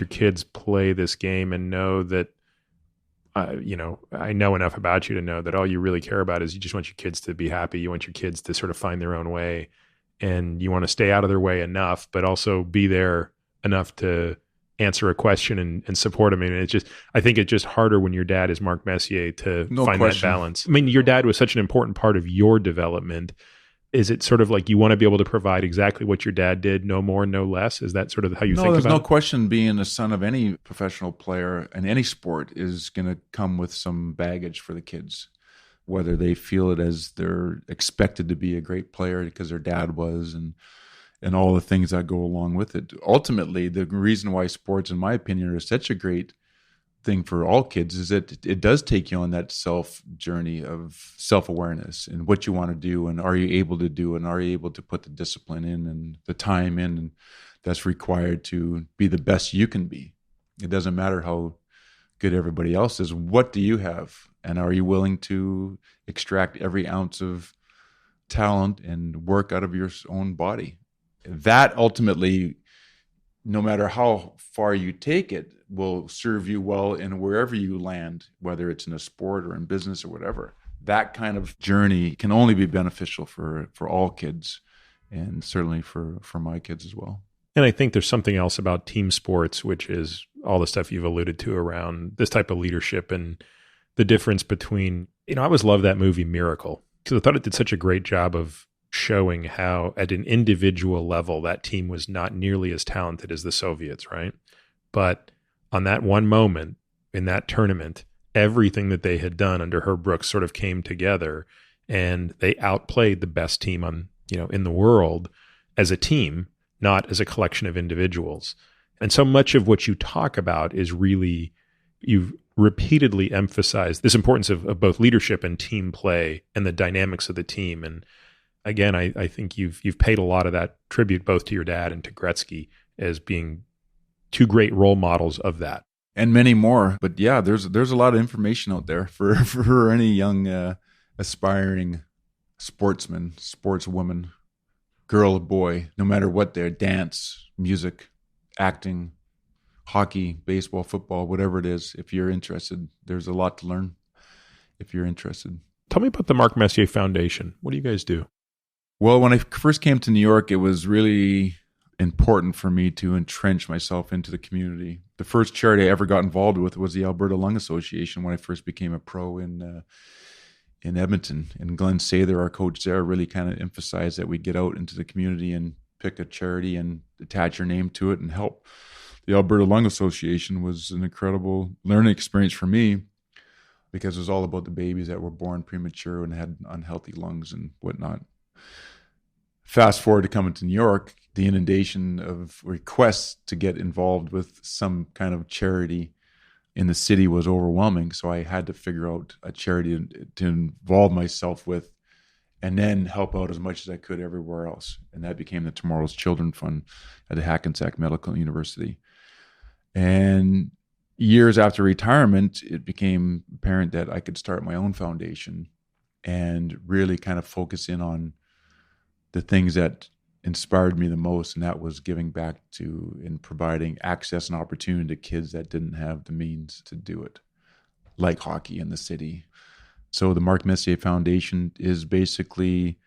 kids play this game and know that, I know enough about you to know that all you really care about is you just want your kids to be happy. You want your kids to sort of find their own way, and you want to stay out of their way enough, but also be there enough to answer a question and support them. And I think it's just harder when your dad is Mark Messier to find that balance. I mean, your dad was such an important part of your development. Is it sort of like you want to be able to provide exactly what your dad did, no more, no less? Is that sort of how you think about it? No, there's no question being a son of any professional player in any sport is going to come with some baggage for the kids, whether they feel it as they're expected to be a great player because their dad was and all the things that go along with it. Ultimately, the reason why sports, in my opinion, are such a great thing for all kids is that it does take you on that journey of self-awareness and what you want to do, and are you able to do, and are you able to put the discipline in and the time in and that's required to be the best you can be. It doesn't matter how good everybody else is. What do you have? And are you willing to extract every ounce of talent and work out of your own body? That ultimately, no matter how far you take it, will serve you well in wherever you land, whether it's in a sport or in business or whatever. That kind of journey can only be beneficial for all kids, and certainly for my kids as well. And I think there's something else about team sports, which is all the stuff you've alluded to around this type of leadership and the difference between, I always loved that movie Miracle, because I thought it did such a great job of showing how at an individual level that team was not nearly as talented as the Soviets, right? But on that one moment in that tournament, everything that they had done under Herb Brooks sort of came together, and they outplayed the best team in the world as a team, not as a collection of individuals. And so much of what you talk about is really, you've repeatedly emphasized this importance of both leadership and team play and the dynamics of the team. And again, I think you've paid a lot of that tribute both to your dad and to Gretzky as being two great role models of that. And many more. But yeah, there's a lot of information out there for any young aspiring sportsman, sportswoman, girl or boy, no matter what they're, dance, music, acting, hockey, baseball, football, whatever it is. If you're interested, there's a lot to learn if you're interested. Tell me about the Mark Messier Foundation. What do you guys do? Well, when I first came to New York, it was really important for me to entrench myself into the community. The first charity I ever got involved with was the Alberta Lung Association when I first became a pro in Edmonton. And Glenn Sather, our coach there, really kind of emphasized that we get out into the community and pick a charity and attach your name to it and help. The Alberta Lung Association was an incredible learning experience for me because it was all about the babies that were born premature and had unhealthy lungs and whatnot. Fast forward to coming to New York, the inundation of requests to get involved with some kind of charity in the city was overwhelming. So I had to figure out a charity to involve myself with and then help out as much as I could everywhere else. And that became the Tomorrow's Children Fund at the Hackensack Medical University. And years after retirement, it became apparent that I could start my own foundation and really kind of focus in on the things that inspired me the most, and that was giving back to and providing access and opportunity to kids that didn't have the means to do it. like hockey in the city. So the Mark Messier Foundation is basically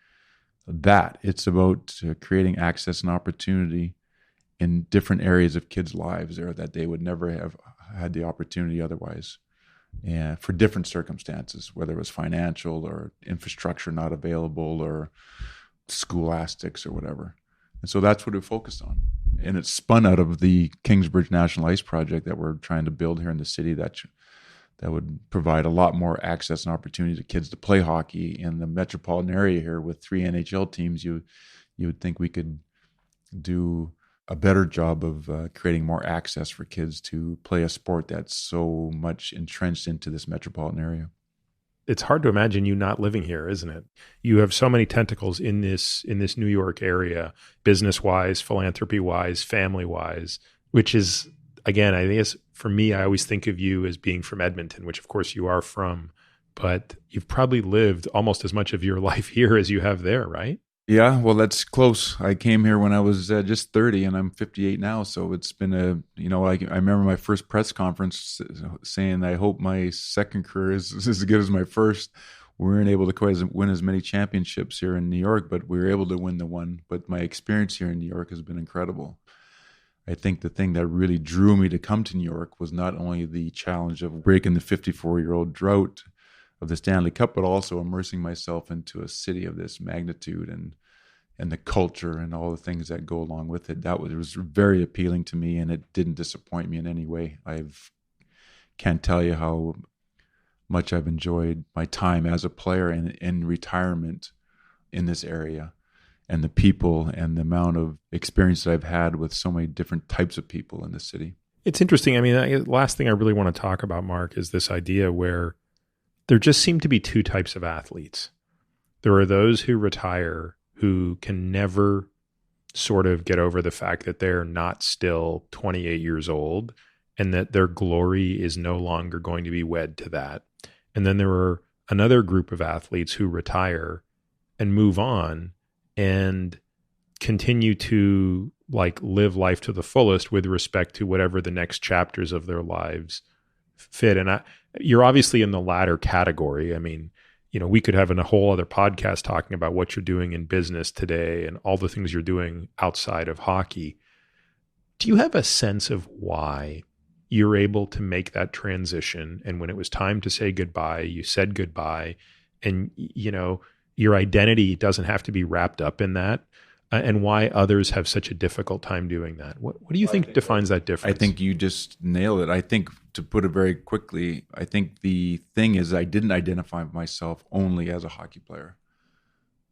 that. It's about creating access and opportunity in different areas of kids' lives there that they would never have had the opportunity otherwise. And for different circumstances, whether it was financial or infrastructure not available or scholastics or whatever. And so that's what we focused on. And it's spun out of the Kingsbridge National Ice Project that we're trying to build here in the city that would provide a lot more access and opportunity to kids to play hockey in the metropolitan area here with 3 NHL teams. You would think we could do a better job of creating more access for kids to play a sport that's so much entrenched into this metropolitan area. It's hard to imagine you not living here, isn't it? You have so many tentacles in this New York area, business-wise, philanthropy-wise, family-wise, which is, again, I guess for me, I always think of you as being from Edmonton, which of course you are from, but you've probably lived almost as much of your life here as you have there, right? Yeah, well, that's close. I came here when I was just 30 and I'm 58 now. So it's been I remember my first press conference saying, I hope my second career is as good as my first. We weren't able to quite win as many championships here in New York, but we were able to win the one. But my experience here in New York has been incredible. I think the thing that really drew me to come to New York was not only the challenge of breaking the 54-year-old drought of the Stanley Cup, but also immersing myself into a city of this magnitude and the culture and all the things that go along with it. It was very appealing to me, and it didn't disappoint me in any way. Can't tell you how much I've enjoyed my time as a player and in retirement in this area, and the people and the amount of experience that I've had with so many different types of people in the city. It's interesting. I mean, the last thing I really want to talk about, Mark, is this idea where there just seem to be two types of athletes. There are those who retire who can never sort of get over the fact that they're not still 28 years old and that their glory is no longer going to be wed to that. And then there are another group of athletes who retire and move on and continue to live life to the fullest with respect to whatever the next chapters of their lives fit. And you're obviously in the latter category. I mean, we could have a whole other podcast talking about what you're doing in business today and all the things you're doing outside of hockey. Do you have a sense of why you're able to make that transition? And when it was time to say goodbye, you said goodbye, and your identity doesn't have to be wrapped up in that, and why others have such a difficult time doing that. What do you think defines that difference? I think you just nailed it. I think, to put it very quickly, I think the thing is I didn't identify myself only as a hockey player.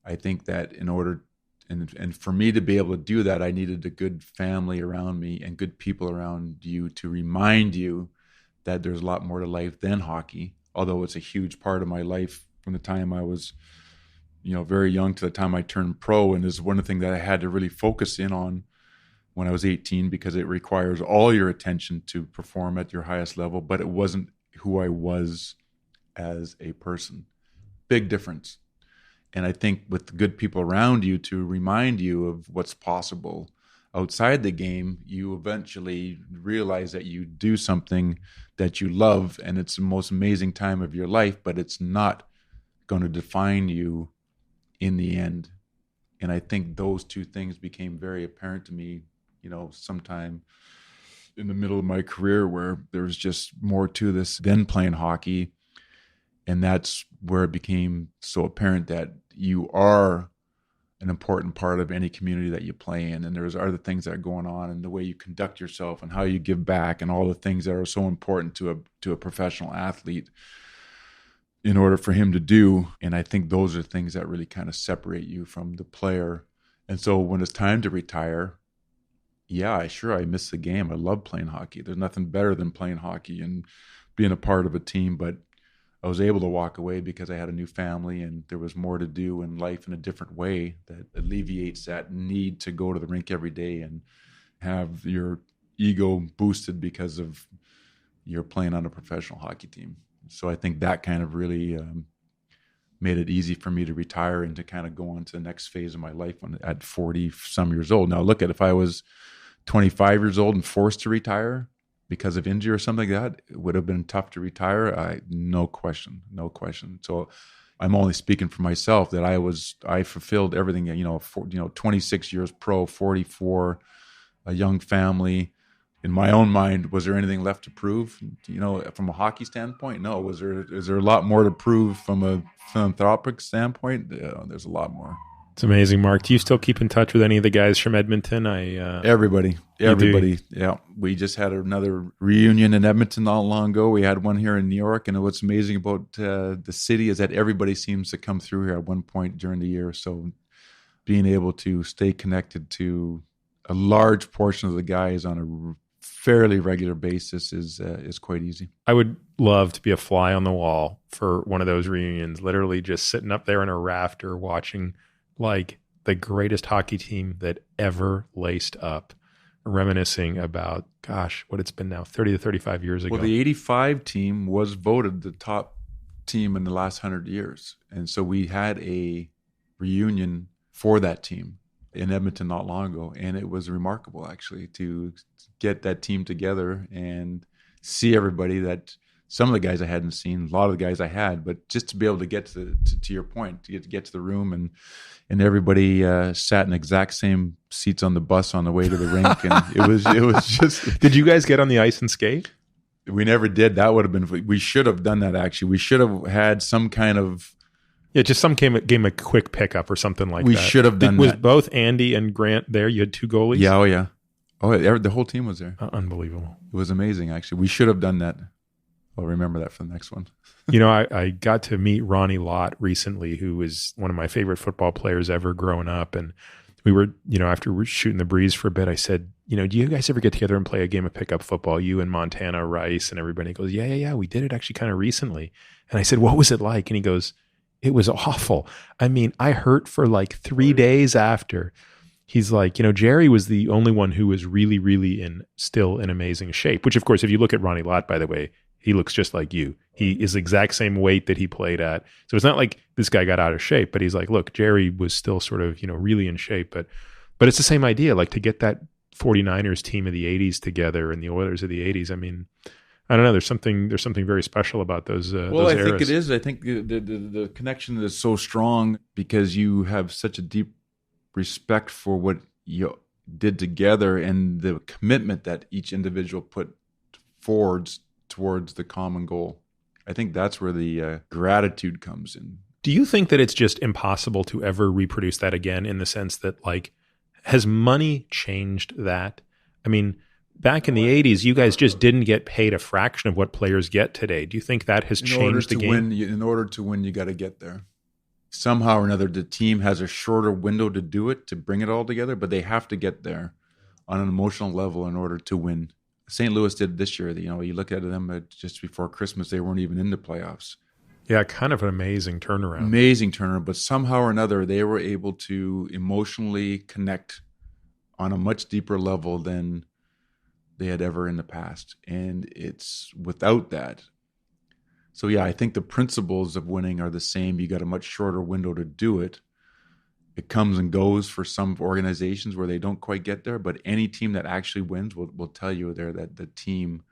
I think that in order, and for me to be able to do that, I needed a good family around me and good people around you to remind you that there's a lot more to life than hockey, although it's a huge part of my life from the time I was very young to the time I turned pro, and is one of the things that I had to really focus in on when I was 18, because it requires all your attention to perform at your highest level, but it wasn't who I was as a person. Big difference. And I think with the good people around you to remind you of what's possible outside the game, you eventually realize that you do something that you love, and it's the most amazing time of your life, but it's not going to define you in the end. And I think those two things became very apparent to me, sometime in the middle of my career, where there was just more to this than playing hockey. And that's where it became so apparent that you are an important part of any community that you play in. And there's other things that are going on, and the way you conduct yourself and how you give back and all the things that are so important to a professional athlete in order for him to do. And I think those are things that really kind of separate you from the player. And so when it's time to retire, I miss the game. I love playing hockey. There's nothing better than playing hockey and being a part of a team. But I was able to walk away because I had a new family, and there was more to do in life in a different way that alleviates that need to go to the rink every day and have your ego boosted because of you're playing on a professional hockey team. So I think that kind of really made it easy for me to retire and to kind of go on to the next phase of my life at 40 some years old. Now look at, if I was 25 years old and forced to retire, because of injury or something like that, it would have been tough to retire. No question. So I'm only speaking for myself that I fulfilled everything, 26 years pro, 44, a young family. In my own mind, was there anything left to prove? From a hockey standpoint, no. Is there a lot more to prove from a philanthropic standpoint? There's a lot more. It's amazing, Mark. Do you still keep in touch with any of the guys from Edmonton? Everybody. Yeah, we just had another reunion in Edmonton not long ago. We had one here in New York, and what's amazing about the city is that everybody seems to come through here at one point during the year. So being able to stay connected to a large portion of the guys on a fairly regular basis is quite easy. I would love to be a fly on the wall for one of those reunions, literally just sitting up there in a rafter watching like the greatest hockey team that ever laced up, reminiscing about, gosh, what it's been now, 30 to 35 years ago. Well, the 85 team was voted the top team in the last 100 years. And so we had a reunion for that team in Edmonton not long ago. And it was remarkable, actually, to get that team together and see everybody that some of the guys I hadn't seen, a lot of the guys I had, but just to be able to get to your point, to get to the room and everybody sat in the exact same seats on the bus on the way to the rink. And it was just... Did you guys get on the ice and skate? We never did. That would have been... We should have done that, actually. We should have had some kind of... Yeah, just some game a quick pickup or something like we that. We should have done that. Was both Andy and Grant there? You had two goalies? Yeah, oh yeah. The whole team was there. Unbelievable. It was amazing, actually. We should have done that. I'll remember that for the next one. I got to meet Ronnie Lott recently, who was one of my favorite football players ever growing up. And we were, after we were shooting the breeze for a bit, I said, do you guys ever get together and play a game of pickup football? You and Montana Rice and everybody. He goes, yeah. We did it actually kind of recently. And I said, what was it like? And he goes, it was awful. I mean, I hurt for like 3 days after. He's like, Jerry was the only one who was really, really still in amazing shape, which of course, if you look at Ronnie Lott, by the way, he looks just like you. He is the exact same weight that he played at. So it's not like this guy got out of shape, but he's like, look, Jerry was still sort of, really in shape. But it's the same idea, like to get that 49ers team of the 80s together and the Oilers of the 80s. I mean, I don't know. There's something very special about those Well, I think it is. I think the connection is so strong because you have such a deep respect for what you did together and the commitment that each individual put forwards towards the common goal. I think that's where the gratitude comes in. Do you think that it's just impossible to ever reproduce that again, in the sense that, like, has money changed that? I mean, back in the 80s, you guys just didn't get paid a fraction of what players get today. Do you think that has changed the game? In order to win, you got to get there. Somehow or another, the team has a shorter window to do it, to bring it all together, but they have to get there on an emotional level in order to win. St. Louis did this year. You look at them just before Christmas, they weren't even in the playoffs. Yeah, kind of an amazing turnaround. Amazing turnaround, but somehow or another, they were able to emotionally connect on a much deeper level than they had ever in the past. And it's without that. So yeah, I think the principles of winning are the same. You got a much shorter window to do it. It comes and goes for some organizations where they don't quite get there, but any team that actually wins will tell you there that the team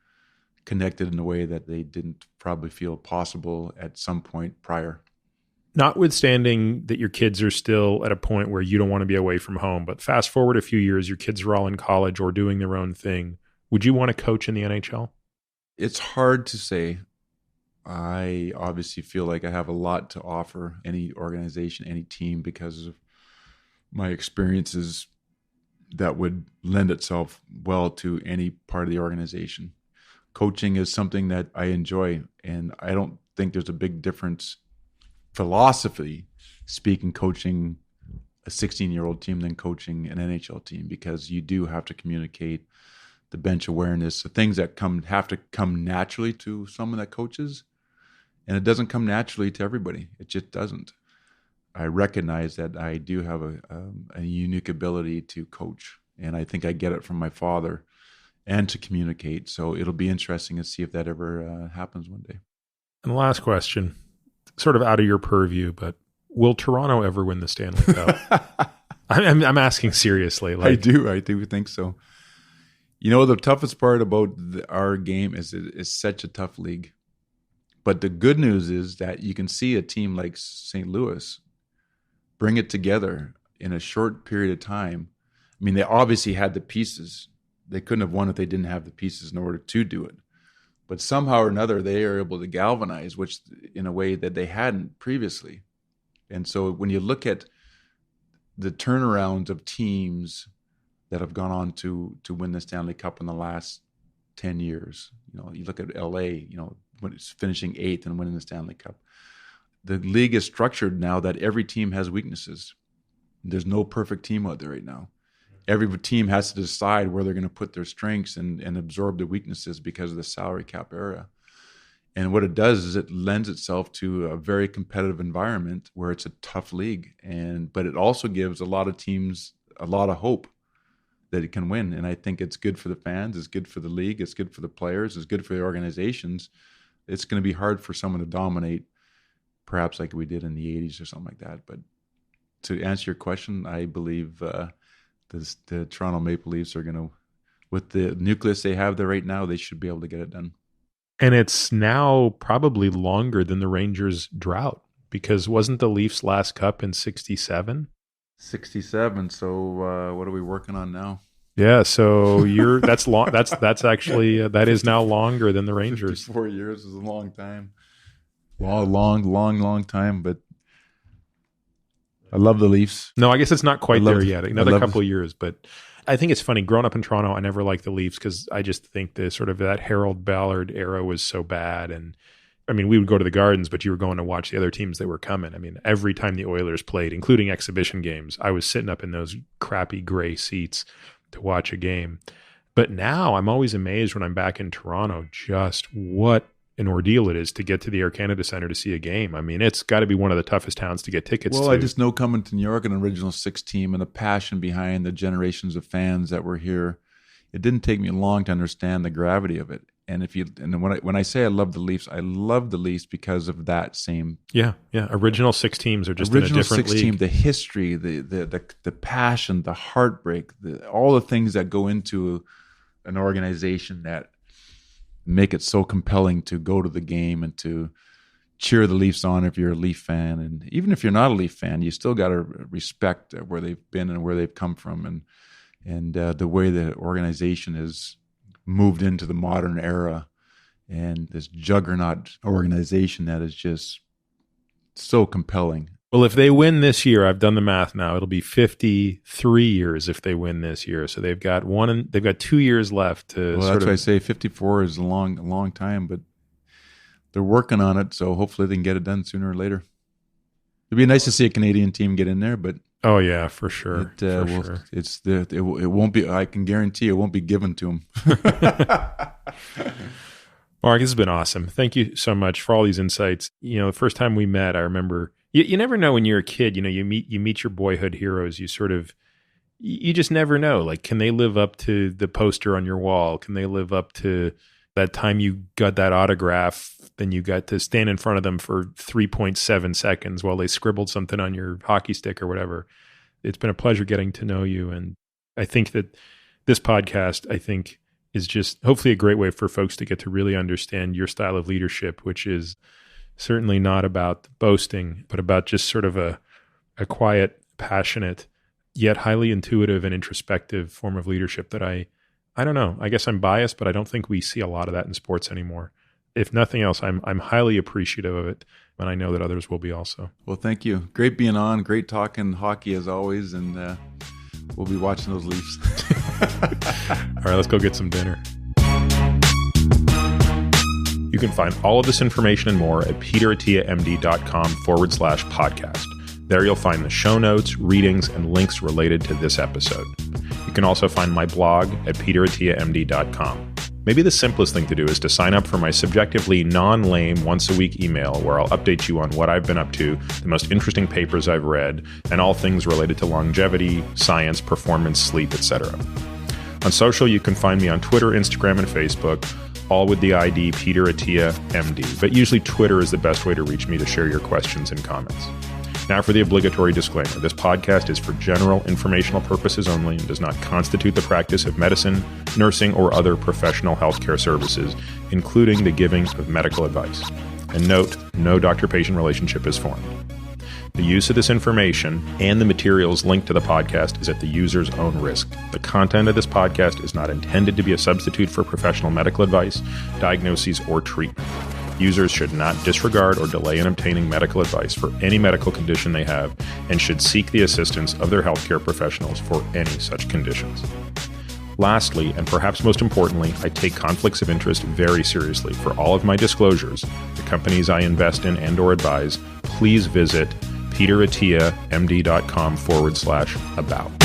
connected in a way that they didn't probably feel possible at some point prior. Notwithstanding that your kids are still at a point where you don't want to be away from home, but fast forward a few years, your kids are all in college or doing their own thing. Would you want to coach in the NHL? It's hard to say. I obviously feel like I have a lot to offer any organization, any team, because of my experiences that would lend itself well to any part of the organization. Coaching is something that I enjoy, and I don't think there's a big difference, philosophy speaking, coaching a 16-year-old team than coaching an NHL team, because you do have to communicate the bench awareness, the things that have to come naturally to someone that coaches, and it doesn't come naturally to everybody. It just doesn't. I recognize that I do have a unique ability to coach, and I think I get it from my father, and to communicate. So it'll be interesting to see if that ever happens one day. And the last question, sort of out of your purview, but will Toronto ever win the Stanley Cup? I'm asking seriously. I do think so. The toughest part about our game is it's such a tough league. But the good news is that you can see a team like St. Louis bring it together in a short period of time. I mean, they obviously had the pieces. They couldn't have won if they didn't have the pieces in order to do it. But somehow or another, they are able to galvanize, which in a way that they hadn't previously. And so when you look at the turnaround of teams that have gone on to win the Stanley Cup in the last 10 years, you look at LA, when it's finishing 8th and winning the Stanley Cup. The league is structured now that every team has weaknesses. There's no perfect team out there right now. Every team has to decide where they're going to put their strengths and absorb the weaknesses because of the salary cap era. And what it does is it lends itself to a very competitive environment where it's a tough league. But it also gives a lot of teams a lot of hope that it can win. And I think it's good for the fans. It's good for the league. It's good for the players. It's good for the organizations. It's going to be hard for someone to dominate, perhaps like we did in the 80s or something like that. But to answer your question, I believe the Toronto Maple Leafs are going to, with the nucleus they have there right now, they should be able to get it done. And it's now probably longer than the Rangers' drought, because wasn't the Leafs' last cup in 67? 67. So what are we working on now? Yeah, so that's long. That's actually that is now longer than the Rangers. 4 years is a long time. Long time. But I love the Leafs. No, I guess it's not quite there yet. Another couple of years, but I think it's funny. Growing up in Toronto, I never liked the Leafs because I just think the sort of that Harold Ballard era was so bad. And I mean, we would go to the Gardens, but you were going to watch the other teams that were coming. I mean, every time the Oilers played, including exhibition games, I was sitting up in those crappy gray seats to watch a game. But now I'm always amazed when I'm back in Toronto just what an ordeal it is to get to the Air Canada Centre to see a game. I mean, it's got to be one of the toughest towns to get tickets to. Well, I just know coming to New York, an original six team, and the passion behind the generations of fans that were here, it didn't take me long to understand the gravity of it. And when I say I love the Leafs, I love the Leafs because of that same. Yeah. Original six teams are just in a different league. Team, the history, the passion, the heartbreak, all the things that go into an organization that make it so compelling to go to the game and to cheer the Leafs on if you're a Leaf fan. And even if you're not a Leaf fan, you still got to respect where they've been and where they've come from, and the way the organization has moved into the modern era, and this juggernaut organization that is just so compelling. Well, if they win this year, I've done the math now, it'll be 53 years if they win this year. So they've got 2 years left to. Well, that's why I say 54 is a long time, but they're working on it. So hopefully they can get it done sooner or later. It'd be nice to see a Canadian team get in there, but oh yeah, for sure. It won't be. I can guarantee it won't be given to them. Mark, this has been awesome. Thank you so much for all these insights. The first time we met, I remember. You never know when you're a kid. You meet your boyhood heroes. You just never know. Like, can they live up to the poster on your wall? Can they live up to that time you got that autograph? Then you got to stand in front of them for 3.7 seconds while they scribbled something on your hockey stick or whatever. It's been a pleasure getting to know you. And I think that this podcast, is just hopefully a great way for folks to get to really understand your style of leadership, which is certainly not about boasting, but about just sort of a quiet, passionate, yet highly intuitive and introspective form of leadership that I don't know. I guess I'm biased, but I don't think we see a lot of that in sports anymore. If nothing else, I'm highly appreciative of it, and I know that others will be also. Well, thank you. Great being on. Great talking hockey as always, and we'll be watching those Leafs. All right, let's go get some dinner. You can find all of this information and more at peterattiamd.com/podcast. There you'll find the show notes, readings, and links related to this episode. You can also find my blog at peterattiamd.com. Maybe the simplest thing to do is to sign up for my subjectively non-lame once-a-week email where I'll update you on what I've been up to, the most interesting papers I've read, and all things related to longevity, science, performance, sleep, etc. On social, you can find me on Twitter, Instagram, and Facebook, all with the ID Peter Attia MD, but usually Twitter is the best way to reach me to share your questions and comments. Now for the obligatory disclaimer. This podcast is for general informational purposes only and does not constitute the practice of medicine, nursing, or other professional healthcare services, including the giving of medical advice. And note, no doctor-patient relationship is formed. The use of this information and the materials linked to the podcast is at the user's own risk. The content of this podcast is not intended to be a substitute for professional medical advice, diagnoses, or treatment. Users should not disregard or delay in obtaining medical advice for any medical condition they have and should seek the assistance of their healthcare professionals for any such conditions. Lastly, and perhaps most importantly, I take conflicts of interest very seriously. For all of my disclosures, the companies I invest in and or advise, please visit peterattiamd.com/about.